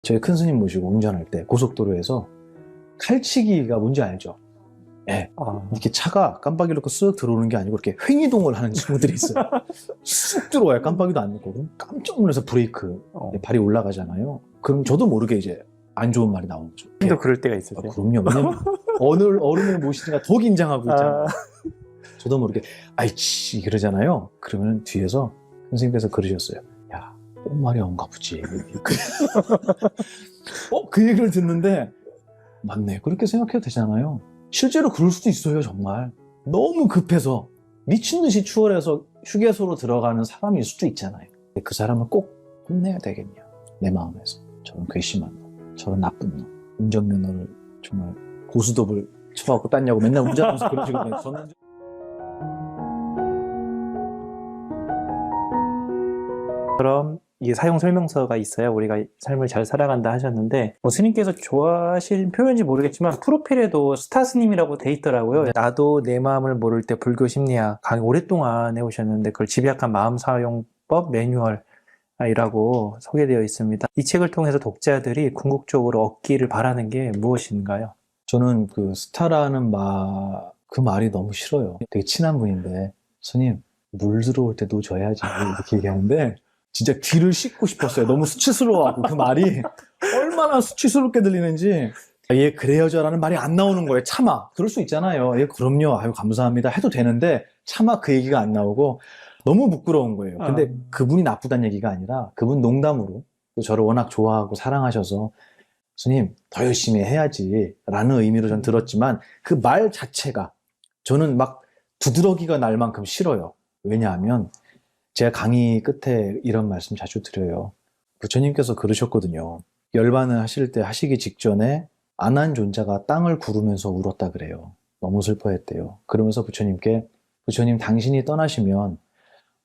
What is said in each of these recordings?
저희 큰 스님 모시고 운전할 때 고속도로에서 칼치기가 뭔지 알죠? 예. 이렇게 차가 깜빡이 놓고 쓱 들어오는 게 아니고 이렇게 횡이동을 하는 친구들이 있어요. 쑥 들어와요. 깜빡이도 안 놓고. 그럼 깜짝 놀라서 브레이크 발이 올라가잖아요. 그럼 저도 모르게 이제 안 좋은 말이 나오는 거죠. 또 그럴 때가 있으세요? 그럼요. 왜냐면 어른을 모시니까 더 긴장하고 있잖아요. 저도 모르게 아이치 그러잖아요. 그러면 뒤에서 선생님께서 그러셨어요. 야, 뽕말이 온가 보지. 그 얘기를 듣는데 맞네. 그렇게 생각해도 되잖아요. 실제로 그럴 수도 있어요. 정말 너무 급해서 미친 듯이 추월해서 휴게소로 들어가는 사람일 수도 있잖아요. 그 사람을 꼭 혼내야 되겠냐. 내 마음에서 저런 괘씸한 놈, 저런 나쁜 놈, 운전면허를 정말 고스톱을 쳐갖고 땄냐고 맨날 운전하면서 그러시거든요. 저는 그럼 이게 사용 설명서가 있어야 우리가 삶을 잘 살아간다 하셨는데 스님께서 좋아하시는 표현인지 모르겠지만 프로필에도 스타 스님이라고 돼 있더라고요. 나도 내 마음을 모를 때 불교 심리학 강의 오랫동안 해오셨는데 그걸 집약한 마음사용법 매뉴얼이라고 소개되어 있습니다. 이 책을 통해서 독자들이 궁극적으로 얻기를 바라는 게 무엇인가요? 저는 그 스타라는 그 말이 너무 싫어요. 되게 친한 분인데 스님 물 들어올 때 놓줘야지 이렇게 얘기하는데 진짜 귀를 씻고 싶었어요. 너무 수치스러워하고 그 말이 얼마나 수치스럽게 들리는지 얘 그래요저라는 말이 안 나오는 거예요. 차마 그럴 수 있잖아요. 예 그럼요. 아유 감사합니다 해도 되는데 차마 그 얘기가 안 나오고 너무 부끄러운 거예요. 근데 그분이 나쁘다는 얘기가 아니라 그분 농담으로 또 저를 워낙 좋아하고 사랑하셔서 스님 더 열심히 해야지 라는 의미로 전 들었지만 그 말 자체가 저는 막 두드러기가 날 만큼 싫어요. 왜냐하면 제가 강의 끝에 이런 말씀 자주 드려요. 부처님께서 그러셨거든요. 열반을 하실 때 하시기 직전에 안한 존자가 땅을 구르면서 울었다 그래요. 너무 슬퍼했대요. 그러면서 부처님께 부처님 당신이 떠나시면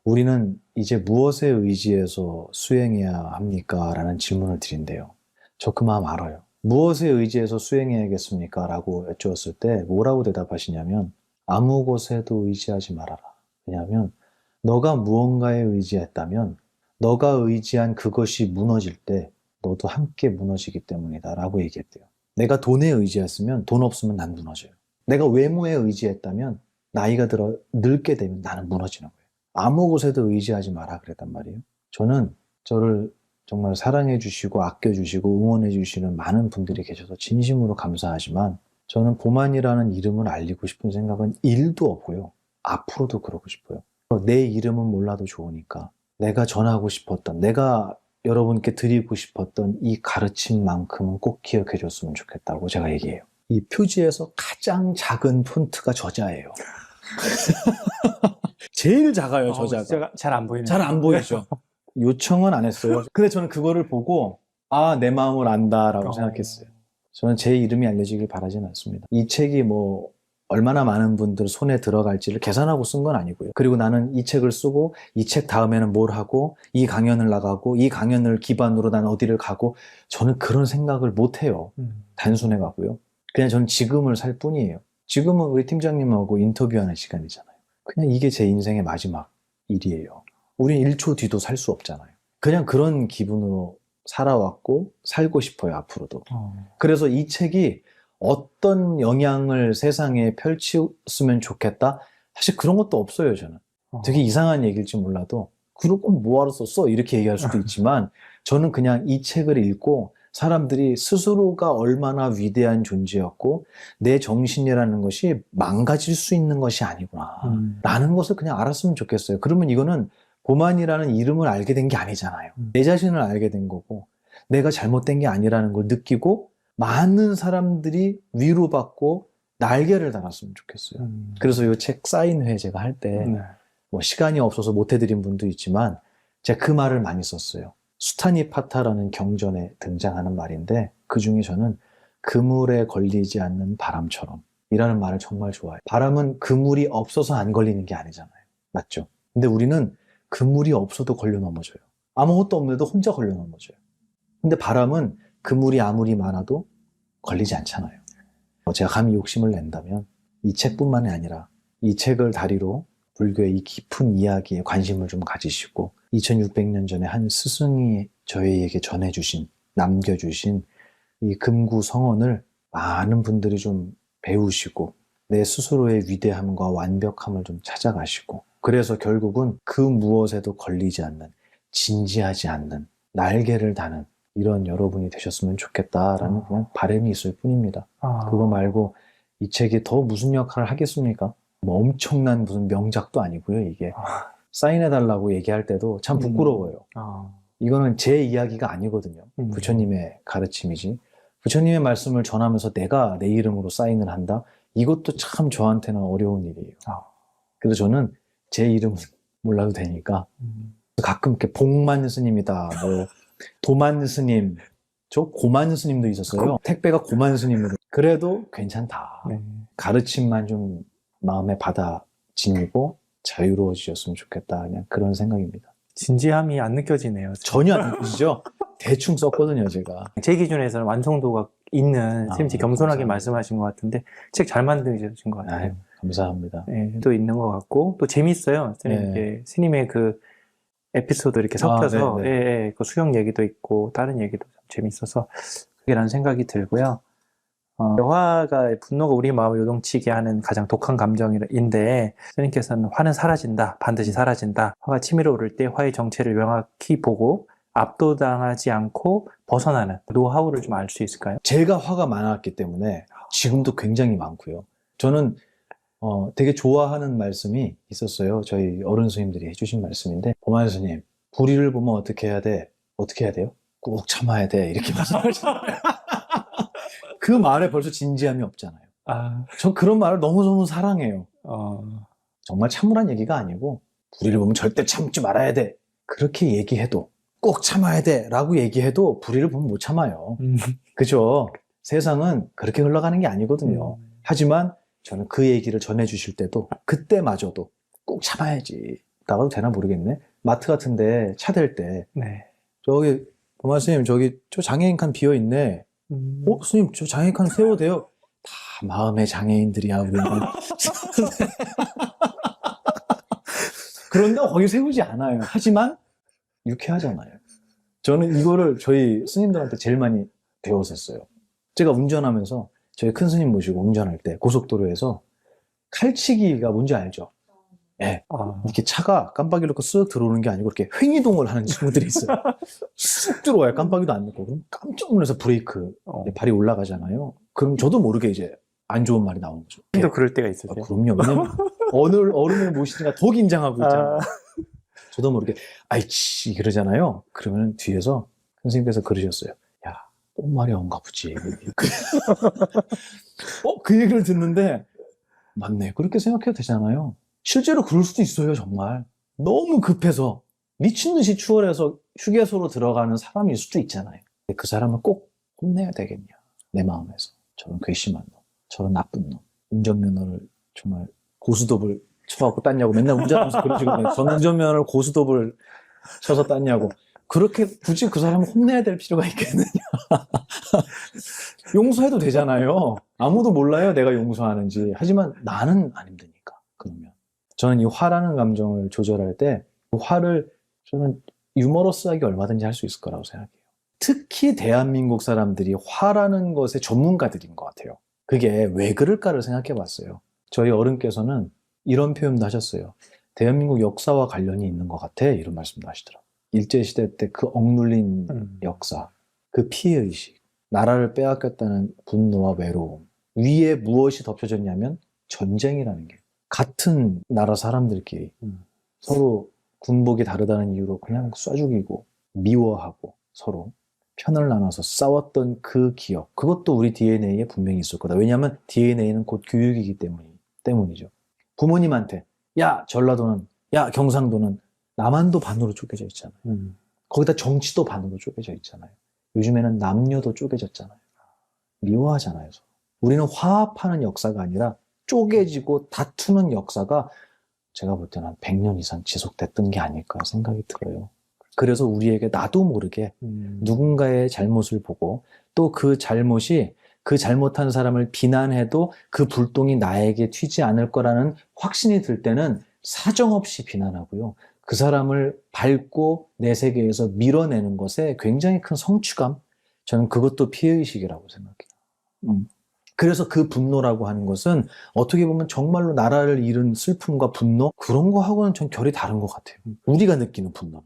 우리는 이제 무엇에 의지해서 수행해야 합니까? 라는 질문을 드린대요. 저 그 마음 알아요. 무엇에 의지해서 수행해야겠습니까? 라고 여쭈었을 때 뭐라고 대답하시냐면 아무 곳에도 의지하지 말아라. 왜냐하면 너가 무언가에 의지했다면 너가 의지한 그것이 무너질 때 너도 함께 무너지기 때문이다 라고 얘기했대요. 내가 돈에 의지했으면 돈 없으면 난 무너져요. 내가 외모에 의지했다면 나이가 들어 늙게 되면 나는 무너지는 거예요. 아무 곳에도 의지하지 마라 그랬단 말이에요. 저는 저를 정말 사랑해 주시고 아껴 주시고 응원해 주시는 많은 분들이 계셔서 진심으로 감사하지만 저는 보만이라는 이름을 알리고 싶은 생각은 1도 없고요. 앞으로도 그러고 싶어요. 내 이름은 몰라도 좋으니까 내가 전하고 싶었던 내가 여러분께 드리고 싶었던 이 가르침만큼은 꼭 기억해 줬으면 좋겠다고 제가 얘기해요. 이 표지에서 가장 작은 폰트가 저자예요. 제일 작아요, 저자가. 잘 안 보이네요. 잘 안 보이죠. 요청은 안 했어요. 근데 저는 그거를 보고 아, 내 마음을 안다라고 생각했어요. 저는 제 이름이 알려지길 바라지는 않습니다. 이 책이 뭐 얼마나 많은 분들 손에 들어갈지를 계산하고 쓴 건 아니고요. 그리고 나는 이 책을 쓰고 이 책 다음에는 뭘 하고 이 강연을 나가고 이 강연을 기반으로 난 어디를 가고 저는 그런 생각을 못 해요. 단순해 가고요. 그냥 저는 지금을 살 뿐이에요. 지금은 우리 팀장님하고 인터뷰하는 시간이잖아요. 그냥 이게 제 인생의 마지막 일이에요. 우린 1초 뒤도 살 수 없잖아요. 그냥 그런 기분으로 살아왔고 살고 싶어요, 앞으로도. 그래서 이 책이 어떤 영향을 세상에 펼쳤으면 좋겠다? 사실 그런 것도 없어요, 저는. 되게 이상한 얘기일지 몰라도 그걸 꼭 뭐하러 썼어? 이렇게 얘기할 수도 있지만 저는 그냥 이 책을 읽고 사람들이 스스로가 얼마나 위대한 존재였고 내 정신이라는 것이 망가질 수 있는 것이 아니구나 라는 것을 그냥 알았으면 좋겠어요. 그러면 이거는 보만이라는 이름을 알게 된 게 아니잖아요. 내 자신을 알게 된 거고 내가 잘못된 게 아니라는 걸 느끼고 많은 사람들이 위로받고 날개를 달았으면 좋겠어요. 그래서 이 책 사인회 제가 할 때 뭐 시간이 없어서 못 해드린 분도 있지만 제가 그 말을 많이 썼어요. 수타니파타라는 경전에 등장하는 말인데 그 중에 저는 그물에 걸리지 않는 바람처럼 이라는 말을 정말 좋아해요. 바람은 그물이 없어서 안 걸리는 게 아니잖아요. 맞죠? 근데 우리는 그물이 없어도 걸려 넘어져요. 아무것도 없는데도 혼자 걸려 넘어져요. 근데 바람은 그물이 아무리 많아도 걸리지 않잖아요. 제가 감히 욕심을 낸다면 이 책뿐만이 아니라 이 책을 다리로 불교의 이 깊은 이야기에 관심을 좀 가지시고 2600년 전에 한 스승이 저희에게 전해주신 남겨주신 이 금구성언을 많은 분들이 좀 배우시고 내 스스로의 위대함과 완벽함을 좀 찾아가시고 그래서 결국은 그 무엇에도 걸리지 않는 진지하지 않는 날개를 다는 이런 여러분이 되셨으면 좋겠다라는 그냥 바람이 있을 뿐입니다. 그거 말고 이 책이 더 무슨 역할을 하겠습니까? 뭐 엄청난 무슨 명작도 아니고요. 이게 사인해달라고 얘기할 때도 참 부끄러워요. 이거는 제 이야기가 아니거든요. 부처님의 가르침이지. 부처님의 말씀을 전하면서 내가 내 이름으로 사인을 한다? 이것도 참 저한테는 어려운 일이에요. 그래서 저는 제 이름은 몰라도 되니까 가끔 이렇게 복만 스님이다, 뭐 도만 스님, 저 고만 스님도 있었어요. 택배가 고만 스님으로. 그래도 괜찮다. 가르침만 좀 마음에 받아지니고 자유로워지셨으면 좋겠다. 그냥 그런 생각입니다. 진지함이 안 느껴지네요. 전혀 안 느끼시죠? 대충 썼거든요, 제가. 제 기준에서는 완성도가 있는 선생님이 겸손하게 감사합니다. 말씀하신 것 같은데 책 잘 만드신 것 같아요. 아유, 감사합니다. 네, 또 있는 것 같고 또 재밌어요. 선생님, 네. 스님의 그 에피소드 이렇게 섞여서 네, 네. 그 수영 얘기도 있고 다른 얘기도 좀 재밌어서 그게 라는 생각이 들고요. 화가 분노가 우리 마음을 요동치게 하는 가장 독한 감정인데 스님께서는 화는 사라진다, 반드시 사라진다. 화가 치밀어 오를 때 화의 정체를 명확히 보고 압도당하지 않고 벗어나는 노하우를 좀 알 수 있을까요? 제가 화가 많았기 때문에 지금도 굉장히 많고요. 저는 되게 좋아하는 말씀이 있었어요. 저희 어른 스님들이 해주신 말씀인데 보만 스님, 불의를 보면 어떻게 해야 돼? 어떻게 해야 돼요? 꾹 참아야 돼. 이렇게 말씀하셨어요. 그 말에 벌써 진지함이 없잖아요. 저 그런 말을 너무너무 사랑해요. 정말 참으란 얘기가 아니고 불의를 보면 절대 참지 말아야 돼. 그렇게 얘기해도 꼭 참아야 돼 라고 얘기해도 불의를 보면 못 참아요. 그죠? 세상은 그렇게 흘러가는 게 아니거든요. 하지만 저는 그 얘기를 전해주실 때도 그때마저도 꼭 참아야지. 나가도 되나 모르겠네. 마트 같은데 차 댈 때 저기 도마 스님 저기 저 장애인 칸 비어있네. 스님 저 장애인 칸 세워도 돼요? 다 마음의 장애인들이야 우리는. 그런데 거기 세우지 않아요. 하지만 유쾌하잖아요. 저는 이거를 저희 스님들한테 제일 많이 배웠었어요. 제가 운전하면서 저희 큰 스님 모시고 운전할 때 고속도로에서 칼치기가 뭔지 알죠? 예. 이렇게 차가 깜빡이 넣고 쓱 들어오는 게 아니고 이렇게 횡이동을 하는 친구들이 있어요. 쑥 들어와요. 깜빡이도 안 넣고. 그럼 깜짝 놀라서 브레이크 발이 올라가잖아요. 그럼 저도 모르게 이제 안 좋은 말이 나오는 거죠. 또 그럴 때가 있으세요? 그럼요. 왜냐면 어른을 모시니까 더 긴장하고 있잖아요. 저도 모르게 아이치 그러잖아요. 그러면 뒤에서 선생님께서 그러셨어요. 야, 똥말이 온가 보지. 그 얘기를 듣는데 맞네. 그렇게 생각해도 되잖아요. 실제로 그럴 수도 있어요. 정말 너무 급해서 미친 듯이 추월해서 휴게소로 들어가는 사람일 수도 있잖아요. 그 사람을 꼭 혼내야 되겠냐. 내 마음에서. 저런 괘씸한 놈, 저런 나쁜 놈, 운전면허를 정말 고스톱을 쳐갖고 땄냐고 맨날 운전하면서 그러시거든요. 전 운전면허를 고스톱을 쳐서 땄냐고. 그렇게 굳이 그 사람을 혼내야 될 필요가 있겠느냐. 용서해도 되잖아요. 아무도 몰라요 내가 용서하는지. 하지만 나는 안 힘드니까. 그러면 저는 이 화라는 감정을 조절할 때 그 화를 저는 유머러스하게 얼마든지 할 수 있을 거라고 생각해요. 특히 대한민국 사람들이 화라는 것의 전문가들인 것 같아요. 그게 왜 그럴까를 생각해 봤어요. 저희 어른께서는 이런 표현도 하셨어요. 대한민국 역사와 관련이 있는 것 같아. 이런 말씀도 하시더라고요. 일제시대 때 그 억눌린 역사, 그 피해의식, 나라를 빼앗겼다는 분노와 외로움, 위에 무엇이 덮여졌냐면 전쟁이라는 게 같은 나라 사람들끼리 서로 군복이 다르다는 이유로 그냥 쏴 죽이고 미워하고 서로 편을 나눠서 싸웠던 그 기억, 그것도 우리 DNA에 분명히 있을 거다. 왜냐하면 DNA는 곧 교육이기 때문이죠. 부모님한테 야 전라도는, 야 경상도는 남한도 반으로 쪼개져 있잖아요. 거기다 정치도 반으로 쪼개져 있잖아요. 요즘에는 남녀도 쪼개졌잖아요. 미워하잖아요. 우리는 화합하는 역사가 아니라 쪼개지고 다투는 역사가 제가 볼 때는 한 100년 이상 지속됐던 게 아닐까 생각이 들어요. 그래서 우리에게 나도 모르게 누군가의 잘못을 보고 또 그 잘못이 그 잘못한 사람을 비난해도 그 불똥이 나에게 튀지 않을 거라는 확신이 들 때는 사정없이 비난하고요. 그 사람을 밟고 내 세계에서 밀어내는 것에 굉장히 큰 성취감, 저는 그것도 피해의식이라고 생각해요. 그래서 그 분노라고 하는 것은 어떻게 보면 정말로 나라를 잃은 슬픔과 분노 그런 거하고는 좀 결이 다른 것 같아요. 우리가 느끼는 분노.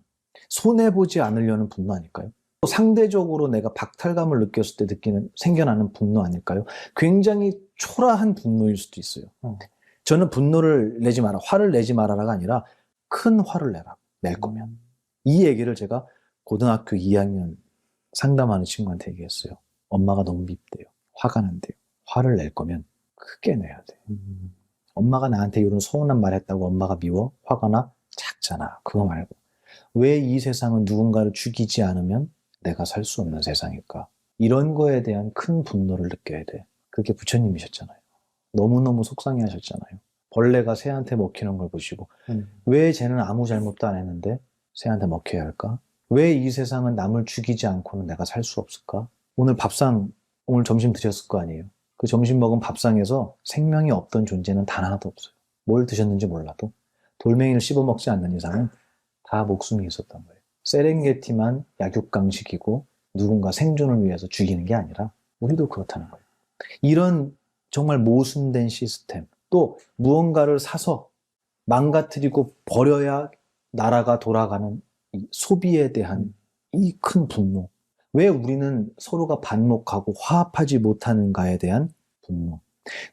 손해보지 않으려는 분노 아닐까요? 상대적으로 내가 박탈감을 느꼈을 때 생겨나는 분노 아닐까요? 굉장히 초라한 분노일 수도 있어요. 저는 분노를 내지 마라, 화를 내지 마라가 아니라 큰 화를 낼 거면. 이 얘기를 제가 고등학교 2학년 상담하는 친구한테 얘기했어요. 엄마가 너무 밉대요. 화가 난대요. 화를 낼 거면 크게 내야 돼. 엄마가 나한테 이런 서운한 말 했다고 엄마가 미워? 화가 나? 작잖아. 그거 말고. 왜 이 세상은 누군가를 죽이지 않으면 내가 살 수 없는 세상일까? 이런 거에 대한 큰 분노를 느껴야 돼. 그게 부처님이셨잖아요. 너무너무 속상해 하셨잖아요. 벌레가 새한테 먹히는 걸 보시고 왜 쟤는 아무 잘못도 안 했는데 새한테 먹혀야 할까? 왜 이 세상은 남을 죽이지 않고는 내가 살 수 없을까? 오늘 점심 드셨을 거 아니에요? 그 점심 먹은 밥상에서 생명이 없던 존재는 단 하나도 없어요. 뭘 드셨는지 몰라도 돌멩이를 씹어 먹지 않는 이상은 다 목숨이 있었던 거예요. 세렝게티만 약육강식이고 누군가 생존을 위해서 죽이는 게 아니라 우리도 그렇다는 거예요. 이런 정말 모순된 시스템, 또 무언가를 사서 망가뜨리고 버려야 나라가 돌아가는 이 소비에 대한 이 큰 분노. 왜 우리는 서로가 반목하고 화합하지 못하는가에 대한 분노.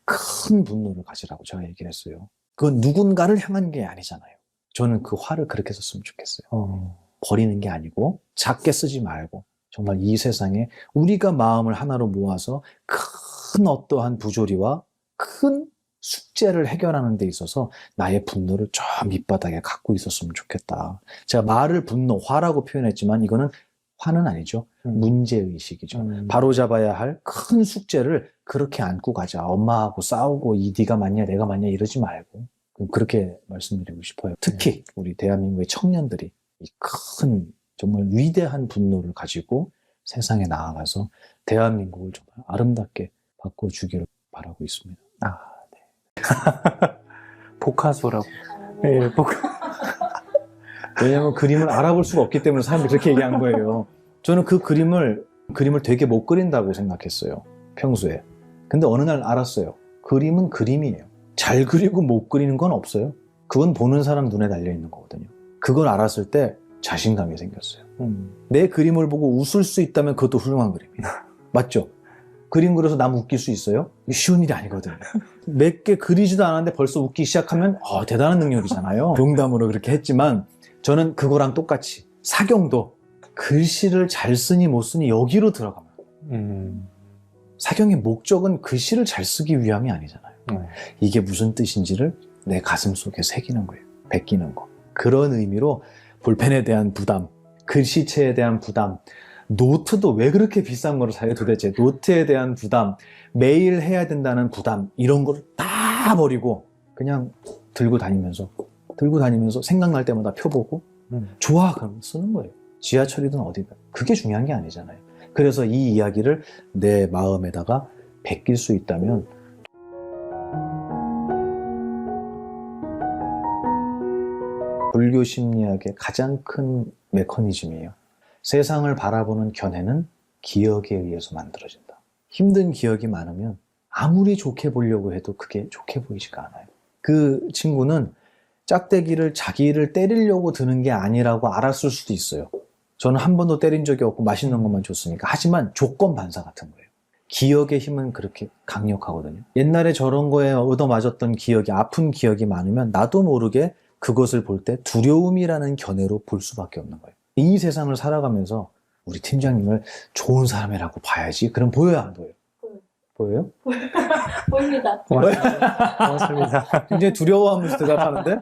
큰 분노를 가지라고 제가 얘기를 했어요. 그건 누군가를 향한 게 아니잖아요. 저는 그 화를 그렇게 썼으면 좋겠어요. 버리는 게 아니고 작게 쓰지 말고 정말 이 세상에 우리가 마음을 하나로 모아서 큰 어떠한 부조리와 큰 숙제를 해결하는 데 있어서 나의 분노를 저 밑바닥에 갖고 있었으면 좋겠다. 제가 말을 분노, 화라고 표현했지만 이거는 화는 아니죠. 문제의식이죠. 바로잡아야 할 큰 숙제를 그렇게 안고 가자. 엄마하고 싸우고 네가 맞냐 내가 맞냐 이러지 말고 그렇게 말씀드리고 싶어요. 특히 우리 대한민국의 청년들이 이 큰 정말 위대한 분노를 가지고 세상에 나아가서 대한민국을 정말 아름답게 바꿔주기를 바라고 있습니다. 복화소라고. 네, 왜냐하면 그림을 알아볼 수가 없기 때문에 사람들이 그렇게 얘기한 거예요. 저는 그 그림을 되게 못 그린다고 생각했어요. 평소에. 근데 어느 날 알았어요. 그림은 그림이에요. 잘 그리고 못 그리는 건 없어요. 그건 보는 사람 눈에 달려있는 거거든요. 그걸 알았을 때 자신감이 생겼어요. 내 그림을 보고 웃을 수 있다면 그것도 훌륭한 그림이에요. 맞죠? 그림 그려서 남 웃길 수 있어요? 쉬운 일이 아니거든요. 몇 개 그리지도 않았는데 벌써 웃기 시작하면 대단한 능력이잖아요. 농담으로 그렇게 했지만 저는 그거랑 똑같이 사경도 글씨를 잘 쓰니 못 쓰니 여기로 들어가면 사경의 목적은 글씨를 잘 쓰기 위함이 아니잖아요. 이게 무슨 뜻인지를 내 가슴 속에 새기는 거예요. 베끼는 거. 그런 의미로 볼펜에 대한 부담, 글씨체에 대한 부담, 노트도 왜 그렇게 비싼 거를 사요 도대체. 노트에 대한 부담, 매일 해야 된다는 부담 이런 걸 다 버리고 그냥 들고 다니면서 생각날 때마다 펴보고 좋아 그럼 쓰는 거예요. 지하철이든 어디든 그게 중요한 게 아니잖아요. 그래서 이 이야기를 내 마음에다가 베낄 수 있다면 불교 심리학의 가장 큰 메커니즘이에요. 세상을 바라보는 견해는 기억에 의해서 만들어진다. 힘든 기억이 많으면 아무리 좋게 보려고 해도 그게 좋게 보이지가 않아요. 그 친구는 짝대기를 자기를 때리려고 드는 게 아니라고 알았을 수도 있어요. 저는 한 번도 때린 적이 없고 맛있는 것만 줬으니까. 하지만 조건 반사 같은 거예요. 기억의 힘은 그렇게 강력하거든요. 옛날에 저런 거에 얻어맞았던 기억이, 아픈 기억이 많으면 나도 모르게 그것을 볼 때 두려움이라는 견해로 볼 수밖에 없는 거예요. 이 세상을 살아가면서 우리 팀장님을 좋은 사람이라고 봐야지. 그럼 보여요, 안 보여요? 보여요? 보입니다. 고맙습니다. 굉장히 두려워하면서 대답하는데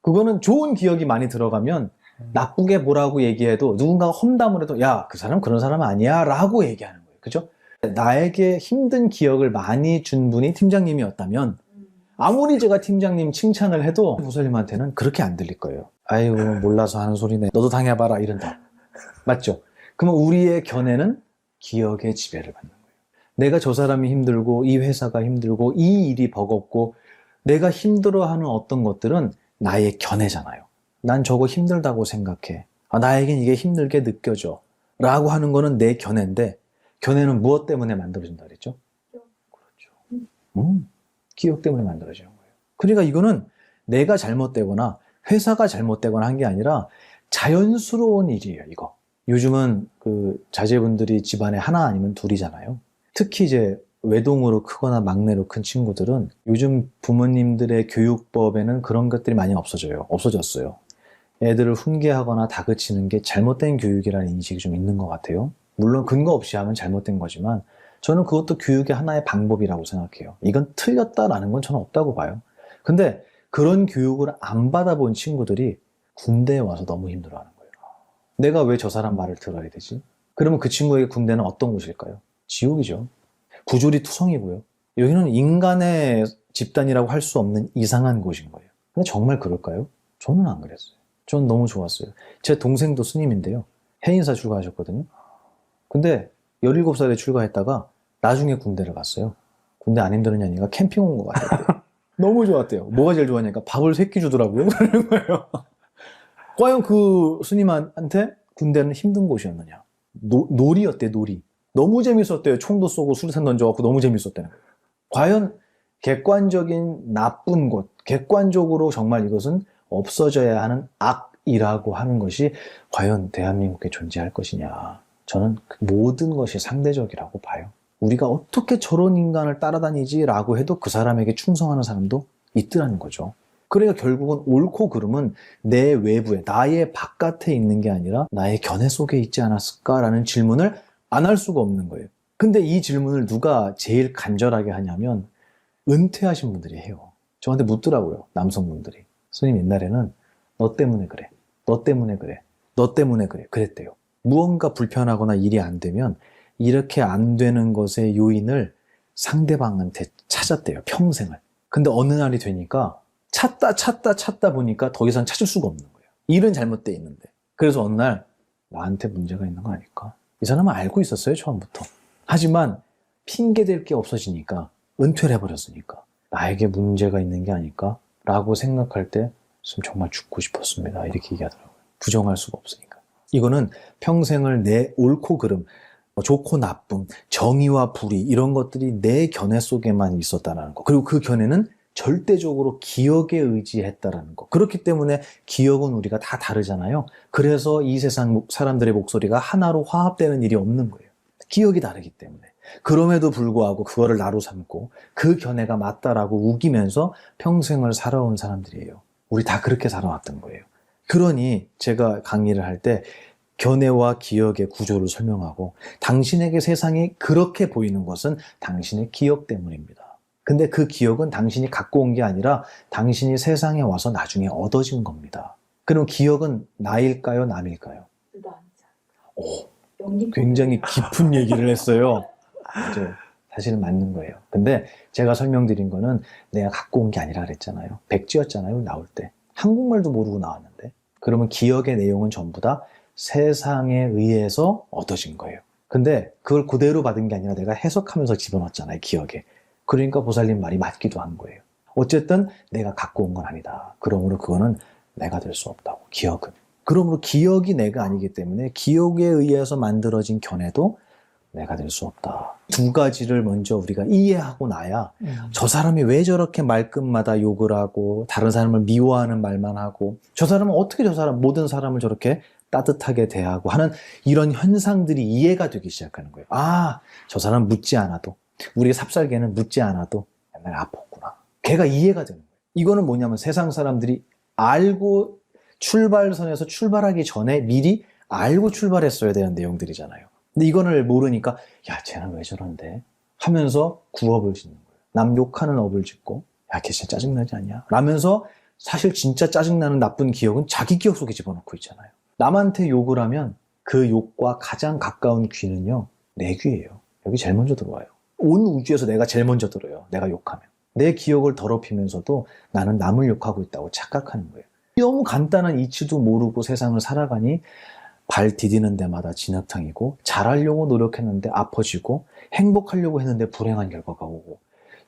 그거는 좋은 기억이 많이 들어가면 나쁘게 뭐라고 얘기해도 누군가가 험담을 해도 야, 그 사람 그런 사람 아니야 라고 얘기하는 거예요. 그죠? 나에게 힘든 기억을 많이 준 분이 팀장님이었다면 아무리 제가 팀장님 칭찬을 해도 부설님한테는 그렇게 안 들릴 거예요. 아이고 몰라서 하는 소리네. 너도 당해봐라 이런다. 맞죠? 그러면 우리의 견해는 기억의 지배를 받는 거예요. 내가 저 사람이 힘들고 이 회사가 힘들고 이 일이 버겁고 내가 힘들어하는 어떤 것들은 나의 견해잖아요. 난 저거 힘들다고 생각해. 나에겐 이게 힘들게 느껴져. 라고 하는 거는 내 견해인데, 견해는 무엇 때문에 만들어진다 그랬죠? 그렇죠. 기억 때문에 만들어지는 거예요. 그러니까 이거는 내가 잘못되거나 회사가 잘못되거나 한 게 아니라 자연스러운 일이에요, 이거. 요즘은 그 자제분들이 집안에 하나 아니면 둘이잖아요. 특히 이제 외동으로 크거나 막내로 큰 친구들은 요즘 부모님들의 교육법에는 그런 것들이 많이 없어졌어요. 애들을 훈계하거나 다그치는 게 잘못된 교육이라는 인식이 좀 있는 것 같아요. 물론 근거 없이 하면 잘못된 거지만 저는 그것도 교육의 하나의 방법이라고 생각해요. 이건 틀렸다라는 건 저는 없다고 봐요. 근데 그런 교육을 안 받아본 친구들이 군대에 와서 너무 힘들어하는 거예요. 내가 왜 저 사람 말을 들어야 되지? 그러면 그 친구에게 군대는 어떤 곳일까요? 지옥이죠. 구조리 투성이고요. 여기는 인간의 집단이라고 할 수 없는 이상한 곳인 거예요. 근데 정말 그럴까요? 저는 안 그랬어요. 저는 너무 좋았어요. 제 동생도 스님인데요. 해인사 출가하셨거든요. 근데 17살에 출가했다가 나중에 군대를 갔어요. 군대 안 힘들었냐니까 캠핑 온 것 같았대요. 너무 좋았대요. 뭐가 제일 좋았냐니까 밥을 3끼 주더라고요. 그러는 거예요. 과연 그 스님한테 군대는 힘든 곳이었느냐? 놀이였대, 놀이. 너무 재밌었대요. 총도 쏘고 수류탄 던져갖고 너무 재밌었대요. 과연 객관적인 나쁜 곳, 객관적으로 정말 이것은 없어져야 하는 악이라고 하는 것이 과연 대한민국에 존재할 것이냐. 저는 모든 것이 상대적이라고 봐요. 우리가 어떻게 저런 인간을 따라다니지라고 해도 그 사람에게 충성하는 사람도 있더라는 거죠. 그러니까 결국은 옳고 그름은 내 외부에, 나의 바깥에 있는 게 아니라 나의 견해 속에 있지 않았을까라는 질문을 안 할 수가 없는 거예요. 근데 이 질문을 누가 제일 간절하게 하냐면 은퇴하신 분들이 해요. 저한테 묻더라고요. 남성분들이. 스님 옛날에는 너 때문에 그래. 너 때문에 그래. 너 때문에 그래. 그랬대요. 무언가 불편하거나 일이 안 되면 이렇게 안 되는 것의 요인을 상대방한테 찾았대요. 평생을. 근데 어느 날이 되니까 찾다 보니까 더 이상 찾을 수가 없는 거예요. 일은 잘못돼 있는데. 그래서 어느 날 나한테 문제가 있는 거 아닐까? 이 사람은 알고 있었어요, 처음부터. 하지만 핑계댈 게 없어지니까, 은퇴를 해버렸으니까 나에게 문제가 있는 게 아닐까? 라고 생각할 때 정말 죽고 싶었습니다. 이렇게 얘기하더라고요. 부정할 수가 없으니까. 이거는 평생을 내 옳고 그름, 좋고 나쁨, 정의와 불의 이런 것들이 내 견해 속에만 있었다는 거. 그리고 그 견해는 절대적으로 기억에 의지했다라는 거. 그렇기 때문에 기억은 우리가 다 다르잖아요. 그래서 이 세상 사람들의 목소리가 하나로 화합되는 일이 없는 거예요. 기억이 다르기 때문에. 그럼에도 불구하고 그거를 나로 삼고 그 견해가 맞다라고 우기면서 평생을 살아온 사람들이에요. 우리 다 그렇게 살아왔던 거예요. 그러니 제가 강의를 할 때 견해와 기억의 구조를 설명하고 당신에게 세상이 그렇게 보이는 것은 당신의 기억 때문입니다. 근데 그 기억은 당신이 갖고 온 게 아니라 당신이 세상에 와서 나중에 얻어진 겁니다. 그럼 기억은 나일까요? 남일까요? 둘다 아니지 오, 않을까? 굉장히 깊은 얘기를 했어요. 이제 사실은 맞는 거예요. 근데 제가 설명드린 거는 내가 갖고 온 게 아니라 그랬잖아요. 백지였잖아요, 나올 때. 한국말도 모르고 나왔는데. 그러면 기억의 내용은 전부 다 세상에 의해서 얻어진 거예요. 근데 그걸 그대로 받은 게 아니라 내가 해석하면서 집어넣었잖아요, 기억에. 그러니까 보살님 말이 맞기도 한 거예요. 어쨌든 내가 갖고 온 건 아니다. 그러므로 그거는 내가 될 수 없다고, 기억은. 그러므로 기억이 내가 아니기 때문에 기억에 의해서 만들어진 견해도 내가 될 수 없다. 두 가지를 먼저 우리가 이해하고 나야 저 사람이 왜 저렇게 말끝마다 욕을 하고 다른 사람을 미워하는 말만 하고 저 사람은 어떻게 모든 사람을 저렇게 따뜻하게 대하고 하는 이런 현상들이 이해가 되기 시작하는 거예요. 아, 저 사람 묻지 않아도 우리 삽살개는 묻지 않아도 옛날에 아팠구나. 걔가 이해가 되는 거예요. 이거는 뭐냐면 세상 사람들이 알고 출발선에서 출발하기 전에 미리 알고 출발했어야 되는 내용들이잖아요. 근데 이거를 모르니까 야, 쟤는 왜 저런데? 하면서 구업을 짓는 거예요. 남 욕하는 업을 짓고 야, 걔 진짜 짜증나지 않냐? 라면서 사실 진짜 짜증나는 나쁜 기억은 자기 기억 속에 집어넣고 있잖아요. 남한테 욕을 하면 그 욕과 가장 가까운 귀는요, 내 귀예요. 여기 제일 먼저 들어와요. 온 우주에서 내가 제일 먼저 들어요. 내가 욕하면. 내 기억을 더럽히면서도 나는 남을 욕하고 있다고 착각하는 거예요. 너무 간단한 이치도 모르고 세상을 살아가니 발 디디는 데마다 진흙탕이고 잘하려고 노력했는데 아파지고 행복하려고 했는데 불행한 결과가 오고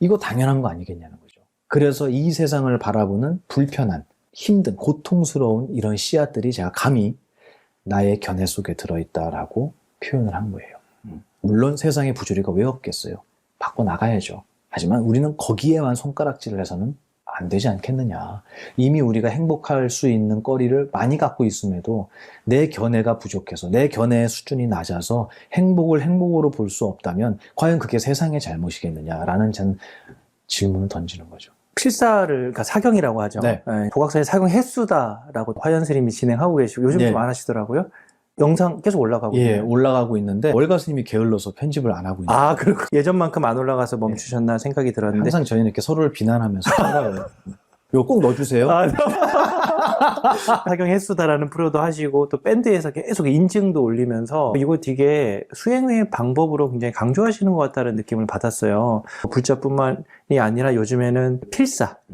이거 당연한 거 아니겠냐는 거죠. 그래서 이 세상을 바라보는 불편한, 힘든, 고통스러운 이런 씨앗들이 제가 감히 나의 견해 속에 들어있다라고 표현을 한 거예요. 물론 세상에 부조리가 왜 없겠어요. 바꿔나가야죠. 하지만 우리는 거기에만 손가락질을 해서는 안 되지 않겠느냐. 이미 우리가 행복할 수 있는 거리를 많이 갖고 있음에도 내 견해가 부족해서 내 견해의 수준이 낮아서 행복을 행복으로 볼 수 없다면 과연 그게 세상의 잘못이겠느냐라는 전 질문을 던지는 거죠. 필사를, 그러니까 사경이라고 하죠. 네. 복학생의 사경 횟수다라고 화연 스님이 진행하고 계시고 요즘도 네. 많으시더라고요. 영상 계속 올라가고 예, 있네요. 올라가고 있는데 월가 스님이 게을러서 편집을 안 하고 있는 거예요. 아, 그렇고 예전만큼 안 올라가서 멈추셨나 생각이 들었는데. 항상 저희는 이렇게 서로를 비난하면서 살아요. 이거 꼭 넣어주세요. 아, 사경 횟수다라는 프로도 하시고 또 밴드에서 계속 인증도 올리면서 이거 되게 수행의 방법으로 굉장히 강조하시는 것 같다는 느낌을 받았어요. 불자뿐만이 아니라 요즘에는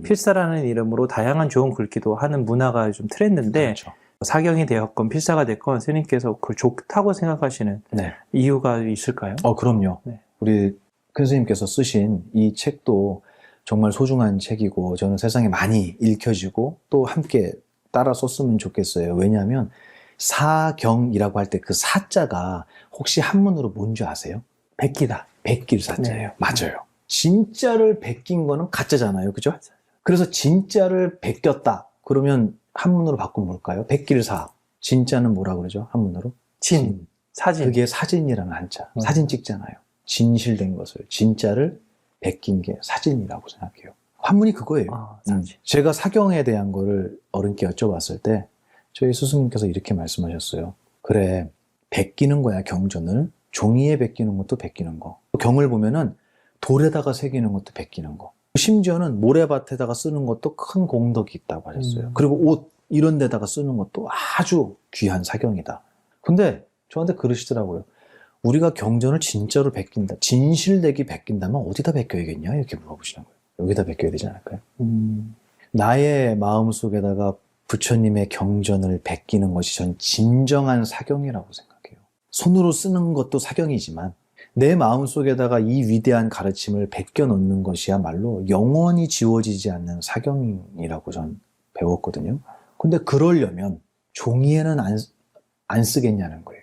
필사라는 이름으로 다양한 좋은 글귀도 하는 문화가 좀 트렌드인데 그렇죠. 사경이 되었건 필사가 됐건 스님께서 그걸 좋다고 생각하시는 네. 이유가 있을까요? 그럼요. 네. 우리 큰 스님께서 쓰신 이 책도 정말 소중한 책이고 저는 세상에 많이 읽혀지고 또 함께 따라 썼으면 좋겠어요. 왜냐하면 사경이라고 할 때 그 사자가 혹시 한문으로 뭔지 아세요? 베끼다. 베낄 사자예요. 네. 맞아요. 진짜를 베낀 거는 가짜잖아요. 그죠? 그래서 진짜를 베꼈다. 그러면 한문으로 바꾸면 뭘까요? 베낄사. 진짜는 뭐라 그러죠? 한문으로? 진. 사진. 그게 사진이라는 한자. 사진 찍잖아요. 진실된 것을, 진짜를 베낀 게 사진이라고 생각해요. 한문이 그거예요. 사진. 제가 사경에 대한 거를 어른께 여쭤봤을 때 저희 스승님께서 이렇게 말씀하셨어요. 그래, 베끼는 거야, 경전을. 종이에 베끼는 것도 베끼는 거. 경을 보면은 돌에다가 새기는 것도 베끼는 거. 심지어는 모래밭에다가 쓰는 것도 큰 공덕이 있다고 하셨어요. 그리고 옷 이런 데다가 쓰는 것도 아주 귀한 사경이다. 근데 저한테 그러시더라고요. 우리가 경전을 진짜로 베낀다. 진실되게 베낀다면 어디다 베껴야겠냐? 이렇게 물어보시는 거예요. 여기다 베껴야 되지 않을까요? 나의 마음속에다가 부처님의 경전을 베끼는 것이 전 진정한 사경이라고 생각해요. 손으로 쓰는 것도 사경이지만 내 마음속에다가 이 위대한 가르침을 베껴 넣는 것이야말로 영원히 지워지지 않는 사경이라고 전 배웠거든요. 근데 그러려면 종이에는 안 쓰겠냐는 거예요.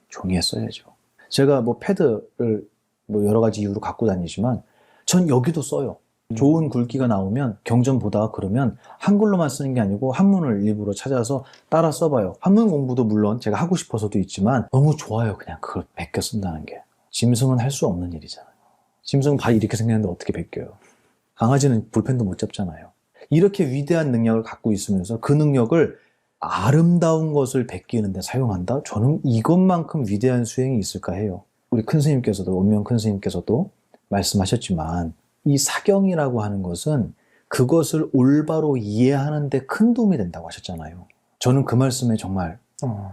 종이에 써야죠. 제가 뭐 패드를 뭐 여러 가지 이유로 갖고 다니지만 전 여기도 써요. 좋은 글귀가 나오면 경전 보다가 그러면 한글로만 쓰는 게 아니고 한문을 일부러 찾아서 따라 써봐요. 한문 공부도 물론 제가 하고 싶어서도 있지만 너무 좋아요. 그냥 그걸 베껴 쓴다는 게. 짐승은 할 수 없는 일이잖아요. 짐승은 발이 이렇게 생겼는데 어떻게 베껴요? 강아지는 볼펜도 못 잡잖아요. 이렇게 위대한 능력을 갖고 있으면서 그 능력을 아름다운 것을 베끼는 데 사용한다? 저는 이것만큼 위대한 수행이 있을까 해요. 우리 큰 스님께서도, 원명 큰 스님께서도 말씀하셨지만 이 사경이라고 하는 것은 그것을 올바로 이해하는 데 큰 도움이 된다고 하셨잖아요. 저는 그 말씀에 정말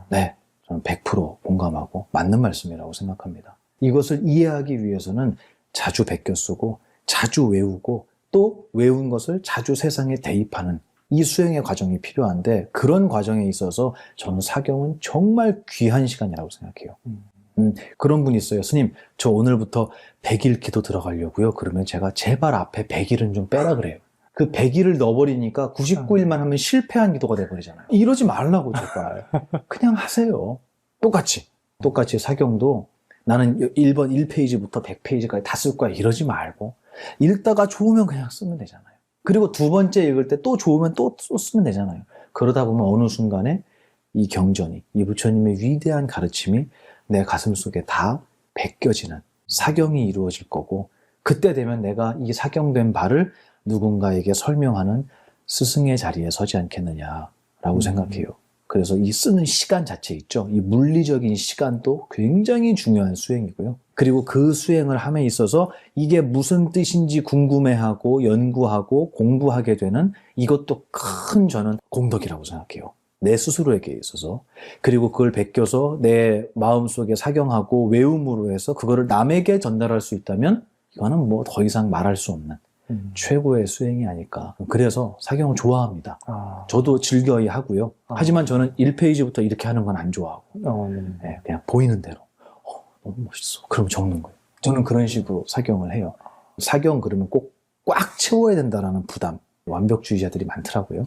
네, 저는 100% 공감하고 맞는 말씀이라고 생각합니다. 이것을 이해하기 위해서는 자주 베껴 쓰고 자주 외우고 또 외운 것을 자주 세상에 대입하는 이 수행의 과정이 필요한데 그런 과정에 있어서 저는 사경은 정말 귀한 시간이라고 생각해요. 그런 분이 있어요. 스님, 저 오늘부터 100일 기도 들어가려고요. 그러면 제가 제발 앞에 100일은 좀 빼라 그래요. 그 100일을 넣어버리니까 99일만 하면 실패한 기도가 돼버리잖아요. 이러지 말라고 제발. 그냥 하세요. 똑같이 사경도 나는 1번 1페이지부터 100페이지까지 다 쓸 거야. 이러지 말고 읽다가 좋으면 그냥 쓰면 되잖아요. 그리고 두 번째 읽을 때 또 좋으면 또 쓰면 되잖아요. 그러다 보면 어느 순간에 이 경전이, 이 부처님의 위대한 가르침이 내 가슴 속에 다 베껴지는 사경이 이루어질 거고 그때 되면 내가 이 사경된 바를 누군가에게 설명하는 스승의 자리에 서지 않겠느냐라고 생각해요. 그래서 이 쓰는 시간 자체 있죠. 이 물리적인 시간도 굉장히 중요한 수행이고요. 그리고 그 수행을 함에 있어서 이게 무슨 뜻인지 궁금해하고 연구하고 공부하게 되는 이것도 큰 저는 공덕이라고 생각해요. 내 스스로에게 있어서. 그리고 그걸 베껴서 내 마음속에 사경하고 외움으로 해서 그거를 남에게 전달할 수 있다면 이거는 뭐 더 이상 말할 수 없는 최고의 수행이 아닐까. 그래서 사경을 좋아합니다. 저도 즐겨이 하고요. 하지만 저는 1페이지부터 이렇게 하는 건 안 좋아하고 네, 그냥 보이는 대로 너무 멋있어. 그럼 적는 거예요. 저는 그런 식으로 사경을 해요. 사경 그러면 꼭 꽉 채워야 된다라는 부담. 완벽주의자들이 많더라고요.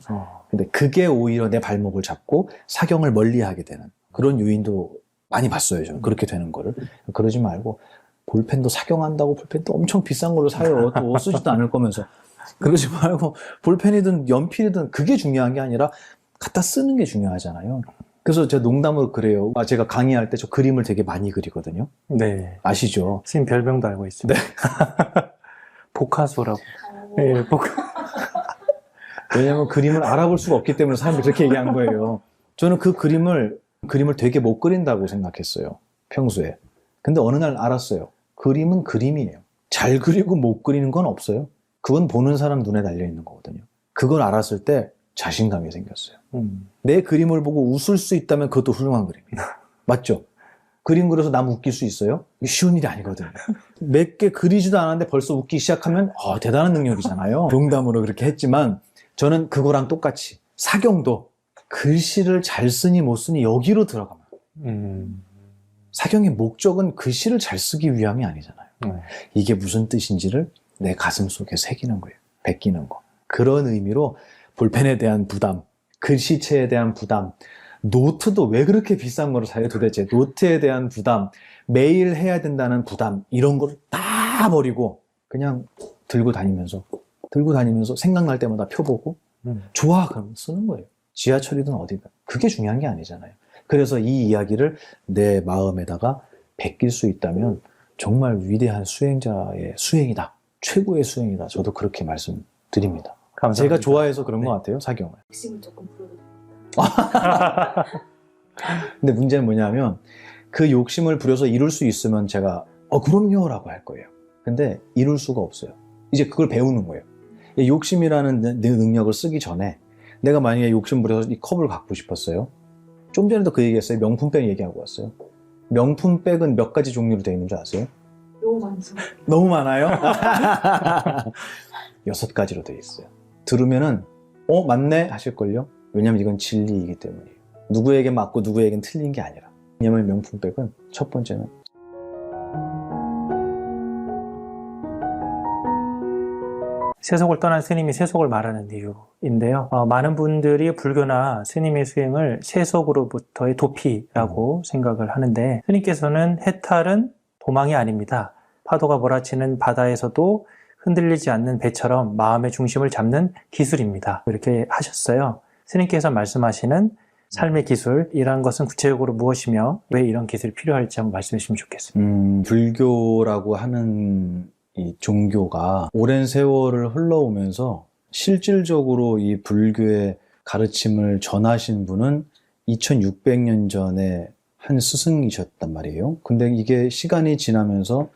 근데 그게 오히려 내 발목을 잡고 사경을 멀리하게 되는 그런 요인도 많이 봤어요. 저는 그렇게 되는 거를. 그러지 말고 볼펜도 사경한다고 볼펜도 엄청 비싼 걸로 사요. 또 쓰지도 않을 거면서. 그러지 말고 볼펜이든 연필이든 그게 중요한 게 아니라 갖다 쓰는 게 중요하잖아요. 그래서 제가 농담으로 그래요. 제가 강의할 때 저 그림을 되게 많이 그리거든요. 네. 아시죠? 선생님 별명도 알고 있습니다. 보카소라고. 네, 왜냐면 그림을 알아볼 수가 없기 때문에 사람들이 그렇게 얘기한 거예요. 저는 그 그림을 되게 못 그린다고 생각했어요. 평소에. 근데 어느 날 알았어요. 그림은 그림이에요. 잘 그리고 못 그리는 건 없어요. 그건 보는 사람 눈에 달려 있는 거거든요. 그걸 알았을 때 자신감이 생겼어요. 내 그림을 보고 웃을 수 있다면 그것도 훌륭한 그림이에요. 맞죠? 그림 그려서 남 웃길 수 있어요? 이게 쉬운 일이 아니거든요. 몇 개 그리지도 않았는데 벌써 웃기 시작하면 대단한 능력이잖아요. 농담으로 그렇게 했지만 저는 그거랑 똑같이 사경도 글씨를 잘 쓰니 못 쓰니 여기로 들어가면 사경의 목적은 글씨를 잘 쓰기 위함이 아니잖아요. 이게 무슨 뜻인지를 내 가슴 속에 새기는 거예요. 베끼는 거. 그런 의미로 볼펜에 대한 부담, 글씨체에 대한 부담, 노트도 왜 그렇게 비싼 거를 사요 도대체. 노트에 대한 부담, 매일 해야 된다는 부담, 이런 거를 다 버리고 그냥 들고 다니면서 생각날 때마다 펴보고 좋아 그러면 쓰는 거예요. 지하철이든 어디든. 그게 중요한 게 아니잖아요. 그래서 이 이야기를 내 마음에다가 베낄 수 있다면 정말 위대한 수행자의 수행이다. 최고의 수행이다. 저도 그렇게 말씀드립니다. 감사합니다. 제가 좋아해서 그런 것 같아요, 사경을. 욕심을 조금 부려도 근데 문제는 뭐냐면 그 욕심을 부려서 이룰 수 있으면 제가 그럼요 라고 할 거예요. 근데 이룰 수가 없어요. 이제 그걸 배우는 거예요. 이 욕심이라는 능력을 쓰기 전에 내가 만약에 욕심 부려서 이 컵을 갖고 싶었어요. 좀 전에도 그 얘기했어요. 명품백 얘기하고 왔어요. 명품백은 몇 가지 종류로 되어 있는 줄 아세요? 너무 많죠. 너무 많아요? 6가지로 되어 있어요. 들으면은 맞네 하실걸요? 왜냐면 이건 진리이기 때문이에요. 누구에게 맞고 누구에겐 틀린 게 아니라. 왜냐면 명품백은 첫 번째는 세속을 떠난 스님이 세속을 말하는 이유인데요. 많은 분들이 불교나 스님의 수행을 세속으로부터의 도피라고 생각을 하는데 스님께서는 해탈은 도망이 아닙니다. 파도가 몰아치는 바다에서도 흔들리지 않는 배처럼 마음의 중심을 잡는 기술입니다. 이렇게 하셨어요. 스님께서 말씀하시는 삶의 기술이라는 것은 구체적으로 무엇이며 왜 이런 기술이 필요할지 한번 말씀해 주시면 좋겠습니다. 불교라고 하는 이 종교가 오랜 세월을 흘러오면서 실질적으로 이 불교의 가르침을 전하신 분은 2600년 전에 한 스승이셨단 말이에요. 근데 이게 시간이 지나면서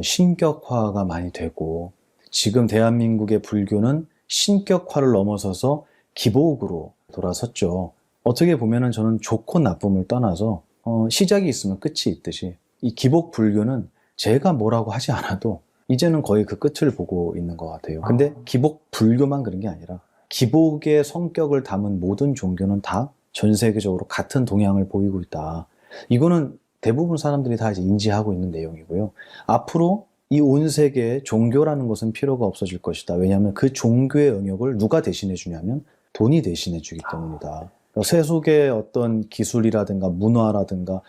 신격화가 많이 되고 지금 대한민국의 불교는 신격화를 넘어서서 기복으로 돌아섰죠. 어떻게 보면은 저는 좋고 나쁨을 떠나서 시작이 있으면 끝이 있듯이 이 기복 불교는 제가 뭐라고 하지 않아도 이제는 거의 그 끝을 보고 있는 것 같아요. 근데 기복 불교만 그런 게 아니라 기복의 성격을 담은 모든 종교는 다 전 세계적으로 같은 동향을 보이고 있다. 이거는 대부분 사람들이 다 이제 인지하고 있는 내용이고요. 앞으로 이 온 세계에 종교라는 것은 필요가 없어질 것이다. 왜냐하면 그 종교의 영역을 누가 대신해 주냐면 돈이 대신해 주기 때문이다. 세속의 어떤 기술이라든가 문화라든가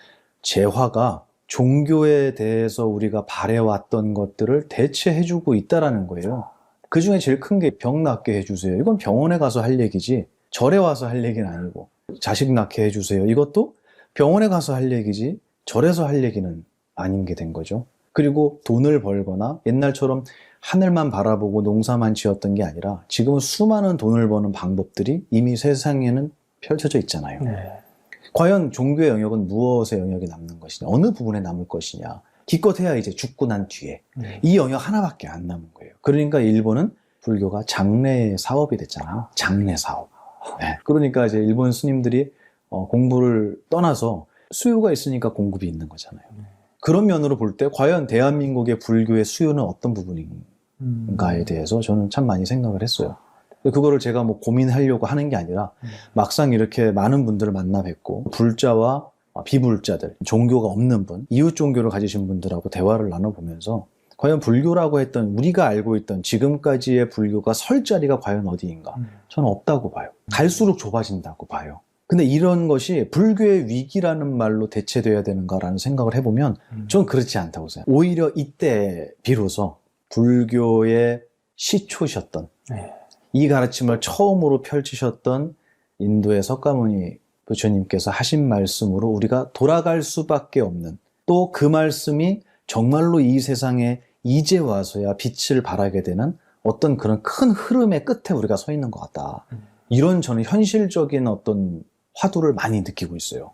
재화가 종교에 대해서 우리가 바래왔던 것들을 대체해주고 있다라는 거예요. 그 중에 제일 큰 게 병 낫게 해주세요. 이건 병원에 가서 할 얘기지 절에 와서 할 얘기는 아니고, 자식 낳게 해주세요. 이것도 병원에 가서 할 얘기지 절에서 할 얘기는 아닌 게 된 거죠. 그리고 돈을 벌거나 옛날처럼 하늘만 바라보고 농사만 지었던 게 아니라 지금은 수많은 돈을 버는 방법들이 이미 세상에는 펼쳐져 있잖아요. 네. 과연 종교의 영역은 무엇의 영역이 남는 것이냐, 어느 부분에 남을 것이냐. 기껏해야 이제 죽고 난 뒤에 이 영역 하나밖에 안 남은 거예요. 그러니까 일본은 불교가 장래 사업이 됐잖아요. 장래 사업. 네. 그러니까 이제 일본 스님들이 공부를 떠나서 수요가 있으니까 공급이 있는 거잖아요. 그런 면으로 볼 때 과연 대한민국의 불교의 수요는 어떤 부분인가에 대해서 저는 참 많이 생각을 했어요. 그거를 제가 뭐 고민하려고 하는 게 아니라 막상 이렇게 많은 분들을 만나 뵙고 불자와 비불자들, 종교가 없는 분, 이웃 종교를 가지신 분들하고 대화를 나눠보면서 과연 불교라고 했던 우리가 알고 있던 지금까지의 불교가 설 자리가 과연 어디인가? 저는 없다고 봐요. 갈수록 좁아진다고 봐요. 근데 이런 것이 불교의 위기라는 말로 대체돼야 되는가라는 생각을 해보면 전 그렇지 않다고 생각해요. 오히려 이때 비로소 불교의 시초셨던 네. 이 가르침을 처음으로 펼치셨던 인도의 석가모니 부처님께서 하신 말씀으로 우리가 돌아갈 수밖에 없는, 또 그 말씀이 정말로 이 세상에 이제 와서야 빛을 발하게 되는 어떤 그런 큰 흐름의 끝에 우리가 서 있는 것 같다. 이런 저는 현실적인 어떤 화두를 많이 느끼고 있어요.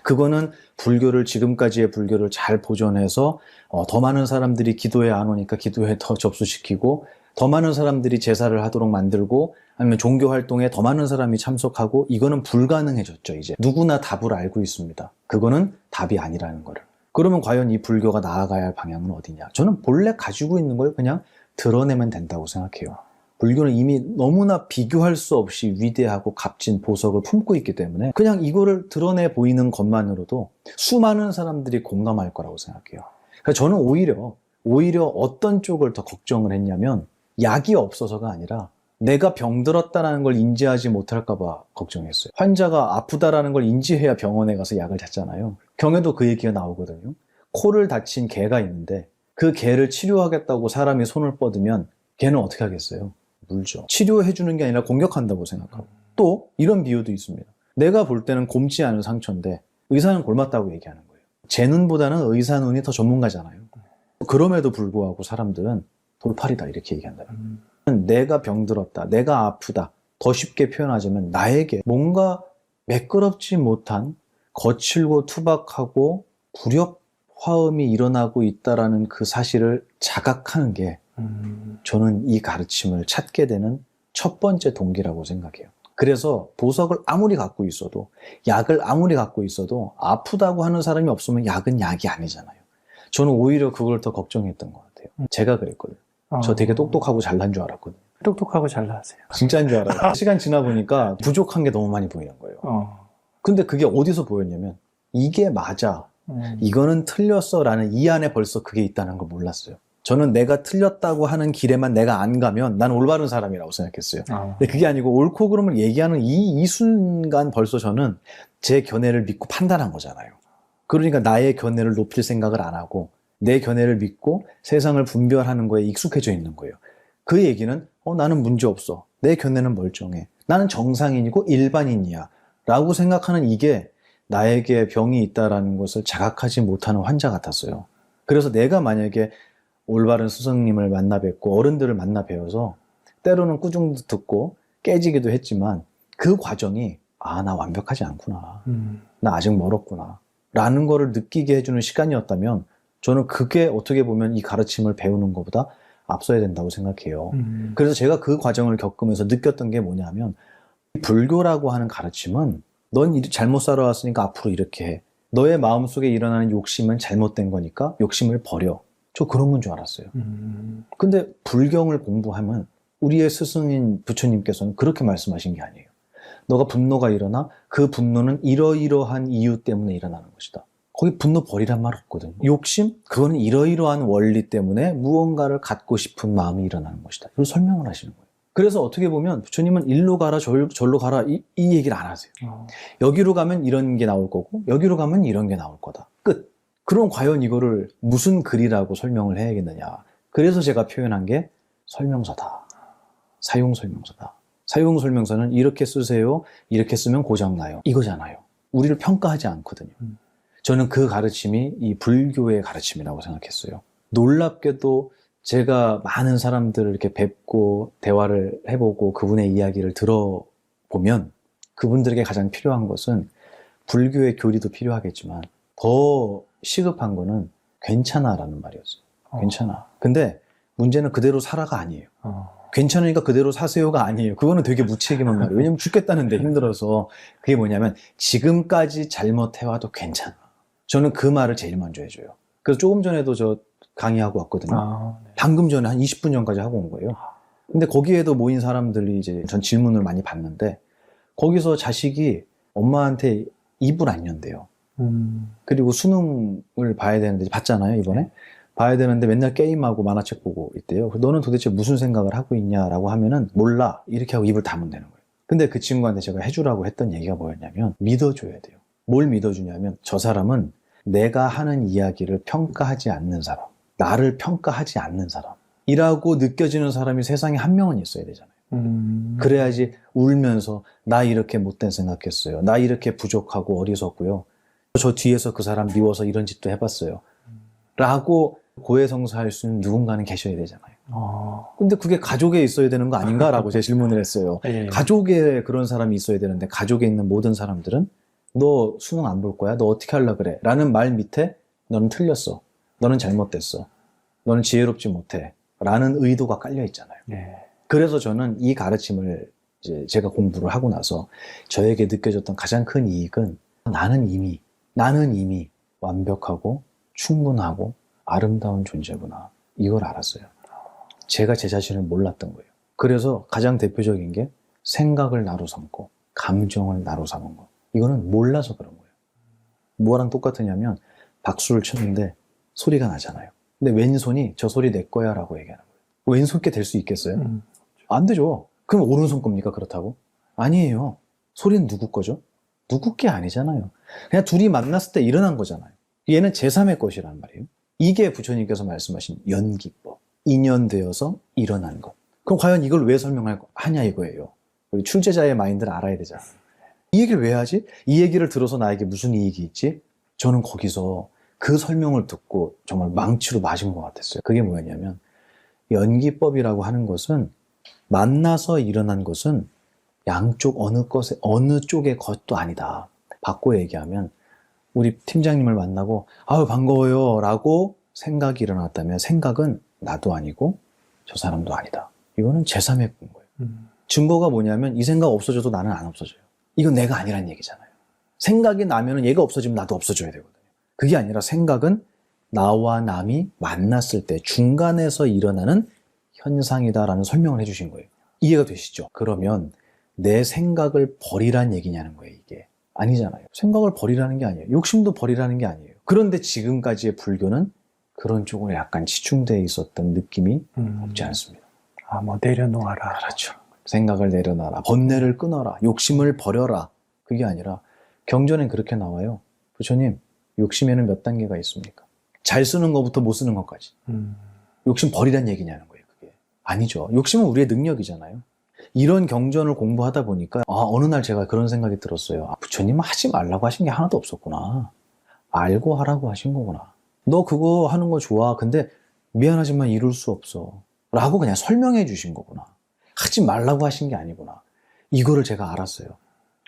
그거는 불교를, 지금까지의 불교를 잘 보존해서 더 많은 사람들이 기도에 안 오니까 기도에 더 접수시키고, 더 많은 사람들이 제사를 하도록 만들고, 아니면 종교 활동에 더 많은 사람이 참석하고, 이거는 불가능해졌죠. 이제 누구나 답을 알고 있습니다. 그거는 답이 아니라는 거를. 그러면 과연 이 불교가 나아가야 할 방향은 어디냐? 저는 본래 가지고 있는 걸 그냥 드러내면 된다고 생각해요. 불교는 이미 너무나 비교할 수 없이 위대하고 값진 보석을 품고 있기 때문에 그냥 이거를 드러내 보이는 것만으로도 수많은 사람들이 공감할 거라고 생각해요. 그러니까 저는 오히려 어떤 쪽을 더 걱정을 했냐면, 약이 없어서가 아니라 내가 병들었다는 걸 인지하지 못할까 봐 걱정했어요. 환자가 아프다라는 걸 인지해야 병원에 가서 약을 찾잖아요. 경에도 그 얘기가 나오거든요. 코를 다친 개가 있는데 그 개를 치료하겠다고 사람이 손을 뻗으면 개는 어떻게 하겠어요? 물죠. 치료해주는 게 아니라 공격한다고 생각하고. 또 이런 비유도 있습니다. 내가 볼 때는 곰지 않은 상처인데 의사는 골맞다고 얘기하는 거예요. 제 눈보다는 의사 눈이 더 전문가잖아요. 그럼에도 불구하고 사람들은 돌팔이다 이렇게 얘기한다. 내가 병들었다, 내가 아프다, 더 쉽게 표현하자면 나에게 뭔가 매끄럽지 못한 거칠고 투박하고 불협화음이 일어나고 있다라는 그 사실을 자각하는 게 저는 이 가르침을 찾게 되는 첫 번째 동기라고 생각해요. 그래서 보석을 아무리 갖고 있어도, 약을 아무리 갖고 있어도 아프다고 하는 사람이 없으면 약은 약이 아니잖아요. 저는 오히려 그걸 더 걱정했던 것 같아요. 제가 그랬거든요. 저 되게 똑똑하고 잘난 줄 알았거든요. 똑똑하고 잘나세요. 진짜인 줄 알아요. 시간 지나 보니까 부족한 게 너무 많이 보이는 거예요. 근데 그게 어디서 보였냐면, 이게 맞아, 이거는 틀렸어 라는 이 안에 벌써 그게 있다는 걸 몰랐어요. 저는 내가 틀렸다고 하는 길에만 내가 안 가면 난 올바른 사람이라고 생각했어요. 근데 그게 아니고 옳고 그름을 얘기하는 이 순간 벌써 저는 제 견해를 믿고 판단한 거잖아요. 그러니까 나의 견해를 높일 생각을 안 하고 내 견해를 믿고 세상을 분별하는 거에 익숙해져 있는 거예요. 그 얘기는 나는 문제 없어, 내 견해는 멀쩡해, 나는 정상인이고 일반인이야 라고 생각하는, 이게 나에게 병이 있다라는 것을 자각하지 못하는 환자 같았어요. 그래서 내가 만약에 올바른 스승님을 만나 뵙고 어른들을 만나 뵈어서 때로는 꾸중도 듣고 깨지기도 했지만, 그 과정이 나 완벽하지 않구나, 나 아직 멀었구나 라는 거를 느끼게 해주는 시간이었다면 저는 그게 어떻게 보면 이 가르침을 배우는 것보다 앞서야 된다고 생각해요. 그래서 제가 그 과정을 겪으면서 느꼈던 게 뭐냐면, 불교라고 하는 가르침은 넌 잘못 살아왔으니까 앞으로 이렇게 해, 너의 마음속에 일어나는 욕심은 잘못된 거니까 욕심을 버려, 저 그런 건 줄 알았어요. 근데 불경을 공부하면 우리의 스승인 부처님께서는 그렇게 말씀하신 게 아니에요. 너가 분노가 일어나, 그 분노는 이러이러한 이유 때문에 일어나는 것이다. 거기 분노 버리란 말 없거든요. 욕심? 그거는 이러이러한 원리 때문에 무언가를 갖고 싶은 마음이 일어나는 것이다. 이걸 설명을 하시는 거예요. 그래서 어떻게 보면 부처님은 일로 가라 절로 가라 이 얘기를 안 하세요. 여기로 가면 이런 게 나올 거고 여기로 가면 이런 게 나올 거다. 끝. 그럼 과연 이거를 무슨 글이라고 설명을 해야겠느냐. 그래서 제가 표현한 게 설명서다. 사용설명서다. 사용설명서는 이렇게 쓰세요, 이렇게 쓰면 고장나요, 이거잖아요. 우리를 평가하지 않거든요. 저는 그 가르침이 이 불교의 가르침이라고 생각했어요. 놀랍게도 제가 많은 사람들을 이렇게 뵙고 대화를 해보고 그분의 이야기를 들어보면 그분들에게 가장 필요한 것은 불교의 교리도 필요하겠지만 더 시급한 거는 괜찮아라는 말이었어요. 괜찮아. 근데 문제는 그대로 살아가 아니에요. 괜찮으니까 그대로 사세요가 아니에요. 그거는 되게 무책임한 말이에요. 왜냐면 죽겠다는데 힘들어서. 그게 뭐냐면 지금까지 잘못해와도 괜찮아. 저는 그 말을 제일 먼저 해줘요. 그래서 조금 전에도 저 강의하고 왔거든요. 네. 방금 전에 한 20분 전까지 하고 온 거예요. 근데 거기에도 모인 사람들이 이제 전 질문을 많이 받는데 거기서 자식이 엄마한테 입을 안 연대요. 그리고 수능을 봐야 되는데 봤잖아요, 이번에. 봐야 되는데 맨날 게임하고 만화책 보고 있대요. 너는 도대체 무슨 생각을 하고 있냐라고 하면은 몰라 이렇게 하고 입을 다문다는 거예요. 근데 그 친구한테 제가 해주라고 했던 얘기가 뭐였냐면 믿어줘야 돼요. 뭘 믿어주냐면 저 사람은 내가 하는 이야기를 평가하지 않는 사람, 나를 평가하지 않는 사람이라고 느껴지는 사람이 세상에 한 명은 있어야 되잖아요. 그래야지 울면서 나 이렇게 못된 생각했어요. 나 이렇게 부족하고 어리석고요. 저 뒤에서 그 사람 미워서 이런 짓도 해봤어요. 라고 고해성사할 수 있는 누군가는 계셔야 되잖아요. 근데 그게 가족에 있어야 되는 거 아닌가라고 제 질문을 했어요. 예. 가족에 그런 사람이 있어야 되는데 가족에 있는 모든 사람들은 너 수능 안 볼 거야? 너 어떻게 하려고 그래? 라는 말 밑에 너는 틀렸어. 너는 잘못됐어. 너는 지혜롭지 못해. 라는 의도가 깔려 있잖아요. 예. 그래서 저는 이 가르침을 이제 제가 공부를 하고 나서 저에게 느껴졌던 가장 큰 이익은 나는 이미 완벽하고 충분하고 아름다운 존재구나. 이걸 알았어요. 제가 제 자신을 몰랐던 거예요. 그래서 가장 대표적인 게 생각을 나로 삼고 감정을 나로 삼은 거. 이거는 몰라서 그런 거예요. 뭐랑 똑같으냐면 박수를 쳤는데 소리가 나잖아요. 근데 왼손이 저 소리 내 거야 라고 얘기하는 거예요. 왼손께 될 수 있겠어요? 안 되죠. 그럼 오른손 겁니까? 그렇다고? 아니에요. 소리는 누구 거죠? 누구 게 아니잖아요. 그냥 둘이 만났을 때 일어난 거잖아요. 얘는 제3의 것이란 말이에요. 이게 부처님께서 말씀하신 연기법. 인연되어서 일어난 것. 그럼 과연 이걸 왜 하냐 이거예요. 우리 출제자의 마인드를 알아야 되잖아요. 이 얘기를 왜 하지? 이 얘기를 들어서 나에게 무슨 이익이 있지? 저는 거기서 그 설명을 듣고 정말 망치로 맞은 것 같았어요. 그게 뭐였냐면 연기법이라고 하는 것은 만나서 일어난 것은 양쪽 어느 쪽의 것도 아니다. 바꿔 얘기하면 우리 팀장님을 만나고 아유 반가워요 라고 생각이 일어났다면 생각은 나도 아니고 저 사람도 아니다. 이거는 제3의 거예요. 증거가 뭐냐면 이 생각 없어져도 나는 안 없어져요. 이건 내가 아니란 얘기잖아요. 생각이 나면 얘가 없어지면 나도 없어져야 되거든요. 그게 아니라 생각은 나와 남이 만났을 때 중간에서 일어나는 현상이다라는 설명을 해주신 거예요. 이해가 되시죠? 그러면 내 생각을 버리란 얘기냐는 거예요, 이게. 아니잖아요. 생각을 버리라는 게 아니에요. 욕심도 버리라는 게 아니에요. 그런데 지금까지의 불교는 그런 쪽으로 약간 치중되어 있었던 느낌이 없지 않습니다. 뭐 내려놓아라. 그렇죠. 생각을 내려놔라. 번뇌를 끊어라. 욕심을 버려라. 그게 아니라 경전엔 그렇게 나와요. 부처님, 욕심에는 몇 단계가 있습니까? 잘 쓰는 것부터 못 쓰는 것까지. 욕심 버리란 얘기냐는 거예요, 그게. 아니죠. 욕심은 우리의 능력이잖아요. 이런 경전을 공부하다 보니까 어느 날 제가 그런 생각이 들었어요. 부처님은 하지 말라고 하신 게 하나도 없었구나. 알고 하라고 하신 거구나. 너 그거 하는 거 좋아. 근데 미안하지만 이룰 수 없어. 라고 그냥 설명해 주신 거구나. 하지 말라고 하신 게 아니구나. 이거를 제가 알았어요.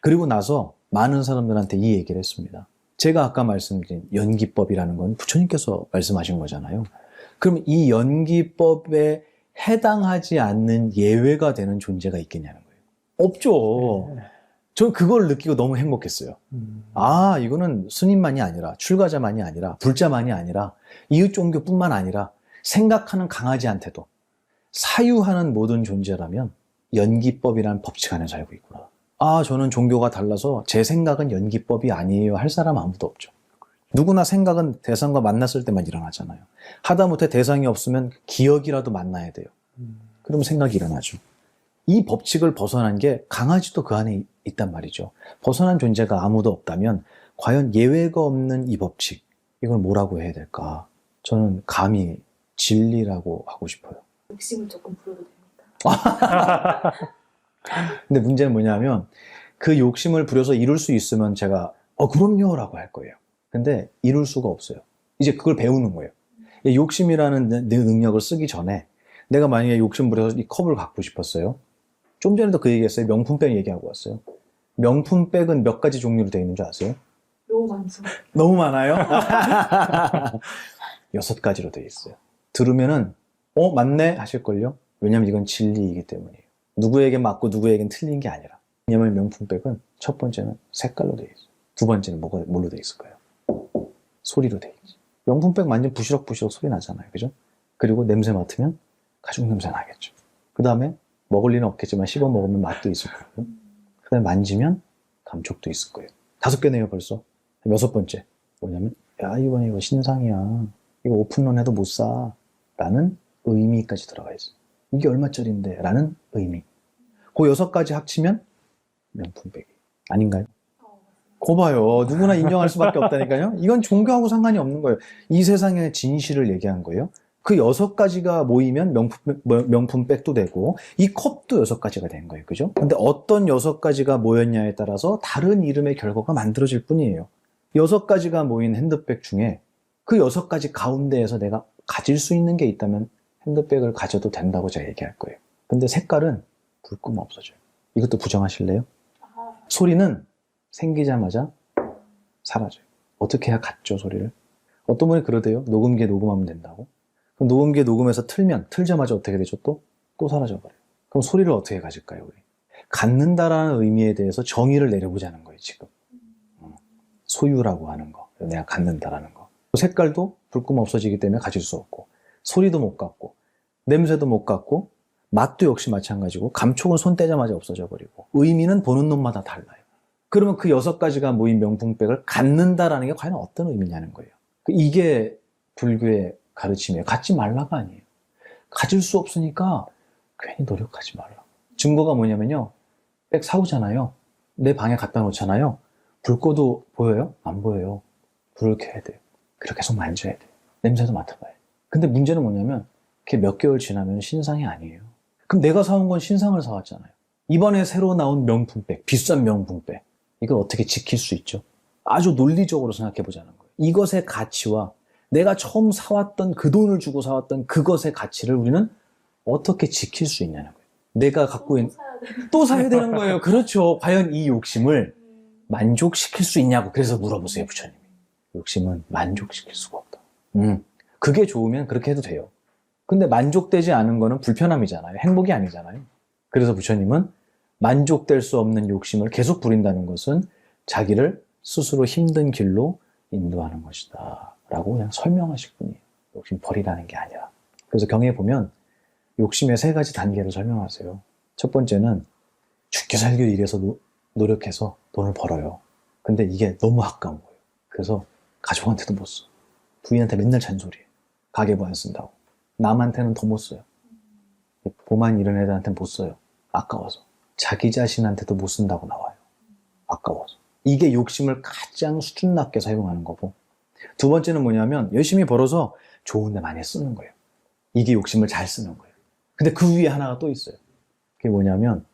그리고 나서 많은 사람들한테 이 얘기를 했습니다. 제가 아까 말씀드린 연기법이라는 건 부처님께서 말씀하신 거잖아요. 그럼 이 연기법에 해당하지 않는 예외가 되는 존재가 있겠냐는 거예요. 없죠. 저는 그걸 느끼고 너무 행복했어요. 이거는 스님만이 아니라 출가자만이 아니라 불자만이 아니라 이웃 종교뿐만 아니라 생각하는 강아지한테도 사유하는 모든 존재라면 연기법이라는 법칙 안에 살고 있구나. 저는 종교가 달라서 제 생각은 연기법이 아니에요 할 사람 아무도 없죠. 누구나 생각은 대상과 만났을 때만 일어나잖아요. 하다못해 대상이 없으면 기억이라도 만나야 돼요. 그러면 생각이 일어나죠. 이 법칙을 벗어난 게 강아지도 그 안에 있단 말이죠. 벗어난 존재가 아무도 없다면 과연 예외가 없는 이 법칙, 이걸 뭐라고 해야 될까? 저는 감히 진리라고 하고 싶어요. 욕심을 조금 부려도 됩니까? 근데 문제는 뭐냐면 그 욕심을 부려서 이룰 수 있으면 제가 그럼요 라고 할 거예요. 근데 이룰 수가 없어요. 이제 그걸 배우는 거예요. 욕심이라는 능력을 쓰기 전에 내가 만약에 욕심 부려서 이 컵을 갖고 싶었어요. 좀 전에도 그 얘기했어요. 명품백 얘기하고 왔어요. 명품백은 몇 가지 종류로 되어 있는 줄 아세요? 너무 많죠. 너무 많아요? 6가지로 되어 있어요. 들으면은 맞네 하실걸요? 왜냐면 이건 진리이기 때문이에요. 누구에게 맞고 누구에겐 틀린 게 아니라. 왜냐면 명품백은 첫 번째는 색깔로 되어 있어요. 두 번째는 뭘로 되어 있을까요? 소리로 되어 있지. 명품백 만지면 부시럭부시럭 소리 나잖아요. 그죠? 그리고 냄새 맡으면 가죽 냄새 나겠죠. 그 다음에 먹을 리는 없겠지만 씹어 먹으면 맛도 있을 거고, 그 다음에 만지면 감촉도 있을 거예요. 5개네요 벌써. 6번째 뭐냐면 이번에 이거 신상이야. 이거 오픈런 해도 못 사. 라는 의미까지 들어가 있어요. 이게 얼마짜리인데? 라는 의미. 그 6가지 합치면 명품백이. 아닌가요? 맞습니다. 거 봐요. 누구나 인정할 수밖에 없다니까요. 이건 종교하고 상관이 없는 거예요. 이 세상의 진실을 얘기한 거예요. 그 6가지가 모이면 명품백도 되고 이 컵도 6가지가 된 거예요. 그죠? 근데 어떤 6가지가 모였냐에 따라서 다른 이름의 결과가 만들어질 뿐이에요. 6가지가 모인 핸드백 중에 그 6가지 가운데에서 내가 가질 수 있는 게 있다면 핸드백을 가져도 된다고 제가 얘기할 거예요. 근데 색깔은 불끈 없어져요. 이것도 부정하실래요? 아, 소리는 생기자마자 사라져요. 어떻게 해야 갖죠, 소리를? 어떤 분이 그러대요. 녹음기에 녹음하면 된다고. 그럼 녹음기에 녹음해서 틀자마자 어떻게 되죠? 또 사라져버려요. 그럼 소리를 어떻게 가질까요, 우리? 갖는다라는 의미에 대해서 정의를 내려보자는 거예요, 지금. 소유라고 하는 거. 내가 갖는다라는 거. 색깔도 불금 없어지기 때문에 가질 수 없고, 소리도 못 갖고, 냄새도 못 갖고, 맛도 역시 마찬가지고, 감촉은 손 떼자마자 없어져 버리고, 의미는 보는 놈마다 달라요. 그러면 그 6가지가 모인 명품백을 갖는다라는 게 과연 어떤 의미냐는 거예요. 이게 불교의 가르침이에요. 갖지 말라가 아니에요. 가질 수 없으니까 괜히 노력하지 말라. 증거가 뭐냐면요. 백 사오잖아요. 내 방에 갖다 놓잖아요. 불 꺼도 보여요? 안 보여요. 불을 켜야 돼요. 그렇게 계속 만져야 돼요. 냄새도 맡아봐야 돼요. 근데 문제는 뭐냐면 그게 몇 개월 지나면 신상이 아니에요. 그럼 내가 사온 건 신상을 사왔잖아요. 이번에 새로 나온 명품백, 비싼 명품백. 이걸 어떻게 지킬 수 있죠? 아주 논리적으로 생각해 보자는 거예요. 이것의 가치와 내가 처음 사왔던 그 돈을 주고 사왔던 그것의 가치를 우리는 어떻게 지킬 수 있냐는 거예요. 내가 갖고 있는, 사야 돼. 또 사야 되는 거예요. 그렇죠. 과연 이 욕심을 만족시킬 수 있냐고. 그래서 물어보세요, 부처님이. 욕심은 만족시킬 수가 없다. 그게 좋으면 그렇게 해도 돼요. 근데 만족되지 않은 거는 불편함이잖아요. 행복이 아니잖아요. 그래서 부처님은 만족될 수 없는 욕심을 계속 부린다는 것은 자기를 스스로 힘든 길로 인도하는 것이다 라고 그냥 설명하실 뿐이에요. 욕심 버리라는 게 아니라. 그래서 경에 보면 욕심의 3가지 단계를 설명하세요. 첫 번째는 죽기 살기 위해서 노력해서 돈을 벌어요. 근데 이게 너무 아까운 거예요. 그래서 가족한테도 못 써. 부인한테 맨날 잔소리해요. 가계부 안 쓴다고. 남한테는 더 못 써요. 보만 이런 애들한테는 못 써요. 아까워서. 자기 자신한테도 못 쓴다고 나와요. 아까워서. 이게 욕심을 가장 수준 낮게 사용하는 거고, 두 번째는 뭐냐면 열심히 벌어서 좋은 데 많이 쓰는 거예요. 이게 욕심을 잘 쓰는 거예요. 근데 그 위에 하나가 또 있어요. 그게 뭐냐면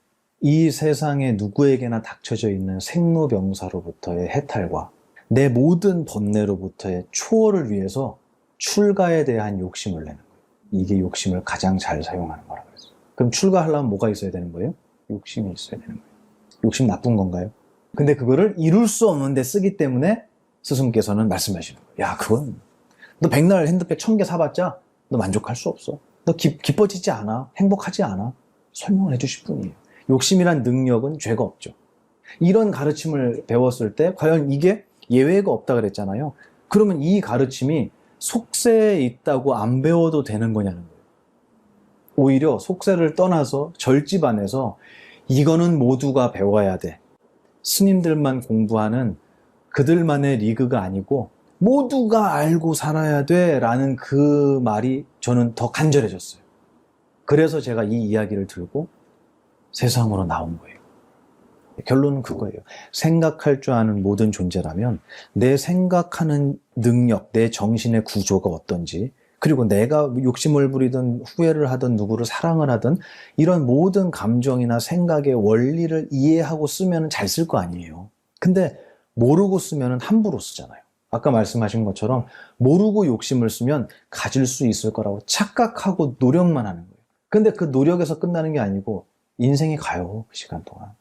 이 세상에 누구에게나 닥쳐져 있는 생로병사로부터의 해탈과 내 모든 번뇌로부터의 초월을 위해서 출가에 대한 욕심을 내는 거예요. 이게 욕심을 가장 잘 사용하는 거라고 했어요. 그럼 출가하려면 뭐가 있어야 되는 거예요? 욕심이 있어야 되는 거예요. 욕심 나쁜 건가요? 근데 그거를 이룰 수 없는데 쓰기 때문에 스승께서는 말씀하시는 거예요. 야, 그건 너 백날 핸드백 1000개 사봤자 너 만족할 수 없어. 너 기뻐지지 않아. 행복하지 않아. 설명을 해주실 뿐이에요. 욕심이란 능력은 죄가 없죠. 이런 가르침을 배웠을 때 과연 이게 예외가 없다 그랬잖아요. 그러면 이 가르침이 속세에 있다고 안 배워도 되는 거냐는 거예요. 오히려 속세를 떠나서 절집안에서 이거는 모두가 배워야 돼. 스님들만 공부하는 그들만의 리그가 아니고 모두가 알고 살아야 돼 라는 그 말이 저는 더 간절해졌어요. 그래서 제가 이 이야기를 들고 세상으로 나온 거예요. 결론은 그거예요. 생각할 줄 아는 모든 존재라면 내 생각하는 능력, 내 정신의 구조가 어떤지, 그리고 내가 욕심을 부리든 후회를 하든 누구를 사랑을 하든 이런 모든 감정이나 생각의 원리를 이해하고 쓰면 잘 쓸 거 아니에요. 근데 모르고 쓰면 함부로 쓰잖아요. 아까 말씀하신 것처럼 모르고 욕심을 쓰면 가질 수 있을 거라고 착각하고 노력만 하는 거예요. 근데 그 노력에서 끝나는 게 아니고 인생이 가요. 그 시간 동안.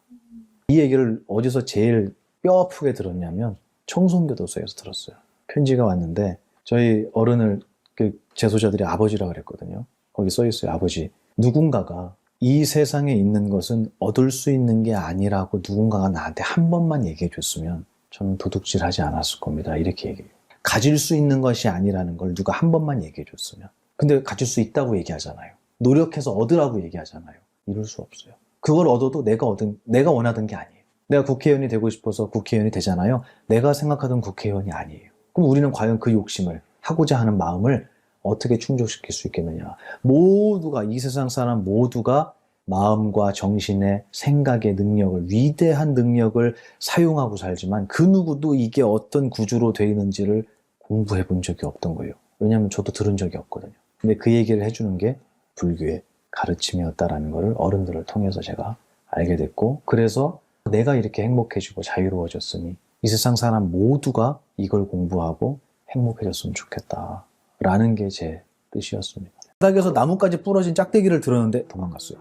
이 얘기를 어디서 제일 뼈 아프게 들었냐면 청송교도소에서 들었어요. 편지가 왔는데 저희 어른을 그 재소자들이 아버지라고 그랬거든요. 거기 써 있어요. 아버지. 누군가가 이 세상에 있는 것은 얻을 수 있는 게 아니라고 누군가가 나한테 한 번만 얘기해 줬으면 저는 도둑질하지 않았을 겁니다. 이렇게 얘기해요. 가질 수 있는 것이 아니라는 걸 누가 한 번만 얘기해 줬으면. 근데 가질 수 있다고 얘기하잖아요. 노력해서 얻으라고 얘기하잖아요. 이룰 수 없어요. 그걸 얻어도 내가 원하던 게 아니에요. 내가 국회의원이 되고 싶어서 국회의원이 되잖아요. 내가 생각하던 국회의원이 아니에요. 그럼 우리는 과연 그 욕심을, 하고자 하는 마음을 어떻게 충족시킬 수 있겠느냐. 모두가, 이 세상 사람 모두가 마음과 정신의 생각의 능력을, 위대한 능력을 사용하고 살지만 그 누구도 이게 어떤 구조로 되어 있는지를 공부해 본 적이 없던 거예요. 왜냐하면 저도 들은 적이 없거든요. 근데 그 얘기를 해주는 게 불교의 가르침이었다라는 것을 어른들을 통해서 제가 알게 됐고, 그래서 내가 이렇게 행복해지고 자유로워졌으니 이 세상 사람 모두가 이걸 공부하고 행복해졌으면 좋겠다라는 게 제 뜻이었습니다. 바닥에서 나뭇가지 부러진 짝대기를 들었는데 도망갔어요.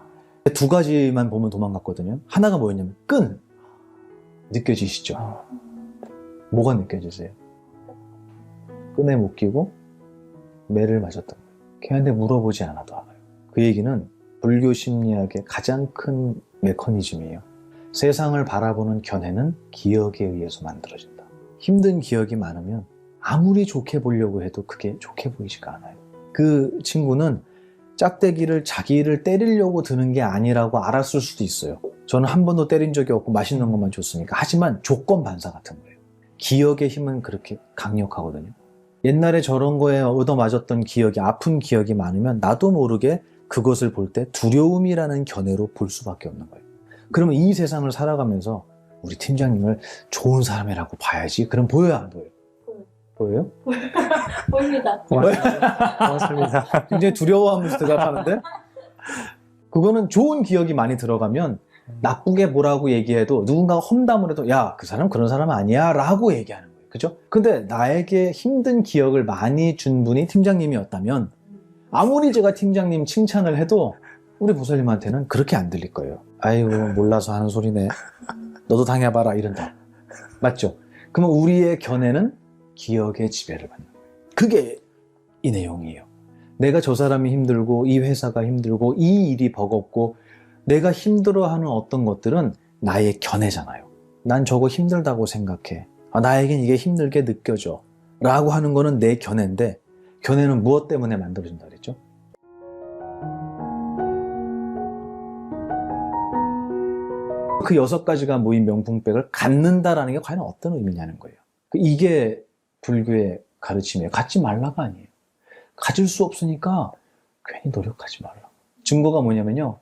두 가지만 보면 도망갔거든요. 하나가 뭐였냐면 끈. 느껴지시죠? 뭐가 느껴지세요? 끈에 묶이고 매를 맞았던 거예요. 걔한테 물어보지 않아도 알아요. 그 얘기는 불교 심리학의 가장 큰 메커니즘이에요. 세상을 바라보는 견해는 기억에 의해서 만들어진다. 힘든 기억이 많으면 아무리 좋게 보려고 해도 그게 좋게 보이지가 않아요. 그 친구는 짝대기를 자기를 때리려고 드는 게 아니라고 알았을 수도 있어요. 저는 한 번도 때린 적이 없고 맛있는 것만 줬으니까. 하지만 조건 반사 같은 거예요. 기억의 힘은 그렇게 강력하거든요. 옛날에 저런 거에 얻어맞았던 기억이, 아픈 기억이 많으면 나도 모르게 그것을 볼 때 두려움이라는 견해로 볼 수밖에 없는 거예요. 그러면 이 세상을 살아가면서 우리 팀장님을 좋은 사람이라고 봐야지. 그럼 보여요, 안 보여요? 보여요? 보입니다. 고맙습니다. 굉장히 두려워하면서 대답하는데, 그거는 좋은 기억이 많이 들어가면 나쁘게 뭐라고 얘기해도 누군가가 험담을 해도 야, 그 사람 그런 사람 아니야 라고 얘기하는 거예요. 그죠? 근데 나에게 힘든 기억을 많이 준 분이 팀장님이었다면 아무리 제가 팀장님 칭찬을 해도 우리 보살님한테는 그렇게 안 들릴 거예요. 아이고, 몰라서 하는 소리네. 너도 당해봐라, 이런다. 맞죠? 그러면 우리의 견해는 기억의 지배를 받는 거예요. 그게 이 내용이에요. 내가 저 사람이 힘들고 이 회사가 힘들고 이 일이 버겁고 내가 힘들어하는 어떤 것들은 나의 견해잖아요. 난 저거 힘들다고 생각해. 나에겐 이게 힘들게 느껴져 라고 하는 거는 내 견해인데, 견해는 무엇 때문에 만들어진다 그랬죠? 그 6가지가 모인 명품백을 갖는다라는 게 과연 어떤 의미냐는 거예요. 이게 불교의 가르침이에요. 갖지 말라가 아니에요. 가질 수 없으니까 괜히 노력하지 말라. 증거가 뭐냐면요.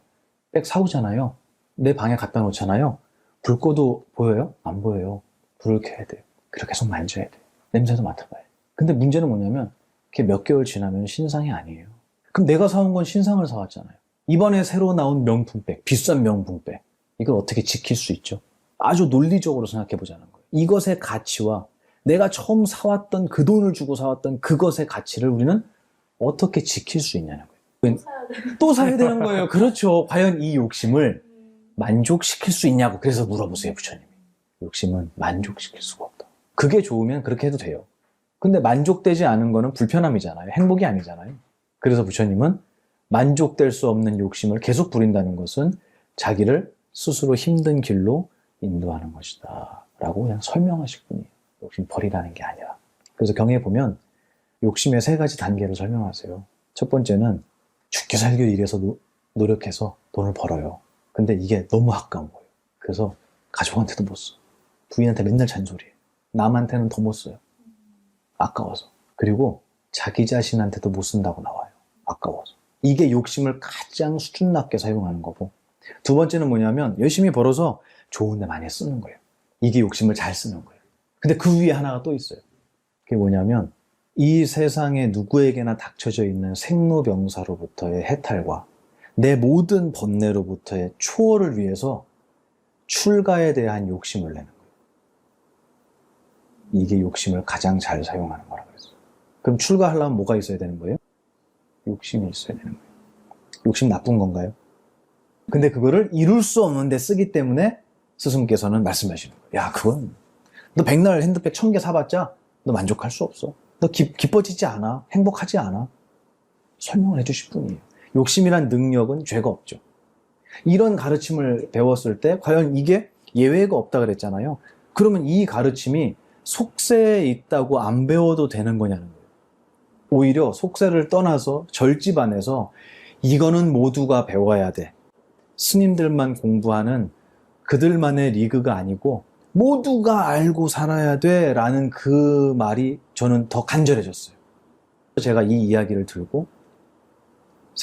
백 사오잖아요. 내 방에 갖다 놓잖아요. 불 꺼도 보여요? 안 보여요. 불을 켜야 돼요. 그리고 계속 만져야 돼요. 냄새도 맡아봐요. 근데 문제는 뭐냐면 그게 몇 개월 지나면 신상이 아니에요. 그럼 내가 사온 건 신상을 사왔잖아요. 이번에 새로 나온 명품백, 비싼 명품백, 이걸 어떻게 지킬 수 있죠? 아주 논리적으로 생각해 보자는 거예요. 이것의 가치와 내가 처음 사왔던, 그 돈을 주고 사왔던 그것의 가치를 우리는 어떻게 지킬 수 있냐는 거예요. 또 사야 되는 거예요. 그렇죠. 과연 이 욕심을 만족시킬 수 있냐고. 그래서 물어보세요, 부처님이. 욕심은 만족시킬 수가 없다. 그게 좋으면 그렇게 해도 돼요. 근데 만족되지 않은 거는 불편함이잖아요. 행복이 아니잖아요. 그래서 부처님은 만족될 수 없는 욕심을 계속 부린다는 것은 자기를 스스로 힘든 길로 인도하는 것이다 라고 그냥 설명하실 뿐이에요. 욕심 버리라는 게 아니라. 그래서 경에 보면 욕심의 3가지 단계를 설명하세요. 첫 번째는 죽기 살기 일해서 노력해서 돈을 벌어요. 근데 이게 너무 아까운 거예요. 그래서 가족한테도 못 써. 부인한테 맨날 잔소리해요. 남한테는 더 못 써요. 아까워서. 그리고 자기 자신한테도 못 쓴다고 나와요. 아까워서. 이게 욕심을 가장 수준 낮게 사용하는 거고, 두 번째는 뭐냐면 열심히 벌어서 좋은 데 많이 쓰는 거예요. 이게 욕심을 잘 쓰는 거예요. 근데 그 위에 하나가 또 있어요. 그게 뭐냐면 이 세상에 누구에게나 닥쳐져 있는 생로병사로부터의 해탈과 내 모든 번뇌로부터의 초월을 위해서 출가에 대한 욕심을 내는 거예요. 이게 욕심을 가장 잘 사용하는 거라고 그랬어요. 그럼 출가하려면 뭐가 있어야 되는 거예요? 욕심이 있어야 되는 거예요. 욕심 나쁜 건가요? 근데 그거를 이룰 수 없는데 쓰기 때문에 스승께서는 말씀하시는 거예요. 야, 그건 너 백날 핸드백 1000개 사봤자 너 만족할 수 없어. 너 기뻐지지 않아. 행복하지 않아. 설명을 해주실 뿐이에요. 욕심이란 능력은 죄가 없죠. 이런 가르침을 배웠을 때 과연 이게 예외가 없다 그랬잖아요. 그러면 이 가르침이 속세에 있다고 안 배워도 되는 거냐는 거예요. 오히려 속세를 떠나서 절집안에서 이거는 모두가 배워야 돼. 스님들만 공부하는 그들만의 리그가 아니고 모두가 알고 살아야 돼 라는 그 말이 저는 더 간절해졌어요. 제가 이 이야기를 들고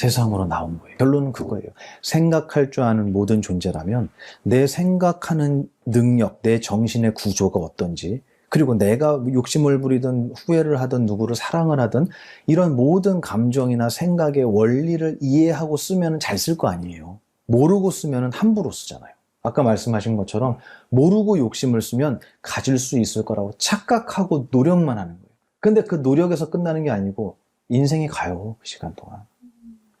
세상으로 나온 거예요. 결론은 그거예요. 생각할 줄 아는 모든 존재라면 내 생각하는 능력, 내 정신의 구조가 어떤지, 그리고 내가 욕심을 부리든 후회를 하든 누구를 사랑을 하든 이런 모든 감정이나 생각의 원리를 이해하고 쓰면 잘 쓸 거 아니에요. 모르고 쓰면 함부로 쓰잖아요. 아까 말씀하신 것처럼 모르고 욕심을 쓰면 가질 수 있을 거라고 착각하고 노력만 하는 거예요. 근데 그 노력에서 끝나는 게 아니고 인생이 가요. 그 시간 동안.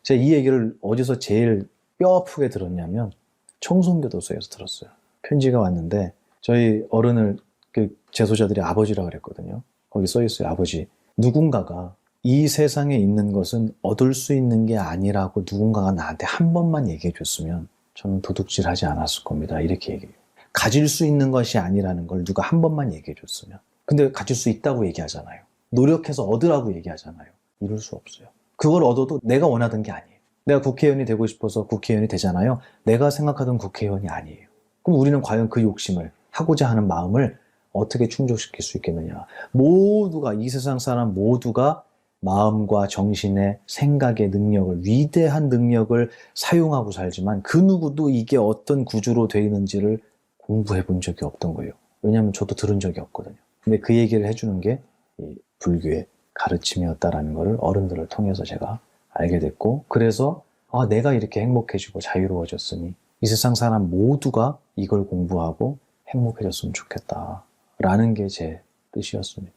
제가 이 얘기를 어디서 제일 뼈 아프게 들었냐면 청송교도소에서 들었어요. 편지가 왔는데 저희 어른을 그 재소자들이 아버지라고 그랬거든요. 거기 써 있어요. 아버지. 누군가가 이 세상에 있는 것은 얻을 수 있는 게 아니라고 누군가가 나한테 한 번만 얘기해 줬으면 저는 도둑질하지 않았을 겁니다. 이렇게 얘기해요. 가질 수 있는 것이 아니라는 걸 누가 한 번만 얘기해 줬으면. 근데 가질 수 있다고 얘기하잖아요. 노력해서 얻으라고 얘기하잖아요. 이룰 수 없어요. 그걸 얻어도 내가 원하던 게 아니에요. 내가 국회의원이 되고 싶어서 국회의원이 되잖아요. 내가 생각하던 국회의원이 아니에요. 그럼 우리는 과연 그 욕심을, 하고자 하는 마음을 어떻게 충족시킬 수 있겠느냐. 모두가, 이 세상 사람 모두가 마음과 정신의 생각의 능력을, 위대한 능력을 사용하고 살지만 그 누구도 이게 어떤 구조로 되어 있는지를 공부해 본 적이 없던 거예요. 왜냐하면 저도 들은 적이 없거든요. 근데 그 얘기를 해주는 게 이 불교의 가르침이었다라는 것을 어른들을 통해서 제가 알게 됐고, 그래서 내가 이렇게 행복해지고 자유로워졌으니 이 세상 사람 모두가 이걸 공부하고 행복해졌으면 좋겠다라는 게 제 뜻이었습니다.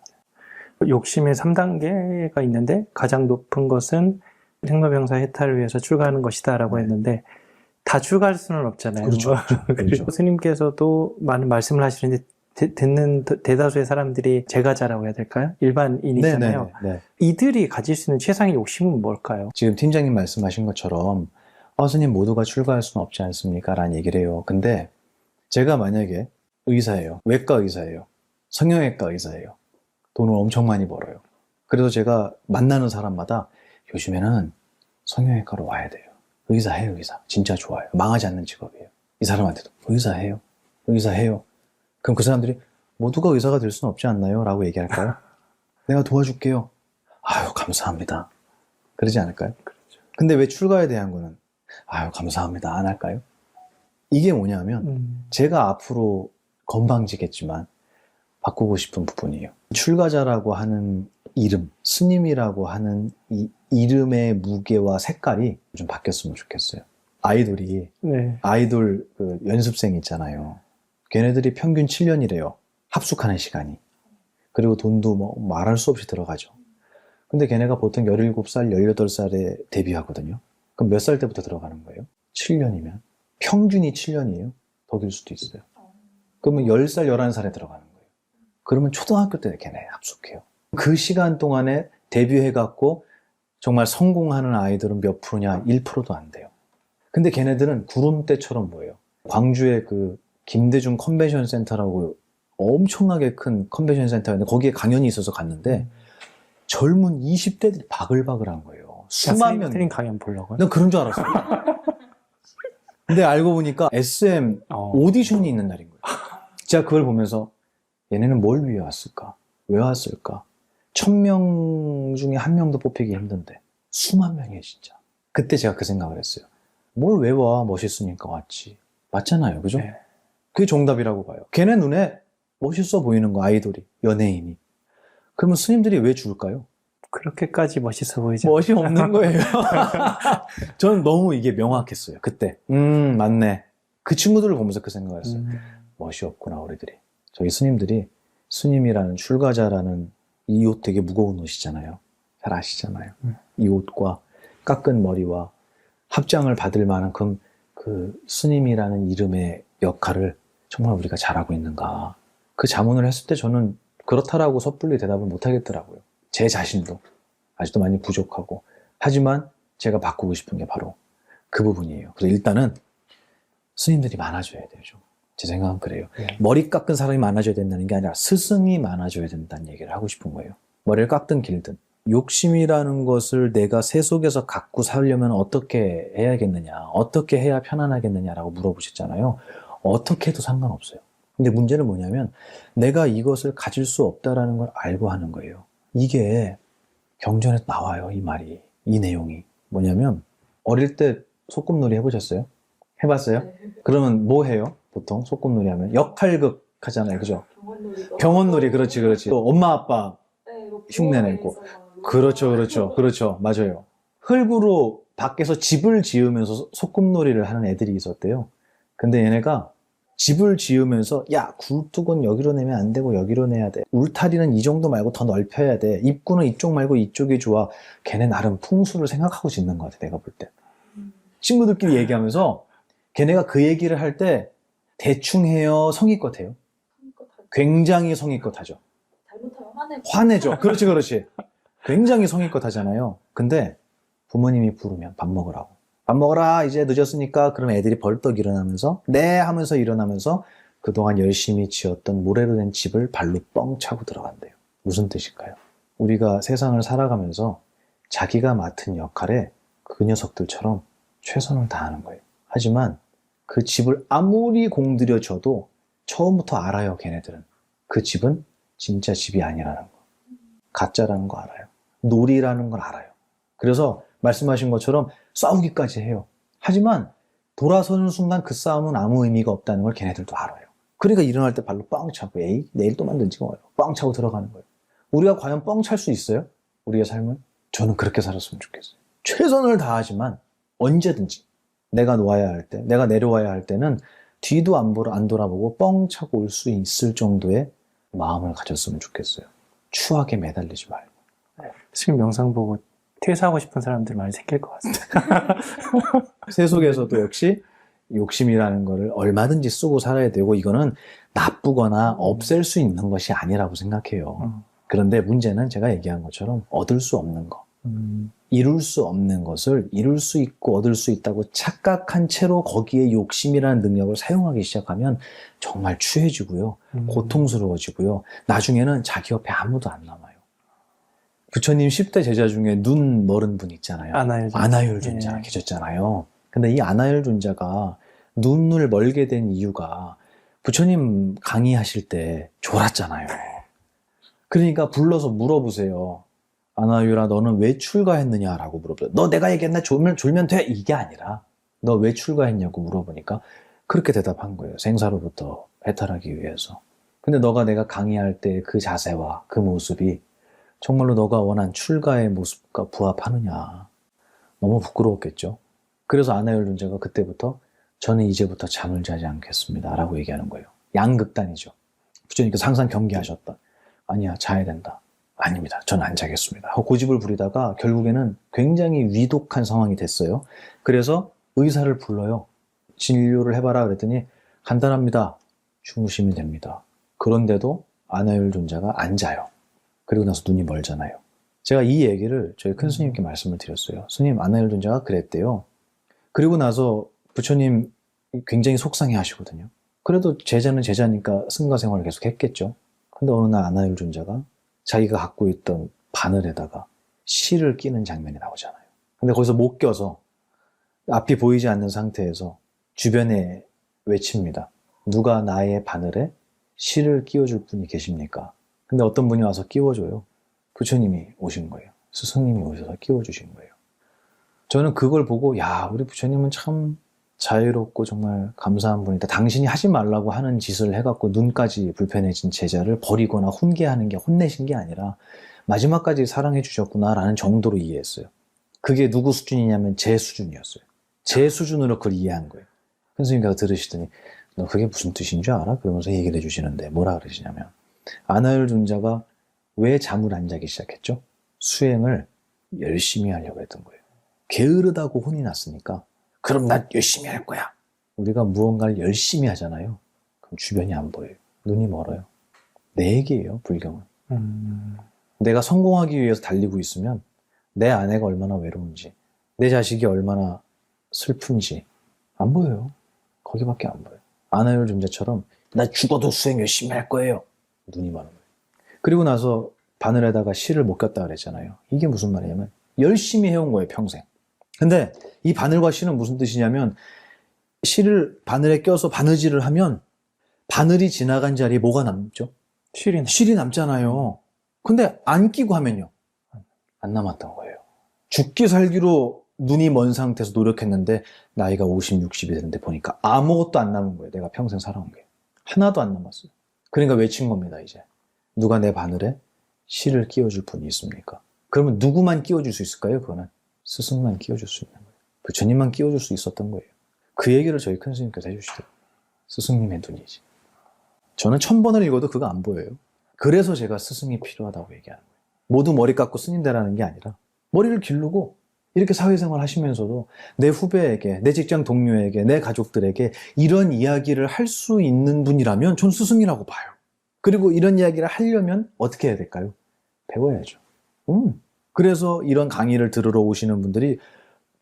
욕심의 3단계가 있는데 가장 높은 것은 생로병사 해탈을 위해서 출가하는 것이다라고 했는데 다 출가할 수는 없잖아요. 그렇죠. 그렇죠. 스님께서도 많은 말씀을 하시는데 듣는 대다수의 사람들이 제가자라고 해야 될까요? 일반인이잖아요. 네. 이들이 가질 수 있는 최상의 욕심은 뭘까요? 지금 팀장님 말씀하신 것처럼 스님 모두가 출가할 수는 없지 않습니까? 라는 얘기를 해요. 근데 제가 만약에 의사예요. 외과 의사예요. 성형외과 의사예요. 돈을 엄청 많이 벌어요. 그래서 제가 만나는 사람마다 요즘에는 성형외과로 와야 돼요. 의사해요, 의사. 진짜 좋아요. 망하지 않는 직업이에요. 이 사람한테도 의사해요. 의사해요. 그럼 그 사람들이 모두가 의사가 될 수는 없지 않나요? 라고 얘기할까요? 내가 도와줄게요. 아유, 감사합니다. 그러지 않을까요? 그렇죠. 근데 왜 출가에 대한 거는 아유, 감사합니다. 안 할까요? 이게 뭐냐면 제가 앞으로 건방지겠지만 바꾸고 싶은 부분이에요. 출가자라고 하는 이름, 스님이라고 하는 이 이름의 무게와 색깔이 좀 바뀌었으면 좋겠어요. 아이돌이 아이돌 그 연습생 있잖아요. 걔네들이 평균 7년이래요. 합숙하는 시간이. 그리고 돈도 뭐 말할 수 없이 들어가죠. 근데 걔네가 보통 17살, 18살에 데뷔하거든요. 그럼 몇 살 때부터 들어가는 거예요? 7년이면. 평균이 7년이에요. 더 길 수도 있어요. 그러면 10살, 11살에 들어가는 거예요. 그러면 초등학교 때 걔네 합숙해요. 그 시간 동안에 데뷔해갖고 정말 성공하는 아이들은 몇 프로냐? 1%도 안 돼요. 근데 걔네들은 구름대처럼 보여요. 광주의 그 김대중 컨벤션 센터라고 엄청나게 큰 컨벤션 센터였는데 거기에 강연이 있어서 갔는데 젊은 20대들이 바글바글한 거예요. 수만 명. 스님 강연 보려고요? 난 그런 줄 알았어요. 근데 알고 보니까 SM 오디션이 있는 날인 거예요. 제가 그걸 보면서 얘네는 뭘 위해 왔을까? 왜 왔을까? 1000명 중에 한 명도 뽑히기 힘든데 수만 명이에요 진짜. 그때 제가 그 생각을 했어요. 뭘 왜 와? 멋있으니까 왔지. 맞잖아요. 그죠? 네. 그게 정답이라고 봐요. 걔네 눈에 멋있어 보이는 거, 아이돌이, 연예인이. 그러면 스님들이 왜 줄까요? 그렇게까지 멋있어 보이죠? 멋이 없는 거예요. 저는 너무 이게 명확했어요. 그때. 맞네. 그 친구들을 보면서 그 생각을 했어요. 멋이 없구나, 우리들이. 저희 스님들이 스님이라는 출가자라는 이 옷 되게 무거운 옷이잖아요. 잘 아시잖아요. 이 옷과 깎은 머리와 합장을 받을 만큼 그 스님이라는 이름의 역할을 정말 우리가 잘하고 있는가. 그 자문을 했을 때 저는 그렇다라고 섣불리 대답을 못 하겠더라고요. 제 자신도 아직도 많이 부족하고. 하지만 제가 바꾸고 싶은 게 바로 그 부분이에요. 그래서 일단은 스님들이 많아져야 돼요. 좀. 제 생각은 그래요. 머리 깎은 사람이 많아져야 된다는 게 아니라 스승이 많아져야 된다는 얘기를 하고 싶은 거예요. 머리를 깎든 길든. 욕심이라는 것을 내가 세 속에서 갖고 살려면 어떻게 해야겠느냐, 어떻게 해야 편안하겠느냐라고 물어보셨잖아요. 어떻게 해도 상관없어요. 근데 문제는 뭐냐면 내가 이것을 가질 수 없다라는 걸 알고 하는 거예요. 이게 경전에서 나와요. 이 말이, 이 내용이 뭐냐면 어릴 때 소꿉놀이 해보셨어요? 해봤어요? 네. 그러면 뭐 해요? 보통 소꿉놀이 하면 역할극 하잖아요, 그죠? 병원놀이도. 병원놀이, 그렇지, 그렇지. 또 엄마 아빠, 네, 뭐 흉내 내고. 부모회에서 막 그렇죠, 그렇죠, 그렇죠, 맞아요. 흙으로 밖에서 집을 지으면서 소꿉놀이를 하는 애들이 있었대요. 근데 얘네가 집을 지으면서 야, 굴뚝은 여기로 내면 안 되고 여기로 내야 돼. 울타리는 이 정도 말고 더 넓혀야 돼. 입구는 이쪽 말고 이쪽이 좋아. 걔네 나름 풍수를 생각하고 짓는 것 같아, 내가 볼 때. 친구들끼리 얘기하면서 걔네가 그 얘기를 할 때 대충 해요, 성의껏 해요? 굉장히 성의껏 하죠. 잘못하면 화내고. 화내죠. 그렇지, 그렇지. 굉장히 성의껏 하잖아요. 근데 부모님이 부르면 밥 먹으라고. 밥 먹어라, 이제 늦었으니까. 그럼 애들이 벌떡 일어나면서 네 하면서 일어나면서 그동안 열심히 지었던 모래로 된 집을 발로 뻥 차고 들어간대요. 무슨 뜻일까요? 우리가 세상을 살아가면서 자기가 맡은 역할에 그 녀석들처럼 최선을 다하는 거예요. 하지만 그 집을 아무리 공들여 줘도 처음부터 알아요, 걔네들은. 그 집은 진짜 집이 아니라는 거. 가짜라는 거 알아요. 놀이라는 걸 알아요. 그래서 말씀하신 것처럼 싸우기까지 해요. 하지만 돌아서는 순간 그 싸움은 아무 의미가 없다는 걸 걔네들도 알아요. 그러니까 일어날 때 발로 뻥 차고 에이 내일 또 만든지 뭐예요. 뻥 차고 들어가는 거예요. 우리가 과연 뻥 찰 수 있어요? 우리의 삶을? 저는 그렇게 살았으면 좋겠어요. 최선을 다하지만 언제든지 내가 놓아야 할 때, 내가 내려와야 할 때는 뒤도 안 돌아보고 뻥 차고 올 수 있을 정도의 마음을 가졌으면 좋겠어요. 추하게 매달리지 말고. 지금 영상 보고 퇴사하고 싶은 사람들 많이 생길 것 같습니다. 세속에서도 역시 욕심이라는 거를 얼마든지 쓰고 살아야 되고 이거는 나쁘거나 없앨 수 있는 것이 아니라고 생각해요. 그런데 문제는 제가 얘기한 것처럼 얻을 수 없는 거. 이룰 수 없는 것을 이룰 수 있고 얻을 수 있다고 착각한 채로 거기에 욕심이라는 능력을 사용하기 시작하면 정말 추해지고요. 고통스러워지고요. 나중에는 자기 옆에 아무도 안 남아요. 부처님 10대 제자 중에 눈 멀은 분 있잖아요. 아나율 존자 예. 계셨잖아요. 근데 이 아나율 존자가 눈을 멀게 된 이유가 부처님 강의하실 때 졸았잖아요. 그러니까 불러서 물어보세요. 아나율아, 너는 왜 출가했느냐라고 물어보죠. 너 내가 얘기했나? 졸면 돼? 이게 아니라 너 왜 출가했냐고 물어보니까 그렇게 대답한 거예요. 생사로부터 해탈하기 위해서. 근데 내가 강의할 때 그 자세와 그 모습이 정말로 너가 원한 출가의 모습과 부합하느냐. 너무 부끄러웠겠죠. 그래서 아나율 존자가 그때부터 저는 이제부터 잠을 자지 않겠습니다 라고 얘기하는 거예요. 양극단이죠. 부처님께서 항상 경계하셨다. 아니야, 자야 된다. 아닙니다. 저는 안 자겠습니다. 하고 고집을 부리다가 결국에는 굉장히 위독한 상황이 됐어요. 그래서 의사를 불러요. 진료를 해봐라 그랬더니 간단합니다. 주무시면 됩니다. 그런데도 아나율 존자가 안 자요. 그리고 나서 눈이 멀잖아요. 제가 이 얘기를 저희 큰 스님께 말씀을 드렸어요. 스님, 아나율 존자가 그랬대요. 그리고 나서 부처님 굉장히 속상해 하시거든요. 그래도 제자는 제자니까 승가 생활을 계속 했겠죠. 근데 어느 날 아나율 존자가 자기가 갖고 있던 바늘에다가 실을 끼는 장면이 나오잖아요. 근데 거기서 못 껴서 앞이 보이지 않는 상태에서 주변에 외칩니다. 누가 나의 바늘에 실을 끼워줄 분이 계십니까? 근데 어떤 분이 와서 끼워줘요. 부처님이 오신 거예요. 스승님이 오셔서 끼워주신 거예요. 저는 그걸 보고 야, 우리 부처님은 참 자유롭고 정말 감사한 분이다. 당신이 하지 말라고 하는 짓을 해갖고 눈까지 불편해진 제자를 버리거나 훈계하는 게 혼내신 게 아니라 마지막까지 사랑해 주셨구나라는 정도로 이해했어요. 그게 누구 수준이냐면 제 수준이었어요. 제 수준으로 그걸 이해한 거예요. 큰 스님께서 들으시더니 너 그게 무슨 뜻인 줄 알아? 그러면서 얘기를 해주시는데 뭐라 그러시냐면 아나율 존자가 왜 잠을 안 자기 시작했죠? 수행을 열심히 하려고 했던 거예요. 게으르다고 혼이 났으니까 그럼 나 열심히 할 거야. 우리가 무언가를 열심히 하잖아요. 그럼 주변이 안 보여요. 눈이 멀어요. 내 얘기예요, 불경은. 내가 성공하기 위해서 달리고 있으면 내 아내가 얼마나 외로운지, 내 자식이 얼마나 슬픈지 안 보여요. 거기밖에 안 보여요. 아나율 존자처럼 나 죽어도 수행 열심히 할 거예요. 눈이 많은 거예요. 그리고 나서 바늘에다가 실을 못 꼈다 그랬잖아요. 이게 무슨 말이냐면 열심히 해온 거예요, 평생. 근데 이 바늘과 실은 무슨 뜻이냐면 실을 바늘에 껴서 바느질을 하면 바늘이 지나간 자리에 뭐가 남죠? 실이 남잖아요. 근데 안 끼고 하면요. 안 남았던 거예요. 죽기 살기로 눈이 먼 상태에서 노력했는데 나이가 50, 60이 되는데 보니까 아무것도 안 남은 거예요. 내가 평생 살아온 게. 하나도 안 남았어요. 그러니까 외친 겁니다, 이제. 누가 내 바늘에 실을 끼워줄 분이 있습니까? 그러면 누구만 끼워줄 수 있을까요? 그거는 스승만 끼워줄 수 있는 거예요. 부처님만 끼워줄 수 있었던 거예요. 그 얘기를 저희 큰 스님께서 해주시더라고요. 스승님의 눈이지. 저는 1000번을 읽어도 그거 안 보여요. 그래서 제가 스승이 필요하다고 얘기하는 거예요. 모두 머리 깎고 스님 되라는 게 아니라 머리를 기르고 이렇게 사회생활 하시면서도 내 후배에게, 내 직장 동료에게, 내 가족들에게 이런 이야기를 할 수 있는 분이라면 전 스승이라고 봐요. 그리고 이런 이야기를 하려면 어떻게 해야 될까요? 배워야죠. 그래서 이런 강의를 들으러 오시는 분들이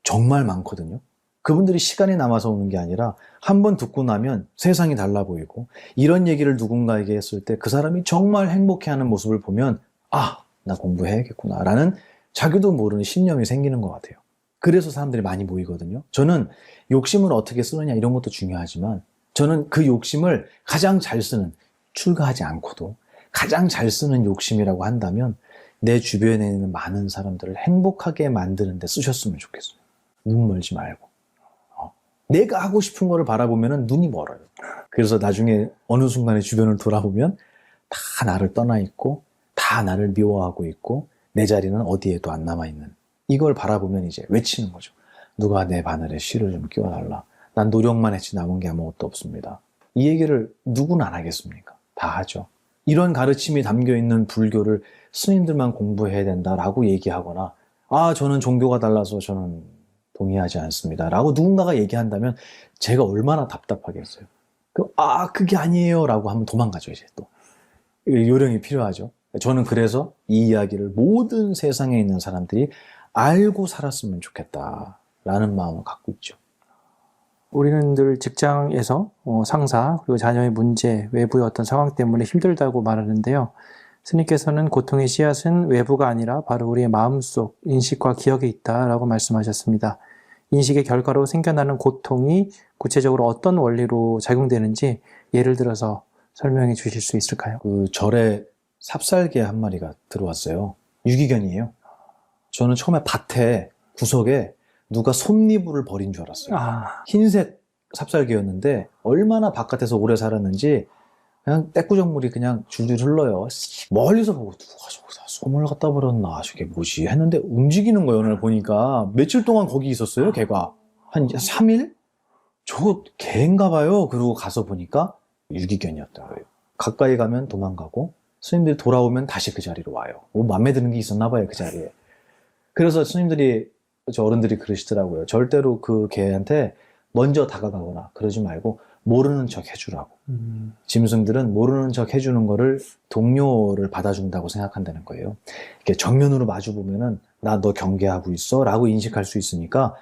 정말 많거든요. 그분들이 시간이 남아서 오는 게 아니라 한 번 듣고 나면 세상이 달라 보이고 이런 얘기를 누군가에게 했을 때 그 사람이 정말 행복해하는 모습을 보면 아, 나 공부해야겠구나 라는 자기도 모르는 신념이 생기는 것 같아요. 그래서 사람들이 많이 모이거든요. 저는 욕심을 어떻게 쓰느냐 이런 것도 중요하지만 저는 그 욕심을 가장 잘 쓰는, 출가하지 않고도 가장 잘 쓰는 욕심이라고 한다면 내 주변에 있는 많은 사람들을 행복하게 만드는 데 쓰셨으면 좋겠어요. 눈 멀지 말고. 내가 하고 싶은 거를 바라보면 눈이 멀어요. 그래서 나중에 어느 순간에 주변을 돌아보면 다 나를 떠나 있고 다 나를 미워하고 있고 내 자리는 어디에도 안 남아있는, 이걸 바라보면 이제 외치는 거죠. 누가 내 바늘에 실을 좀 끼워달라. 난 노력만 했지 남은 게 아무것도 없습니다. 이 얘기를 누구는 안 하겠습니까? 다 하죠. 이런 가르침이 담겨있는 불교를 스님들만 공부해야 된다라고 얘기하거나 아, 저는 종교가 달라서 저는 동의하지 않습니다 라고 누군가가 얘기한다면 제가 얼마나 답답하겠어요. 그게 아니에요 라고 하면 도망가죠. 이제 또 요령이 필요하죠. 저는 그래서 이 이야기를 모든 세상에 있는 사람들이 알고 살았으면 좋겠다라는 마음을 갖고 있죠. 우리는 늘 직장에서 상사 그리고 자녀의 문제, 외부의 어떤 상황 때문에 힘들다고 말하는데요. 스님께서는 고통의 씨앗은 외부가 아니라 바로 우리의 마음속 인식과 기억에 있다라고 말씀하셨습니다. 인식의 결과로 생겨나는 고통이 구체적으로 어떤 원리로 작용되는지 예를 들어서 설명해 주실 수 있을까요? 그 절에 삽살개 한 마리가 들어왔어요. 유기견이에요. 저는 처음에 밭에 구석에 누가 솜니부를 버린 줄 알았어요. 흰색 삽살개였는데 얼마나 바깥에서 오래 살았는지 그냥 떼꾸정물이 그냥 줄줄 흘러요. 멀리서 보고 누가 저기다 솜을 갖다 버렸나 저게 뭐지 했는데 움직이는 거예요. 오늘 보니까 며칠 동안 거기 있었어요. 걔가 한 3일? 저거 개인가 봐요. 그러고 가서 보니까 유기견이었던 거예요. 가까이 가면 도망가고 스님들이 돌아오면 다시 그 자리로 와요. 뭐 맘에 드는 게 있었나 봐요. 그 자리에. 그래서 스님들이, 저 어른들이 그러시더라고요. 절대로 그 개한테 먼저 다가가거나 그러지 말고 모르는 척 해주라고. 짐승들은 모르는 척 해주는 거를 동료를 받아준다고 생각한다는 거예요. 이렇게 정면으로 마주 보면은 나 너 경계하고 있어 라고 인식할 수 있으니까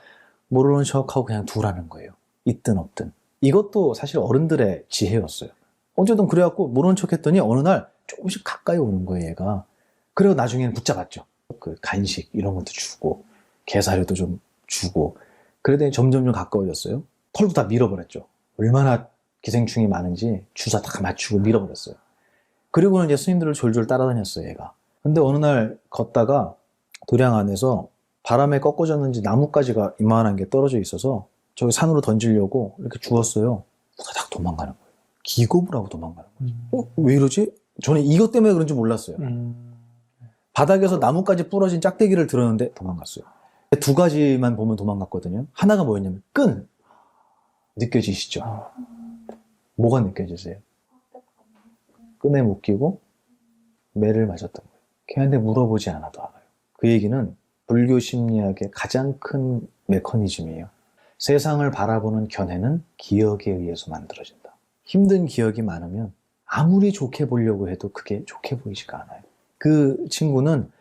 모르는 척하고 그냥 두라는 거예요. 있든 없든. 이것도 사실 어른들의 지혜였어요. 어쨌든 그래갖고 모르는 척 했더니 어느 날 조금씩 가까이 오는 거예요, 얘가. 그리고 나중에는 붙잡았죠. 그 간식 이런 것도 주고 게사료도 좀 주고 그러더니 점점 가까워졌어요. 털도 다 밀어버렸죠. 얼마나 기생충이 많은지 주사 다 맞추고 밀어버렸어요. 그리고는 이제 스님들을 졸졸 따라다녔어요, 얘가. 근데 어느 날 걷다가 도량 안에서 바람에 꺾어졌는지 나뭇가지가 이만한 게 떨어져 있어서 저기 산으로 던지려고 이렇게 주웠어요. 후다닥 도망가는 거예요. 기겁을 하고 도망가는 거죠. 왜 이러지? 저는 이것 때문에 그런지 몰랐어요. 바닥에서 나뭇가지 부러진 짝대기를 들었는데 도망갔어요. 두 가지만 보면 도망갔거든요. 하나가 뭐였냐면 끈. 느껴지시죠? 뭐가 느껴지세요? 끈에 묶이고 매를 맞았던 거예요. 걔한테 물어보지 않아도 알아요. 그 얘기는 불교 심리학의 가장 큰 메커니즘이에요. 세상을 바라보는 견해는 기억에 의해서 만들어진다. 힘든 기억이 많으면 아무리 좋게 보려고 해도 그게 좋게 보이지가 않아요. 그 친구는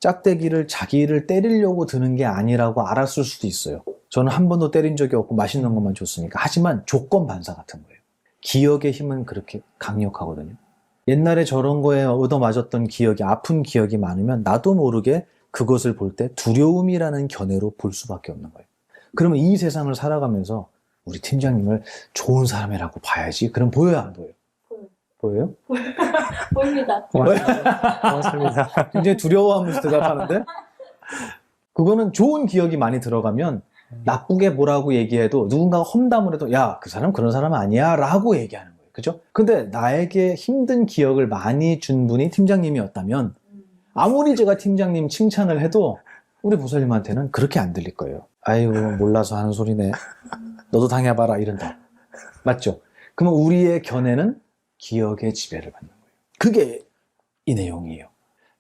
짝대기를 자기를 때리려고 드는 게 아니라고 알았을 수도 있어요. 저는 한 번도 때린 적이 없고 맛있는 것만 줬으니까. 하지만 조건 반사 같은 거예요. 기억의 힘은 그렇게 강력하거든요. 옛날에 저런 거에 얻어맞았던 기억이, 아픈 기억이 많으면 나도 모르게 그것을 볼 때 두려움이라는 견해로 볼 수밖에 없는 거예요. 그러면 이 세상을 살아가면서 우리 팀장님을 좋은 사람이라고 봐야지. 그럼 보여요, 안 보여요? 보여요? 보입니다. 고맙습니다. 굉장히 두려워하면서 대답하는데 그거는 좋은 기억이 많이 들어가면 나쁘게 뭐라고 얘기해도 누군가가 험담을 해도 야, 그 사람 그런 사람 아니야 라고 얘기하는 거예요. 그죠? 근데 나에게 힘든 기억을 많이 준 분이 팀장님이었다면 아무리 제가 팀장님 칭찬을 해도 우리 보살님한테는 그렇게 안 들릴 거예요. 아이고 몰라서 하는 소리네. 너도 당해봐라 이런다. 맞죠? 그러면 우리의 견해는 기억의 지배를 받는 거예요. 그게 이 내용이에요.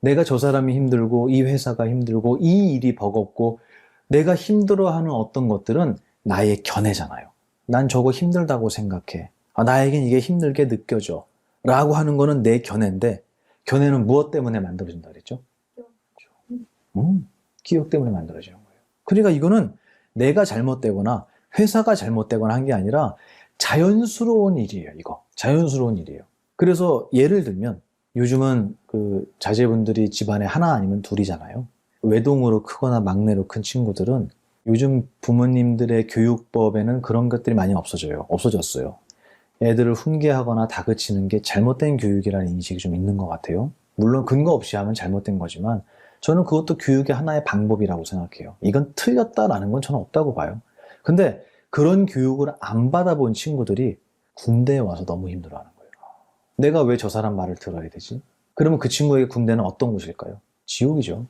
내가 저 사람이 힘들고 이 회사가 힘들고 이 일이 버겁고 내가 힘들어하는 어떤 것들은 나의 견해잖아요. 난 저거 힘들다고 생각해. 나에겐 이게 힘들게 느껴져. 라고 하는 거는 내 견해인데 견해는 무엇 때문에 만들어진다 그랬죠? 기억 때문에 만들어지는 거예요. 그러니까 이거는 내가 잘못되거나 회사가 잘못되거나 한 게 아니라 자연스러운 일이에요. 이거. 자연스러운 일이에요. 그래서 예를 들면 요즘은 그 자제분들이 집안에 하나 아니면 둘이잖아요. 외동으로 크거나 막내로 큰 친구들은 요즘 부모님들의 교육법에는 그런 것들이 많이 없어졌어요. 애들을 훈계하거나 다그치는 게 잘못된 교육이라는 인식이 좀 있는 것 같아요. 물론 근거 없이 하면 잘못된 거지만 저는 그것도 교육의 하나의 방법이라고 생각해요. 이건 틀렸다라는 건 저는 없다고 봐요. 근데 그런 교육을 안 받아본 친구들이 군대에 와서 너무 힘들어하는 거예요. 내가 왜 저 사람 말을 들어야 되지? 그러면 그 친구에게 군대는 어떤 곳일까요? 지옥이죠.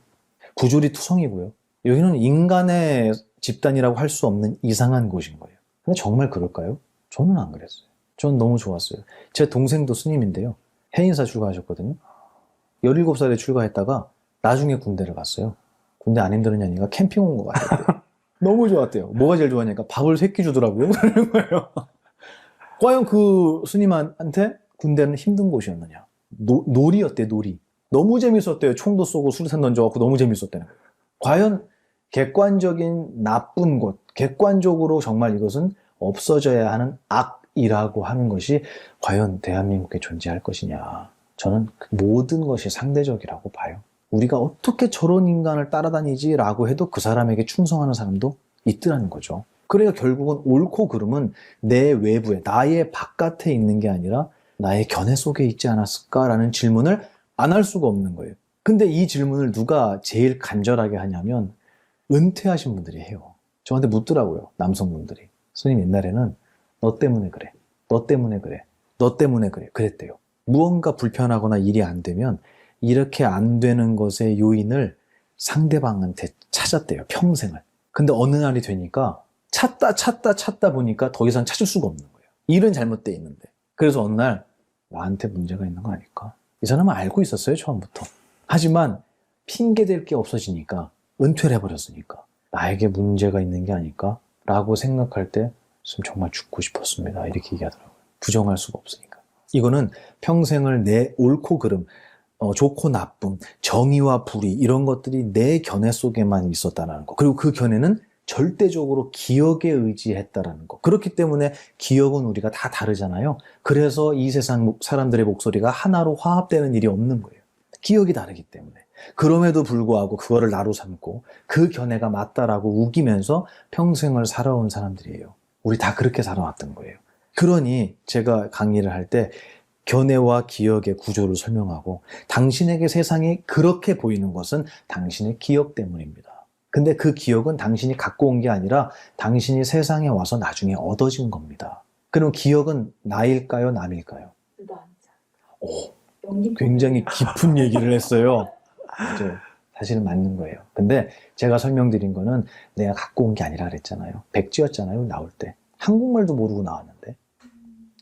부조리 투성이고요. 여기는 인간의 집단이라고 할 수 없는 이상한 곳인 거예요. 근데 정말 그럴까요? 저는 안 그랬어요. 저는 너무 좋았어요. 제 동생도 스님인데요. 해인사 출가하셨거든요. 17살에 출가했다가 나중에 군대를 갔어요. 군대 안 힘들었냐니까 캠핑 온 거 같았대요. 너무 좋았대요. 뭐가 제일 좋았냐니까 밥을 3끼 주더라고요. 그러는 거예요. 과연 그 스님한테 군대는 힘든 곳이었느냐? 놀이였대, 놀이. 너무 재밌었대요. 총도 쏘고 수류탄 던져갖고 너무 재밌었대요. 과연 객관적인 나쁜 곳, 객관적으로 정말 이것은 없어져야 하는 악이라고 하는 것이 과연 대한민국에 존재할 것이냐. 저는 모든 것이 상대적이라고 봐요. 우리가 어떻게 저런 인간을 따라다니지라고 해도 그 사람에게 충성하는 사람도 있더라는 거죠. 그러니까 결국은 옳고 그름은 내 외부에, 나의 바깥에 있는 게 아니라 나의 견해 속에 있지 않았을까라는 질문을 안 할 수가 없는 거예요. 근데 이 질문을 누가 제일 간절하게 하냐면 은퇴하신 분들이 해요. 저한테 묻더라고요. 남성분들이. 스님 옛날에는 너 때문에 그래. 너 때문에 그래. 너 때문에 그래. 그랬대요. 무언가 불편하거나 일이 안 되면 이렇게 안 되는 것의 요인을 상대방한테 찾았대요. 평생을. 근데 어느 날이 되니까 찾다 보니까 더 이상 찾을 수가 없는 거예요. 일은 잘못돼 있는데. 그래서 어느 날 나한테 문제가 있는 거 아닐까? 이 사람은 알고 있었어요. 처음부터. 하지만 핑계댈 게 없어지니까 은퇴를 해버렸으니까 나에게 문제가 있는 게 아닐까? 라고 생각할 때 정말 죽고 싶었습니다. 이렇게 얘기하더라고요. 부정할 수가 없으니까. 이거는 평생을 내 옳고 그름, 좋고 나쁨, 정의와 불의 이런 것들이 내 견해 속에만 있었다는 거. 그리고 그 견해는 절대적으로 기억에 의지했다라는 거. 그렇기 때문에 기억은 우리가 다 다르잖아요. 그래서 이 세상 사람들의 목소리가 하나로 화합되는 일이 없는 거예요. 기억이 다르기 때문에. 그럼에도 불구하고 그거를 나로 삼고 그 견해가 맞다라고 우기면서 평생을 살아온 사람들이에요. 우리 다 그렇게 살아왔던 거예요. 그러니 제가 강의를 할 때 견해와 기억의 구조를 설명하고 당신에게 세상이 그렇게 보이는 것은 당신의 기억 때문입니다. 근데 그 기억은 당신이 갖고 온 게 아니라 당신이 세상에 와서 나중에 얻어진 겁니다. 그럼 기억은 나일까요? 남일까요? 굉장히 깊은 얘기를 했어요. 맞아요. 사실은 맞는 거예요. 근데 제가 설명드린 거는 내가 갖고 온 게 아니라 그랬잖아요. 백지였잖아요. 나올 때. 한국말도 모르고 나왔는데.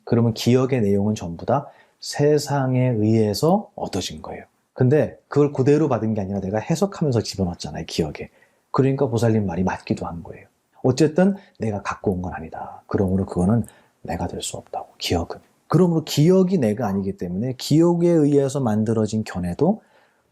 그러면 기억의 내용은 전부 다 세상에 의해서 얻어진 거예요. 근데 그걸 그대로 받은 게 아니라 내가 해석하면서 집어넣었잖아요. 기억에. 그러니까 보살님 말이 맞기도 한 거예요. 어쨌든 내가 갖고 온 건 아니다. 그러므로 그거는 내가 될 수 없다고. 기억은. 그러므로 기억이 내가 아니기 때문에 기억에 의해서 만들어진 견해도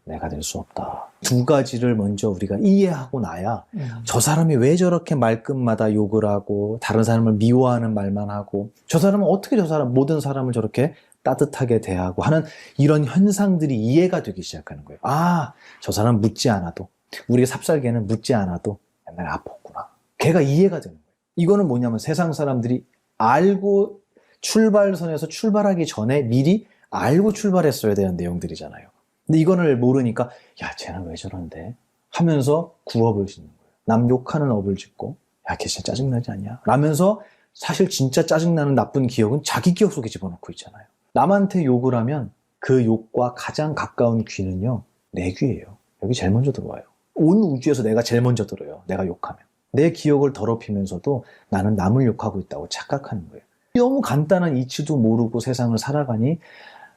내가 될 수 없다. 두 가지를 먼저 우리가 이해하고 나야 저 사람이 왜 저렇게 말끝마다 욕을 하고 다른 사람을 미워하는 말만 하고 저 사람은 어떻게 모든 사람을 저렇게 따뜻하게 대하고 하는 이런 현상들이 이해가 되기 시작하는 거예요. 아, 저 사람 묻지 않아도 우리 삽살개는 묻지 않아도 옛날에 아팠구나. 걔가 이해가 되는 거예요. 이거는 뭐냐면 세상 사람들이 알고 출발선에서 출발하기 전에 미리 알고 출발했어야 되는 내용들이잖아요. 근데 이거를 모르니까 야 쟤는 왜 저런데? 하면서 구업을 짓는 거예요. 남 욕하는 업을 짓고 야, 걔 진짜 짜증나지 않냐? 라면서 사실 진짜 짜증나는 나쁜 기억은 자기 기억 속에 집어넣고 있잖아요. 남한테 욕을 하면 그 욕과 가장 가까운 귀는요, 내 귀예요. 여기 제일 먼저 들어와요. 온 우주에서 내가 제일 먼저 들어요. 내가 욕하면. 내 기억을 더럽히면서도 나는 남을 욕하고 있다고 착각하는 거예요. 너무 간단한 이치도 모르고 세상을 살아가니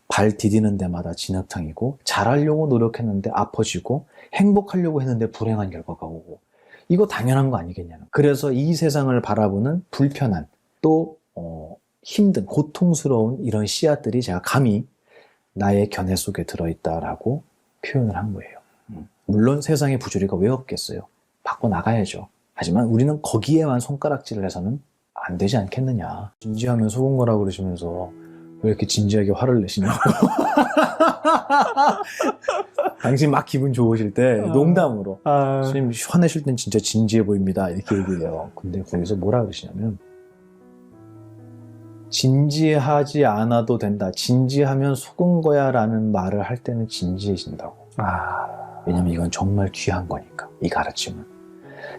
발 디디는 데마다 진흙탕이고 잘하려고 노력했는데 아파지고 행복하려고 했는데 불행한 결과가 오고 이거 당연한 거 아니겠냐는. 그래서 이 세상을 바라보는 불편한 또 힘든 고통스러운 이런 씨앗들이 제가 감히 나의 견해 속에 들어있다라고 표현을 한 거예요. 물론 세상의 부조리가 왜 없겠어요. 바꿔나가야죠. 하지만 우리는 거기에만 손가락질을 해서는 안 되지 않겠느냐. 진지하면 속은 거라고 그러시면서 왜 이렇게 진지하게 화를 내시냐고. 당신 막 기분 좋으실 때 농담으로 선생님 화내실 땐 진짜 진지해 보입니다 이렇게 얘기해요. 근데 거기서 뭐라 그러시냐면 진지하지 않아도 된다. 진지하면 속은 거야 라는 말을 할 때는 진지해진다고. 왜냐면 이건 정말 귀한 거니까. 이 가르침은.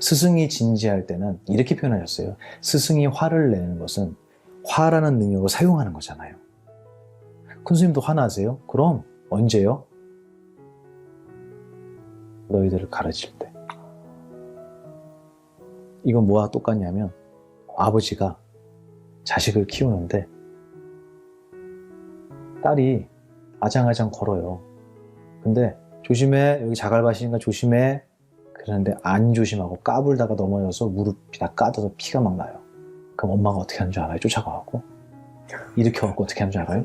스승이 진지할 때는 이렇게 표현하셨어요. 스승이 화를 내는 것은 화라는 능력을 사용하는 거잖아요. 큰 스님도 화나세요? 그럼 언제요? 너희들을 가르칠 때. 이건 뭐와 똑같냐면 아버지가 자식을 키우는데 딸이 아장아장 걸어요. 근데 조심해, 여기 자갈밭이니까 조심해. 그런데 안 조심하고 까불다가 넘어져서 무릎이 다 까져서 피가 막 나요. 그럼 엄마가 어떻게 하는 줄 알아요? 쫓아가고 이렇게 와갖고 어떻게 하는 줄 알아요?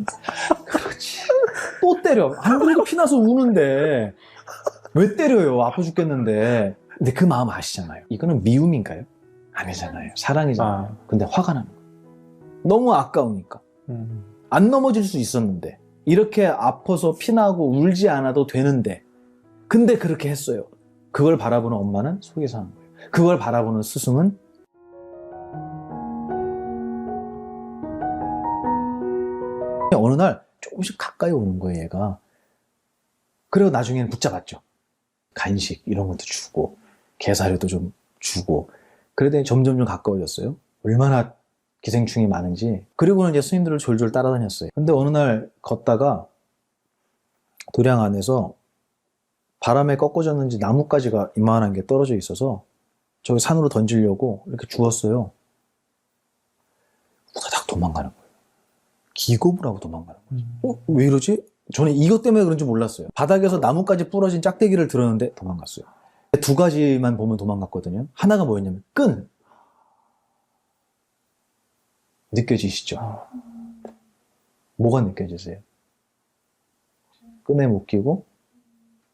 그렇지. 또 때려. 안 그래도 피나서 우는데 왜 때려요? 아파 죽겠는데. 근데 그 마음 아시잖아요. 이거는 미움인가요? 아니잖아요. 사랑이잖아요. 근데 화가 나는 거예요. 너무 아까우니까. 안 넘어질 수 있었는데 이렇게 아파서 피나고 울지 않아도 되는데 근데 그렇게 했어요. 그걸 바라보는 엄마는 속이 상한 거예요. 그걸 바라보는 스승은 어느 날 조금씩 가까이 오는 거예요, 얘가. 그리고 나중에는 붙잡았죠. 간식 이런 것도 주고 게사료도 좀 주고 그러더니 점점 가까워졌어요. 얼마나 기생충이 많은지. 그리고는 이제 스님들을 졸졸 따라다녔어요. 근데 어느 날 걷다가 도량 안에서 바람에 꺾어졌는지 나뭇가지가 이만한 게 떨어져 있어서 저기 산으로 던지려고 이렇게 주웠어요. 후다닥 도망가는 거예요. 기겁을 하고 도망가는 거예요. 왜 이러지? 저는 이것 때문에 그런지 몰랐어요. 바닥에서 나뭇가지 부러진 짝대기를 들었는데 도망갔어요. 두 가지만 보면 도망갔거든요. 하나가 뭐였냐면 끈. 느껴지시죠? 뭐가 느껴지세요? 끈에 묶이고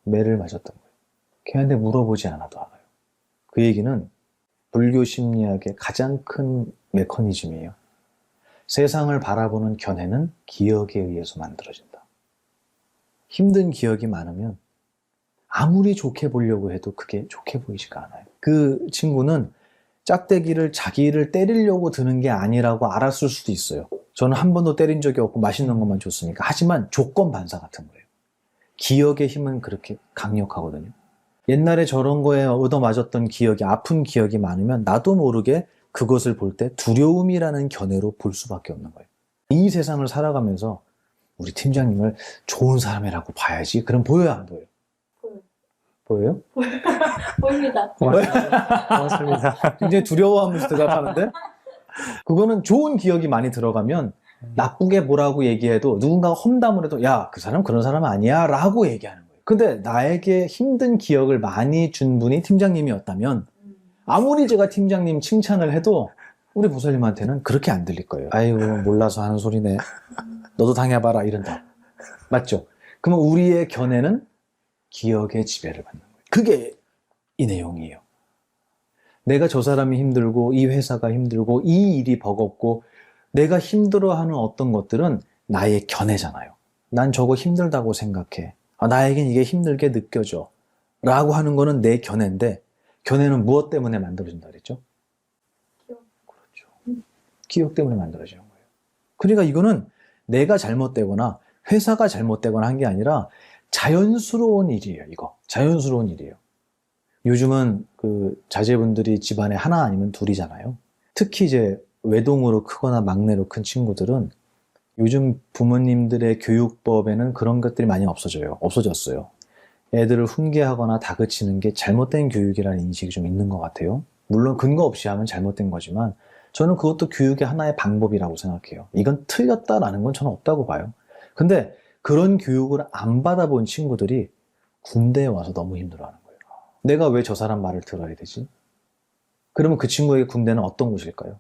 매를 맞았던 거예요. 걔한테 물어보지 않아도 알아요. 그 얘기는 불교 심리학의 가장 큰 메커니즘이에요. 세상을 바라보는 견해는 기억에 의해서 만들어진다. 힘든 기억이 많으면 아무리 좋게 보려고 해도 그게 좋게 보이지가 않아요. 그 친구는 짝대기를 자기를 때리려고 드는 게 아니라고 알았을 수도 있어요. 저는 한 번도 때린 적이 없고 맛있는 것만 줬으니까. 하지만 조건 반사 같은 거예요. 기억의 힘은 그렇게 강력하거든요. 옛날에 저런 거에 얻어맞았던 기억이, 아픈 기억이 많으면 나도 모르게 그것을 볼 때 두려움이라는 견해로 볼 수밖에 없는 거예요. 이 세상을 살아가면서 우리 팀장님을 좋은 사람이라고 봐야지. 그럼 보여요, 안 보여요? 보여요? 보입니다. 고맙습니다. 굉장히 두려워하면서 대답하는데 그거는 좋은 기억이 많이 들어가면 나쁘게 뭐라고 얘기해도 누군가가 험담을 해도 야, 그 사람 그런 사람 아니야 라고 얘기하는 거예요. 근데 나에게 힘든 기억을 많이 준 분이 팀장님이었다면 아무리 제가 팀장님 칭찬을 해도 우리 보살님한테는 그렇게 안 들릴 거예요. 아이고 몰라서 하는 소리네. 너도 당해봐라 이런다. 맞죠? 그러면 우리의 견해는 기억의 지배를 받는 거예요. 그게 이 내용이에요. 내가 저 사람이 힘들고 이 회사가 힘들고 이 일이 버겁고 내가 힘들어하는 어떤 것들은 나의 견해잖아요. 난 저거 힘들다고 생각해. 나에겐 이게 힘들게 느껴져. 라고 하는 거는 내 견해인데 견해는 무엇 때문에 만들어진다 그랬죠? 그렇죠. 기억 때문에 만들어지는 거예요. 그러니까 이거는 내가 잘못되거나 회사가 잘못되거나 한 게 아니라 자연스러운 일이에요. 이거 자연스러운 일이에요. 요즘은 그 자제분들이 집안에 하나 아니면 둘이잖아요. 특히 이제 외동으로 크거나 막내로 큰 친구들은 요즘 부모님들의 교육법에는 그런 것들이 많이 없어졌어요. 애들을 훈계하거나 다그치는 게 잘못된 교육이라는 인식이 좀 있는 것 같아요. 물론 근거 없이 하면 잘못된 거지만 저는 그것도 교육의 하나의 방법이라고 생각해요. 이건 틀렸다라는 건 저는 없다고 봐요. 근데 그런 교육을 안 받아본 친구들이 군대에 와서 너무 힘들어하는 거예요. 내가 왜 저 사람 말을 들어야 되지? 그러면 그 친구에게 군대는 어떤 곳일까요?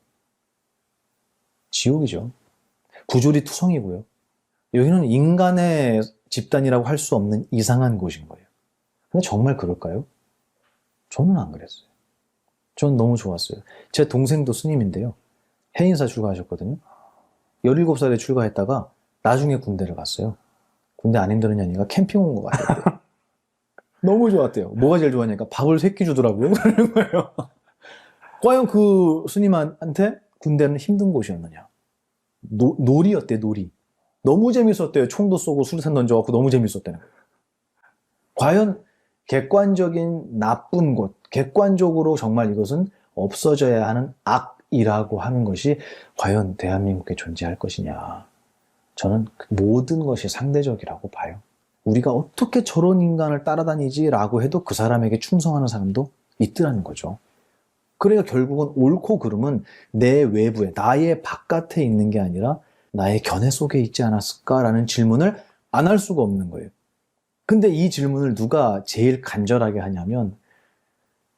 지옥이죠. 부조리 투성이고요. 여기는 인간의 집단이라고 할 수 없는 이상한 곳인 거예요. 근데 정말 그럴까요? 저는 안 그랬어요. 전 너무 좋았어요. 제 동생도 스님인데요. 해인사 출가하셨거든요. 17살에 출가했다가 나중에 군대를 갔어요. 군대 안 힘들었냐니까 캠핑 온 것 같았대요. 너무 좋았대요. 뭐가 제일 좋았냐니까 밥을 3끼 주더라고요. 그러는 거예요. 과연 그 스님한테 군대는 힘든 곳이었느냐? 놀이였대, 놀이. 너무 재밌었대요. 총도 쏘고 수류탄 던져갖고 너무 재밌었대요. 과연 객관적인 나쁜 곳, 객관적으로 정말 이것은 없어져야 하는 악이라고 하는 것이 과연 대한민국에 존재할 것이냐. 저는 모든 것이 상대적이라고 봐요. 우리가 어떻게 저런 인간을 따라다니지라고 해도 그 사람에게 충성하는 사람도 있더라는 거죠. 그러니까 결국은 옳고 그름은 내 외부에, 나의 바깥에 있는 게 아니라 나의 견해 속에 있지 않았을까라는 질문을 안 할 수가 없는 거예요. 근데 이 질문을 누가 제일 간절하게 하냐면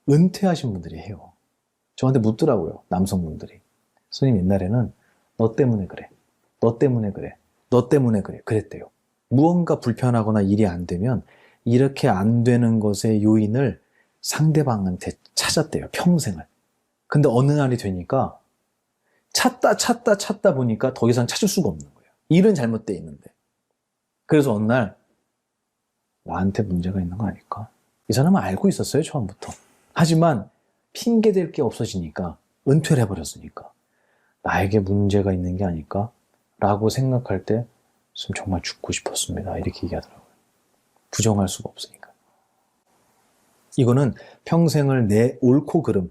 은퇴하신 분들이 해요. 저한테 묻더라고요. 남성분들이. 스님 옛날에는 너 때문에 그래. 너 때문에 그래. 너 때문에 그래. 그랬대요. 무언가 불편하거나 일이 안 되면 이렇게 안 되는 것의 요인을 상대방한테 찾았대요. 평생을. 근데 어느 날이 되니까 찾다 보니까 더 이상 찾을 수가 없는 거예요. 일은 잘못돼 있는데. 그래서 어느 날 나한테 문제가 있는 거 아닐까? 이 사람은 알고 있었어요, 처음부터. 하지만 핑계댈 게 없어지니까, 은퇴를 해버렸으니까 나에게 문제가 있는 게 아닐까? 라고 생각할 때 정말 죽고 싶었습니다. 이렇게 얘기하더라고요. 부정할 수가 없으니까. 이거는 평생을 내 옳고 그름,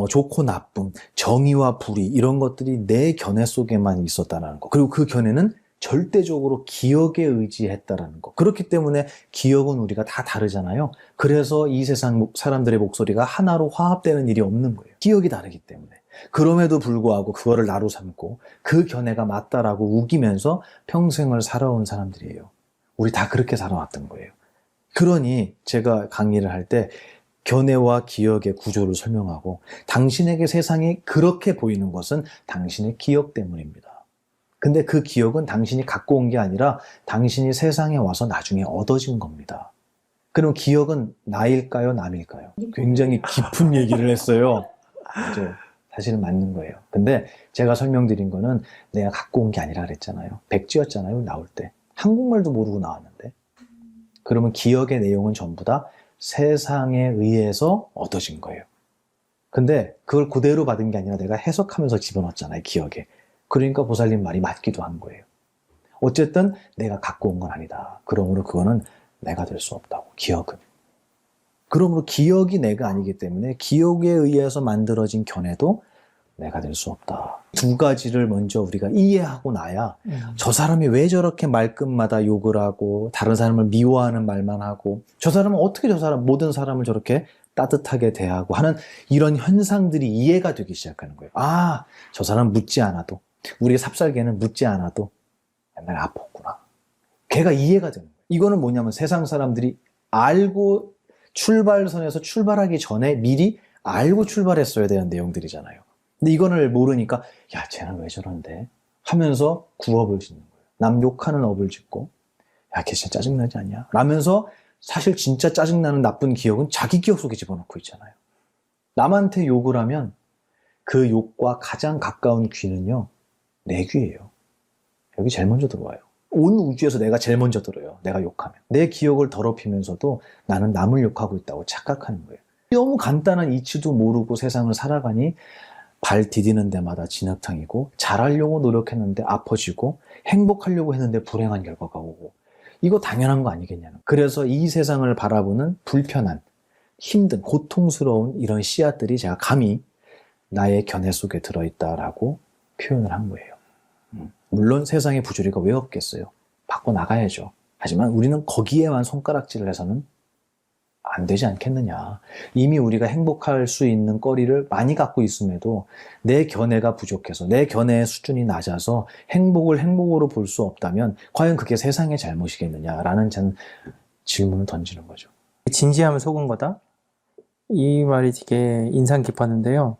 좋고 나쁨, 정의와 불의 이런 것들이 내 견해 속에만 있었다는 거. 그리고 그 견해는 절대적으로 기억에 의지했다라는 거. 그렇기 때문에 기억은 우리가 다 다르잖아요. 그래서 이 세상 사람들의 목소리가 하나로 화합되는 일이 없는 거예요. 기억이 다르기 때문에. 그럼에도 불구하고 그거를 나로 삼고 그 견해가 맞다라고 우기면서 평생을 살아온 사람들이에요. 우리 다 그렇게 살아왔던 거예요. 그러니 제가 강의를 할 때 견해와 기억의 구조를 설명하고 당신에게 세상이 그렇게 보이는 것은 당신의 기억 때문입니다. 근데 그 기억은 당신이 갖고 온 게 아니라 당신이 세상에 와서 나중에 얻어진 겁니다. 그럼 기억은 나일까요, 남일까요? 굉장히 깊은 얘기를 했어요. 이제 사실은 맞는 거예요. 근데 제가 설명드린 거는 내가 갖고 온 게 아니라 그랬잖아요. 백지였잖아요, 나올 때. 한국말도 모르고 나왔는데. 그러면 기억의 내용은 전부 다 세상에 의해서 얻어진 거예요. 근데 그걸 그대로 받은 게 아니라 내가 해석하면서 집어넣었잖아요, 기억에. 그러니까 보살님 말이 맞기도 한 거예요. 어쨌든 내가 갖고 온 건 아니다. 그러므로 그거는 내가 될 수 없다고, 기억은. 그러므로 기억이 내가 아니기 때문에 기억에 의해서 만들어진 견해도 내가 될 수 없다. 두 가지를 먼저 우리가 이해하고 나야 저 사람이 왜 저렇게 말끝마다 욕을 하고 다른 사람을 미워하는 말만 하고 저 사람은 어떻게 모든 사람을 저렇게 따뜻하게 대하고 하는 이런 현상들이 이해가 되기 시작하는 거예요. 아, 저 사람 묻지 않아도 우리 삽살개는 묻지 않아도 옛날에 아팠구나. 걔가 이해가 되는 거예요. 이거는 뭐냐면 세상 사람들이 알고 출발선에서 출발하기 전에 미리 알고 출발했어야 되는 내용들이잖아요. 근데 이거를 모르니까 야, 쟤는 왜 저런데? 하면서 구업을 짓는 거예요. 남 욕하는 업을 짓고 야, 걔 진짜 짜증나지 않냐? 라면서 사실 진짜 짜증나는 나쁜 기억은 자기 기억 속에 집어넣고 있잖아요. 남한테 욕을 하면 그 욕과 가장 가까운 귀는요, 내 귀예요. 여기 제일 먼저 들어와요. 온 우주에서 내가 제일 먼저 들어요. 내가 욕하면. 내 기억을 더럽히면서도 나는 남을 욕하고 있다고 착각하는 거예요. 너무 간단한 이치도 모르고 세상을 살아가니 발 디디는 데마다 진흙탕이고 잘하려고 노력했는데 아파지고 행복하려고 했는데 불행한 결과가 오고 이거 당연한 거 아니겠냐는. 그래서 이 세상을 바라보는 불편한 힘든, 고통스러운 이런 씨앗들이 제가 감히 나의 견해 속에 들어있다라고 표현을 한 거예요. 물론 세상에 부조리가 왜 없겠어요? 바꿔나가야죠. 하지만 우리는 거기에만 손가락질을 해서는 안 되지 않겠느냐. 이미 우리가 행복할 수 있는 거리를 많이 갖고 있음에도 내 견해가 부족해서 내 견해의 수준이 낮아서 행복을 행복으로 볼 수 없다면 과연 그게 세상의 잘못이겠느냐라는 전 질문을 던지는 거죠. 진지함을 속은 거다? 이 말이 되게 인상 깊었는데요.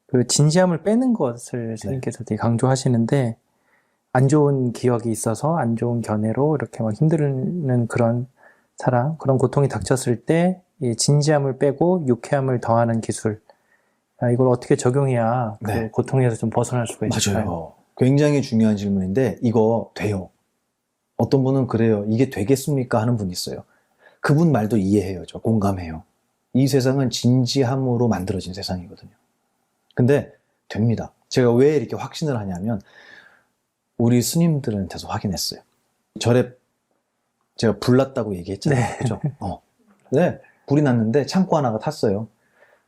그 진지함을 빼는 것을 스님께서 되게 강조하시는데 안 좋은 기억이 있어서 안 좋은 견해로 이렇게 막 힘드는 그런 사람, 그런 고통이 닥쳤을 때 이 진지함을 빼고 유쾌함을 더하는 기술. 이걸 어떻게 적용해야 그 네. 고통에서 좀 벗어날 수가 있을까요? 맞아요. 굉장히 중요한 질문인데 이거 돼요. 어떤 분은 그래요. 이게 되겠습니까? 하는 분이 있어요. 그분 말도 이해해요. 저 공감해요. 이 세상은 진지함으로 만들어진 세상이거든요. 근데 됩니다. 제가 왜 이렇게 확신을 하냐면 우리 스님들한테서 확인했어요. 절에 제가 불났다고 얘기했잖아요. 네. 그죠? 네. 불이 났는데 창고 하나가 탔어요.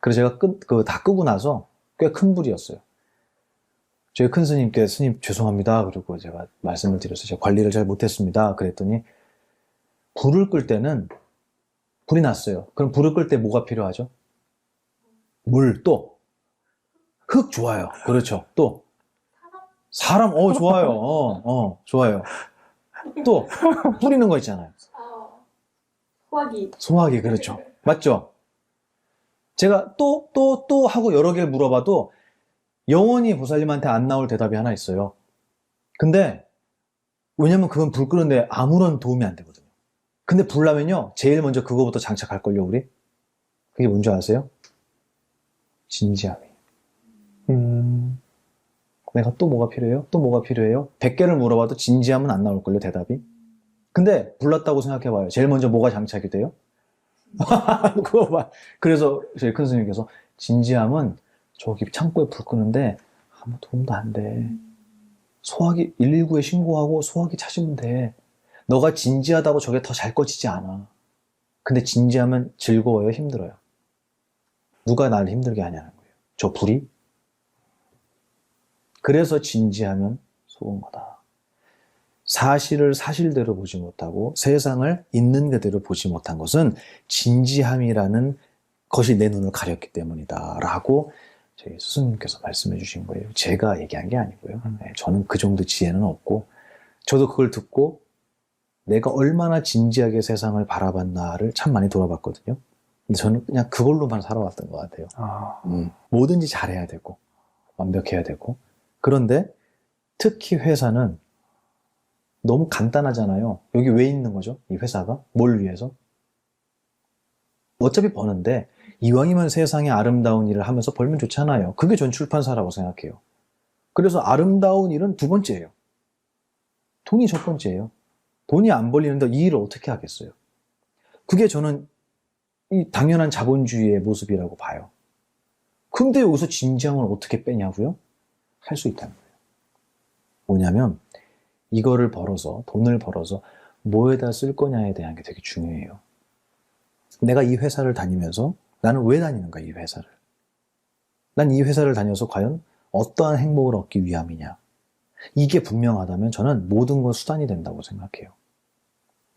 그래서 제가 다 끄고 나서 꽤 큰 불이었어요. 저희 큰 스님께 스님 죄송합니다. 그리고 제가 말씀을 드렸어요. 제가 관리를 잘 못했습니다. 그랬더니 불을 끌 때는 불이 났어요. 그럼 불을 끌 때 뭐가 필요하죠? 물, 또 흙 좋아요. 그렇죠. 또 사람, 좋아요. 좋아요. 또 뿌리는 거 있잖아요. 소화기. 소화기, 그렇죠. 맞죠? 제가 또 하고 여러 개를 물어봐도 영원히 보살님한테 안 나올 대답이 하나 있어요. 근데 왜냐면 그건 불 끄는데 아무런 도움이 안 되거든요. 근데 불 나면요, 제일 먼저 그거부터 장착할걸요, 우리? 그게 뭔지 아세요? 진지함이에요. 내가 또 뭐가 필요해요? 또 뭐가 필요해요? 100개를 물어봐도 진지함은 안 나올걸요, 대답이? 근데 불났다고 생각해봐요. 제일 먼저 뭐가 장착이 돼요? 그거 봐. 그래서 저희 큰 스님께서 진지함은 저기 창고에 불 끄는데 아무 도움도 안 돼. 소화기 119에 신고하고 소화기 찾으면 돼. 너가 진지하다고 저게 더 잘 꺼지지 않아. 근데 진지하면 즐거워요, 힘들어요? 누가 나를 힘들게 하냐는 거예요. 저 불이? 그래서 진지하면 속은 거다. 사실을 사실대로 보지 못하고 세상을 있는 그대로 보지 못한 것은 진지함이라는 것이 내 눈을 가렸기 때문이다 라고 저희 스승님께서 말씀해 주신 거예요. 제가 얘기한 게 아니고요. 네, 저는 그 정도 지혜는 없고 저도 그걸 듣고 내가 얼마나 진지하게 세상을 바라봤나를 참 많이 돌아봤거든요. 근데 저는 그냥 그걸로만 살아왔던 것 같아요. 뭐든지 잘해야 되고 완벽해야 되고 그런데 특히 회사는 너무 간단하잖아요. 여기 왜 있는 거죠? 이 회사가? 뭘 위해서? 어차피 버는데 이왕이면 세상에 아름다운 일을 하면서 벌면 좋잖아요. 그게 전 출판사라고 생각해요. 그래서 아름다운 일은 두 번째예요. 돈이 첫 번째예요. 돈이 안 벌리는데 이 일을 어떻게 하겠어요? 그게 저는 이 당연한 자본주의의 모습이라고 봐요. 근데 여기서 진지함을 어떻게 빼냐고요? 할 수 있다는 거예요. 뭐냐면 이거를 벌어서 돈을 벌어서 뭐에다 쓸 거냐에 대한 게 되게 중요해요. 내가 이 회사를 다니면서 나는 왜 다니는가 이 회사를. 난 이 회사를 다녀서 과연 어떠한 행복을 얻기 위함이냐. 이게 분명하다면 저는 모든 건 수단이 된다고 생각해요.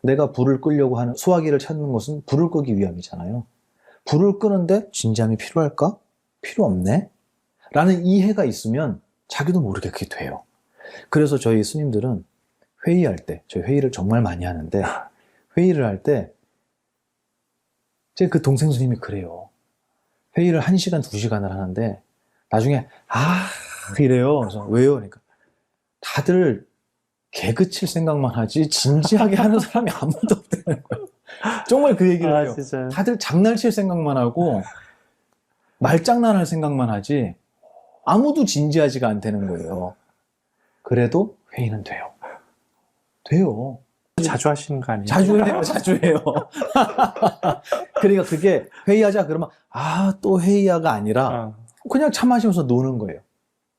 내가 불을 끄려고 하는 소화기를 찾는 것은 불을 끄기 위함이잖아요. 불을 끄는데 진지함이 필요할까? 필요 없네? 라는 이해가 있으면 자기도 모르게 그게 돼요. 그래서 저희 스님들은 회의할 때, 저희 회의를 정말 많이 하는데 회의를 할 때 제 그 동생 스님이 그래요. 회의를 1시간, 2시간을 하는데 나중에 이래요. 그래서 왜요? 그러니까 다들 개그 칠 생각만 하지 진지하게 하는 사람이 아무도 없다는 거예요. 정말 그 얘기를 해요. 진짜. 다들 장난칠 생각만 하고 말장난할 생각만 하지 아무도 진지하지가 않다는 거예요. 그래도 회의는 돼요. 돼요. 자주 하시는 거 아니에요? 자주 해요, 자주 해요. 그러니까 그게 회의하자 그러면 또 회의하가 아니라 그냥 차 마시면서 노는 거예요.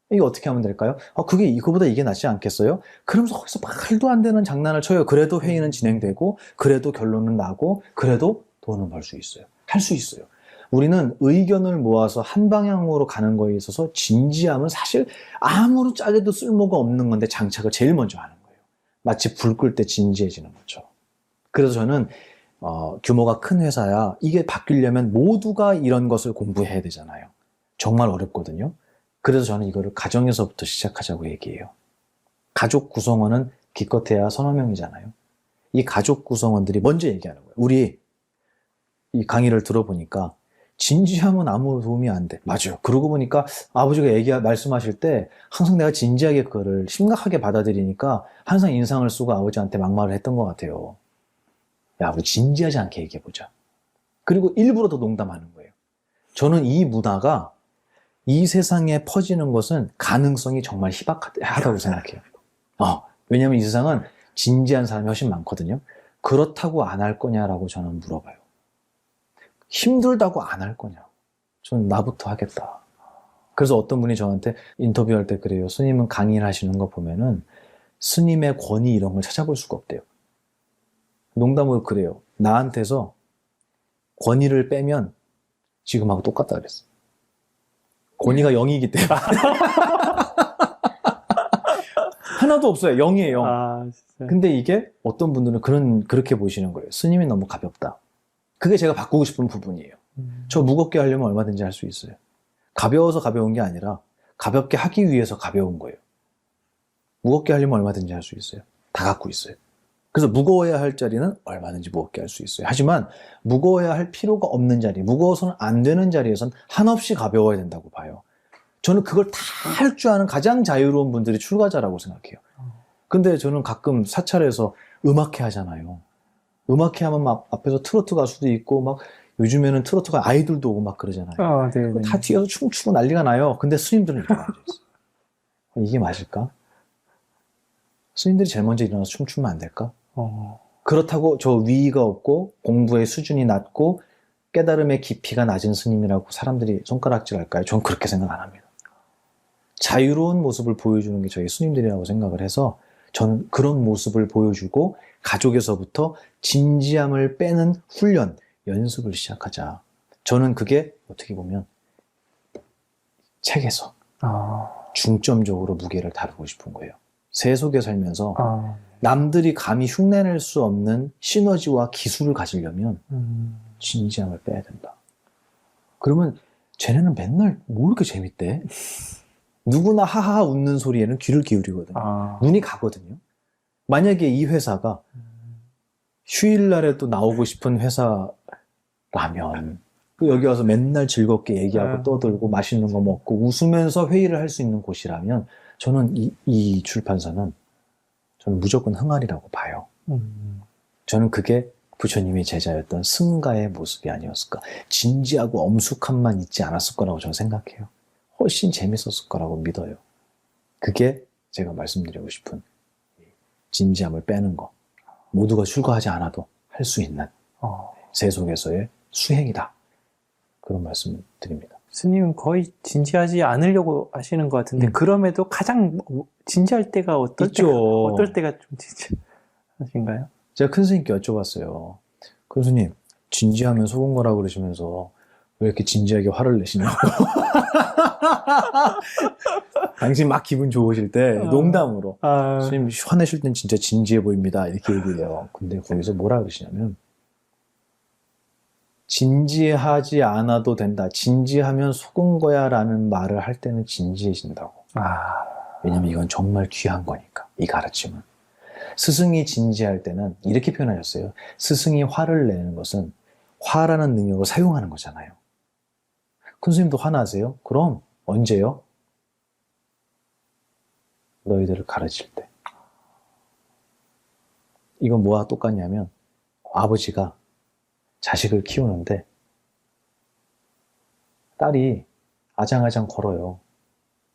이게 어떻게 하면 될까요? 그게 이거보다 이게 낫지 않겠어요? 그러면서 거기서 말도 안 되는 장난을 쳐요. 그래도 회의는 진행되고 그래도 결론은 나고 그래도 돈은 벌 수 있어요. 할 수 있어요. 우리는 의견을 모아서 한 방향으로 가는 거에 있어서 진지함은 사실 아무리 짜게도 쓸모가 없는 건데 장착을 제일 먼저 하는 거예요. 마치 불 끌 때 진지해지는 것처럼. 그래서 저는 규모가 큰 회사야 이게 바뀌려면 모두가 이런 것을 공부해야 되잖아요. 정말 어렵거든요. 그래서 저는 이거를 가정에서부터 시작하자고 얘기해요. 가족 구성원은 기껏해야 서너 명이잖아요. 이 가족 구성원들이 먼저 얘기하는 거예요. 우리 이 강의를 들어보니까 진지하면 아무 도움이 안 돼. 맞아요. 그러고 보니까 아버지가 말씀하실 때 항상 내가 진지하게 그거를 심각하게 받아들이니까 항상 인상을 쓰고 아버지한테 막말을 했던 것 같아요. 야, 우리 진지하지 않게 얘기해보자. 그리고 일부러 더 농담하는 거예요. 저는 이 문화가 이 세상에 퍼지는 것은 가능성이 정말 희박하다고 생각해요. 왜냐면 이 세상은 진지한 사람이 훨씬 많거든요. 그렇다고 안 할 거냐라고 저는 물어봐요. 힘들다고 안 할 거냐. 저는 나부터 하겠다. 그래서 어떤 분이 저한테 인터뷰할 때 그래요. 스님은 강의를 하시는 거 보면은 스님의 권위 이런 걸 찾아볼 수가 없대요. 농담으로 그래요. 나한테서 권위를 빼면 지금하고 똑같다 그랬어. 권위가 0이기 때문에. 하나도 없어요. 0이에요, 0. 아, 진짜. 근데 이게 어떤 분들은 그렇게 보시는 거예요. 스님이 너무 가볍다. 그게 제가 바꾸고 싶은 부분이에요. 저 무겁게 하려면 얼마든지 할 수 있어요. 가벼워서 가벼운 게 아니라 가볍게 하기 위해서 가벼운 거예요. 무겁게 하려면 얼마든지 할 수 있어요. 다 갖고 있어요. 그래서 무거워야 할 자리는 얼마든지 무겁게 할 수 있어요. 하지만 무거워야 할 필요가 없는 자리, 무거워서는 안 되는 자리에선 한없이 가벼워야 된다고 봐요. 저는 그걸 다 할 줄 아는 가장 자유로운 분들이 출가자라고 생각해요. 근데 저는 가끔 사찰에서 음악회 하잖아요. 음악회 하면 막 앞에서 트로트 가수도 있고 막 요즘에는 트로트가 아이돌도 오고 막 그러잖아요. 네. 다 뒤에서 춤추고 난리가 나요. 근데 스님들은 이렇게 앉아있어요. 이게 맞을까? 스님들이 제일 먼저 일어나서 춤추면 안 될까? 그렇다고 저 위의가 없고 공부의 수준이 낮고 깨달음의 깊이가 낮은 스님이라고 사람들이 손가락질할까요? 전 그렇게 생각 안 합니다. 자유로운 모습을 보여주는 게 저희 스님들이라고 생각을 해서 저는 그런 모습을 보여주고 가족에서부터 진지함을 빼는 훈련, 연습을 시작하자. 저는 그게 어떻게 보면 책에서 중점적으로 무게를 다루고 싶은 거예요. 세속에 살면서 남들이 감히 흉내낼 수 없는 시너지와 기술을 가지려면 진지함을 빼야 된다. 그러면 쟤네는 맨날 뭐 이렇게 재밌대? 누구나 하하 웃는 소리에는 귀를 기울이거든요. 눈이 가거든요. 만약에 이 회사가 휴일날에 또 나오고 싶은 회사라면 여기 와서 맨날 즐겁게 얘기하고 떠들고 맛있는 거 먹고 웃으면서 회의를 할 수 있는 곳이라면 저는 이 출판사는 저는 무조건 항아리라고 봐요. 저는 그게 부처님의 제자였던 승가의 모습이 아니었을까. 진지하고 엄숙함만 있지 않았을 거라고 저는 생각해요. 훨씬 재밌었을 거라고 믿어요. 그게 제가 말씀드리고 싶은 진지함을 빼는 거. 모두가 출가하지 않아도 할 수 있는 세속에서의 수행이다. 그런 말씀 드립니다. 스님은 거의 진지하지 않으려고 하시는 것 같은데 그럼에도 가장 진지할 때가 어떨 때가 좀 진지하신가요? 제가 큰 스님께 여쭤봤어요. 큰 스님, 진지하면 속은 거라고 그러시면서 왜 이렇게 진지하게 화를 내시냐고. 당신 막 기분 좋으실 때 농담으로 스님 화내실 땐 진짜 진지해 보입니다. 이렇게 얘기해요. 근데 거기서 뭐라 그러시냐면 진지하지 않아도 된다. 진지하면 속은 거야 라는 말을 할 때는 진지해진다고. 왜냐면 이건 정말 귀한 거니까. 이 가르침은. 스승이 진지할 때는 이렇게 표현하셨어요. 스승이 화를 내는 것은 화라는 능력을 사용하는 거잖아요. 큰 스님도 화나세요? 그럼 언제요? 너희들을 가르칠 때. 이건 뭐와 똑같냐면 아버지가 자식을 키우는데 딸이 아장아장 걸어요.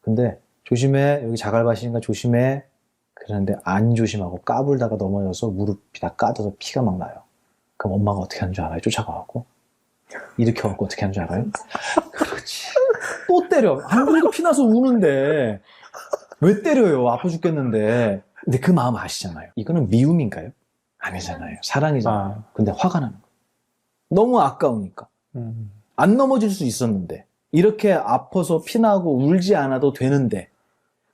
근데 조심해, 여기 자갈밭이니까 조심해. 그런데 안 조심하고 까불다가 넘어져서 무릎이 다 까져서 피가 막 나요. 그럼 엄마가 어떻게 하는 줄 알아요? 쫓아가갖고 이렇게 하고 어떻게 하는 줄 알아요? 그렇지. 또 때려. 안 그래도 피나서 우는데 왜 때려요? 아파 죽겠는데. 근데 그 마음 아시잖아요. 이거는 미움인가요? 아니잖아요. 사랑이잖아요. 근데 화가 나는 거예요. 너무 아까우니까. 안 넘어질 수 있었는데, 이렇게 아파서 피나고 울지 않아도 되는데,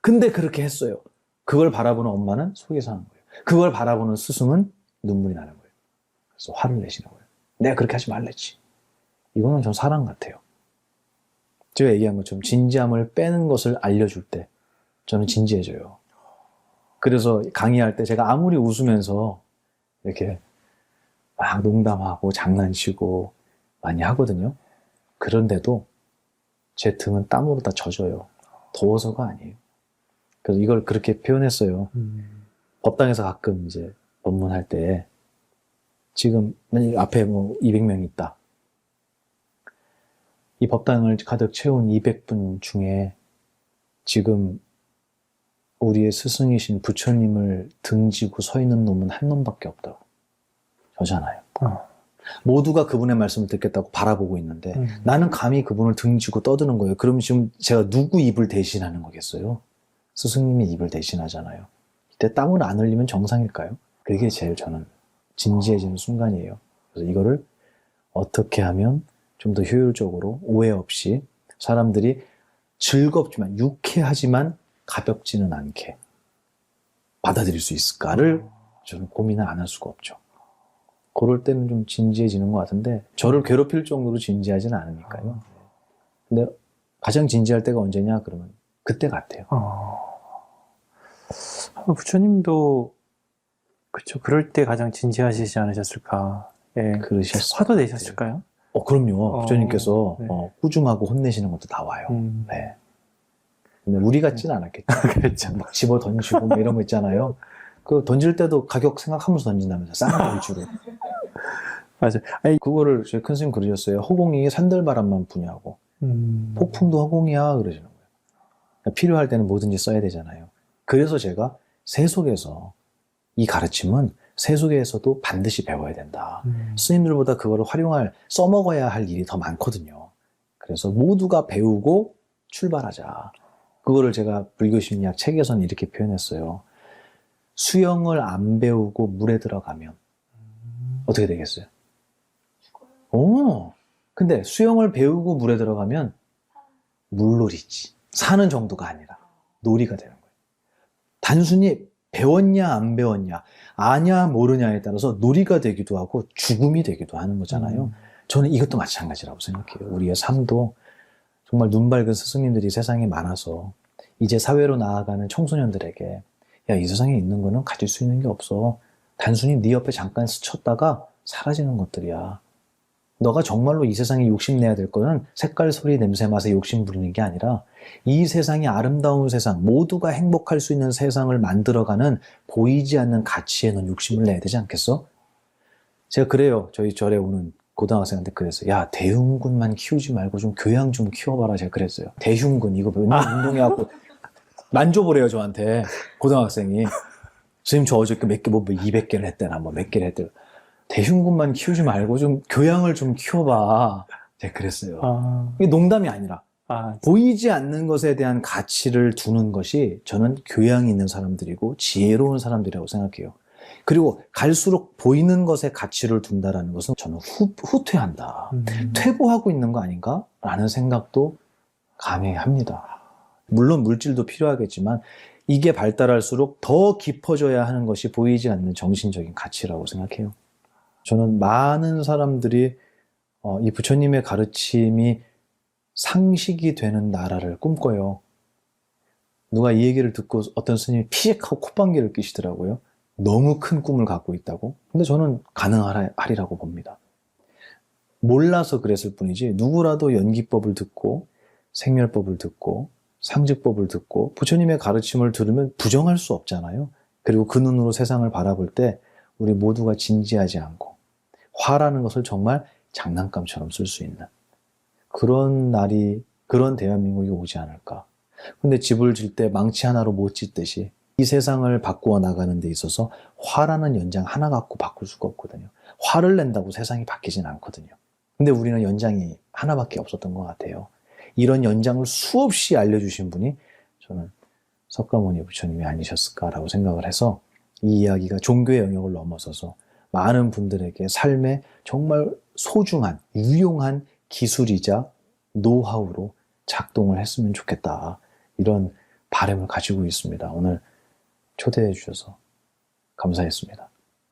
근데 그렇게 했어요. 그걸 바라보는 엄마는 속이 상한 거예요. 그걸 바라보는 스승은 눈물이 나는 거예요. 그래서 화를 내시는 거예요. 내가 그렇게 하지 말랬지. 이거는 전 사랑 같아요. 제가 얘기한 것처럼 진지함을 빼는 것을 알려줄 때 저는 진지해져요. 그래서 강의할 때 제가 아무리 웃으면서 이렇게 막 농담하고 장난치고 많이 하거든요. 그런데도 제 등은 땀으로 다 젖어요. 더워서가 아니에요. 그래서 이걸 그렇게 표현했어요. 법당에서 가끔 이제 법문할 때 지금 앞에 뭐 200명이 있다. 이 법당을 가득 채운 200분 중에 지금 우리의 스승이신 부처님을 등지고 서 있는 놈은 한 놈밖에 없다고. 저잖아요. 모두가 그분의 말씀을 듣겠다고 바라보고 있는데 나는 감히 그분을 등지고 떠드는 거예요. 그럼 지금 제가 누구 입을 대신하는 거겠어요? 스승님의 입을 대신하잖아요. 이때 땀을 안 흘리면 정상일까요? 그게 제일 저는 진지해지는 순간이에요. 그래서 이거를 어떻게 하면 좀 더 효율적으로 오해 없이 사람들이 즐겁지만 유쾌하지만 가볍지는 않게 받아들일 수 있을까를 저는 고민을 안 할 수가 없죠. 그럴 때는 좀 진지해지는 것 같은데 저를 괴롭힐 정도로 진지하지는 않으니까요. 근데 가장 진지할 때가 언제냐 그러면 그때 같아요. 부처님도 그쵸. 그럴 때 가장 진지하시지 않으셨을까. 예. 그러셨어요. 화도 내셨을까요? 그럼요. 부처님께서 네. 꾸중하고 혼내시는 것도 나와요. 네. 근데 우리 같지는 않았겠죠. 그렇죠. 막 집어 던지고 뭐 이런 거 있잖아요. 그 던질 때도 가격 생각하면서 던진다면서 싼 위주로. 맞아요. 아니, 그거를 저희 큰 스님 그러셨어요. 허공이 산들바람만 부냐고. 폭풍도 허공이야 그러시는 거예요. 그러니까 필요할 때는 뭐든지 써야 되잖아요. 그래서 제가 세속에서 이 가르침은 세속에서도 반드시 배워야 된다. 스님들보다 그거를 써먹어야 할 일이 더 많거든요. 그래서 모두가 배우고 출발하자. 그거를 제가 불교심리학 책에서는 이렇게 표현했어요. 수영을 안 배우고 물에 들어가면 어떻게 되겠어요? 근데 수영을 배우고 물에 들어가면 물놀이지. 사는 정도가 아니라 놀이가 되는 거예요. 단순히 배웠냐 안 배웠냐 아냐 모르냐에 따라서 놀이가 되기도 하고 죽음이 되기도 하는 거잖아요. 저는 이것도 마찬가지라고 생각해요. 우리의 삶도 정말 눈 밝은 스승님들이 세상에 많아서 이제 사회로 나아가는 청소년들에게 야, 이 세상에 있는 거는 가질 수 있는 게 없어. 단순히 네 옆에 잠깐 스쳤다가 사라지는 것들이야. 너가 정말로 이 세상에 욕심내야 될 거는 색깔, 소리, 냄새, 맛에 욕심 부리는 게 아니라 이 세상이 아름다운 세상, 모두가 행복할 수 있는 세상을 만들어가는 보이지 않는 가치에 넌 욕심을 내야 되지 않겠어? 제가 그래요. 저희 절에 오는 고등학생한테 그랬어요. 야, 대흉군만 키우지 말고 좀 교양 좀 키워봐라. 제가 그랬어요. 대흉군 이거 맨날 운동해갖고 만져보래요 저한테 고등학생이. 선생님 저 어저께 몇 개 뭐 200개를 했대나 뭐 몇 개를 했대요. 대흉군만 키우지 말고 좀 교양을 좀 키워봐. 제가 그랬어요. 이게 농담이 아니라 보이지 않는 것에 대한 가치를 두는 것이 저는 교양이 있는 사람들이고 지혜로운 사람들이라고 생각해요. 그리고 갈수록 보이는 것에 가치를 둔다라는 것은 저는 후퇴한다. 퇴보하고 있는 거 아닌가? 라는 생각도 감히 합니다. 물론 물질도 필요하겠지만 이게 발달할수록 더 깊어져야 하는 것이 보이지 않는 정신적인 가치라고 생각해요. 저는 많은 사람들이 이 부처님의 가르침이 상식이 되는 나라를 꿈꿔요. 누가 이 얘기를 듣고 어떤 스님이 피식하고 콧방귀를 끼시더라고요. 너무 큰 꿈을 갖고 있다고. 근데 저는 가능하리라고 봅니다. 몰라서 그랬을 뿐이지 누구라도 연기법을 듣고 생멸법을 듣고 상직법을 듣고 부처님의 가르침을 들으면 부정할 수 없잖아요. 그리고 그 눈으로 세상을 바라볼 때 우리 모두가 진지하지 않고 화라는 것을 정말 장난감처럼 쓸 수 있는 그런 날이, 그런 대한민국이 오지 않을까. 근데 집을 질 때 망치 하나로 못 짓듯이 이 세상을 바꾸어 나가는 데 있어서 화라는 연장 하나 갖고 바꿀 수가 없거든요. 화를 낸다고 세상이 바뀌진 않거든요. 근데 우리는 연장이 하나밖에 없었던 것 같아요. 이런 연장을 수없이 알려주신 분이 저는 석가모니 부처님이 아니셨을까라고 생각을 해서 이 이야기가 종교의 영역을 넘어서서 많은 분들에게 삶에 정말 소중한, 유용한 기술이자 노하우로 작동을 했으면 좋겠다. 이런 바람을 가지고 있습니다. 오늘 초대해 주셔서 감사했습니다.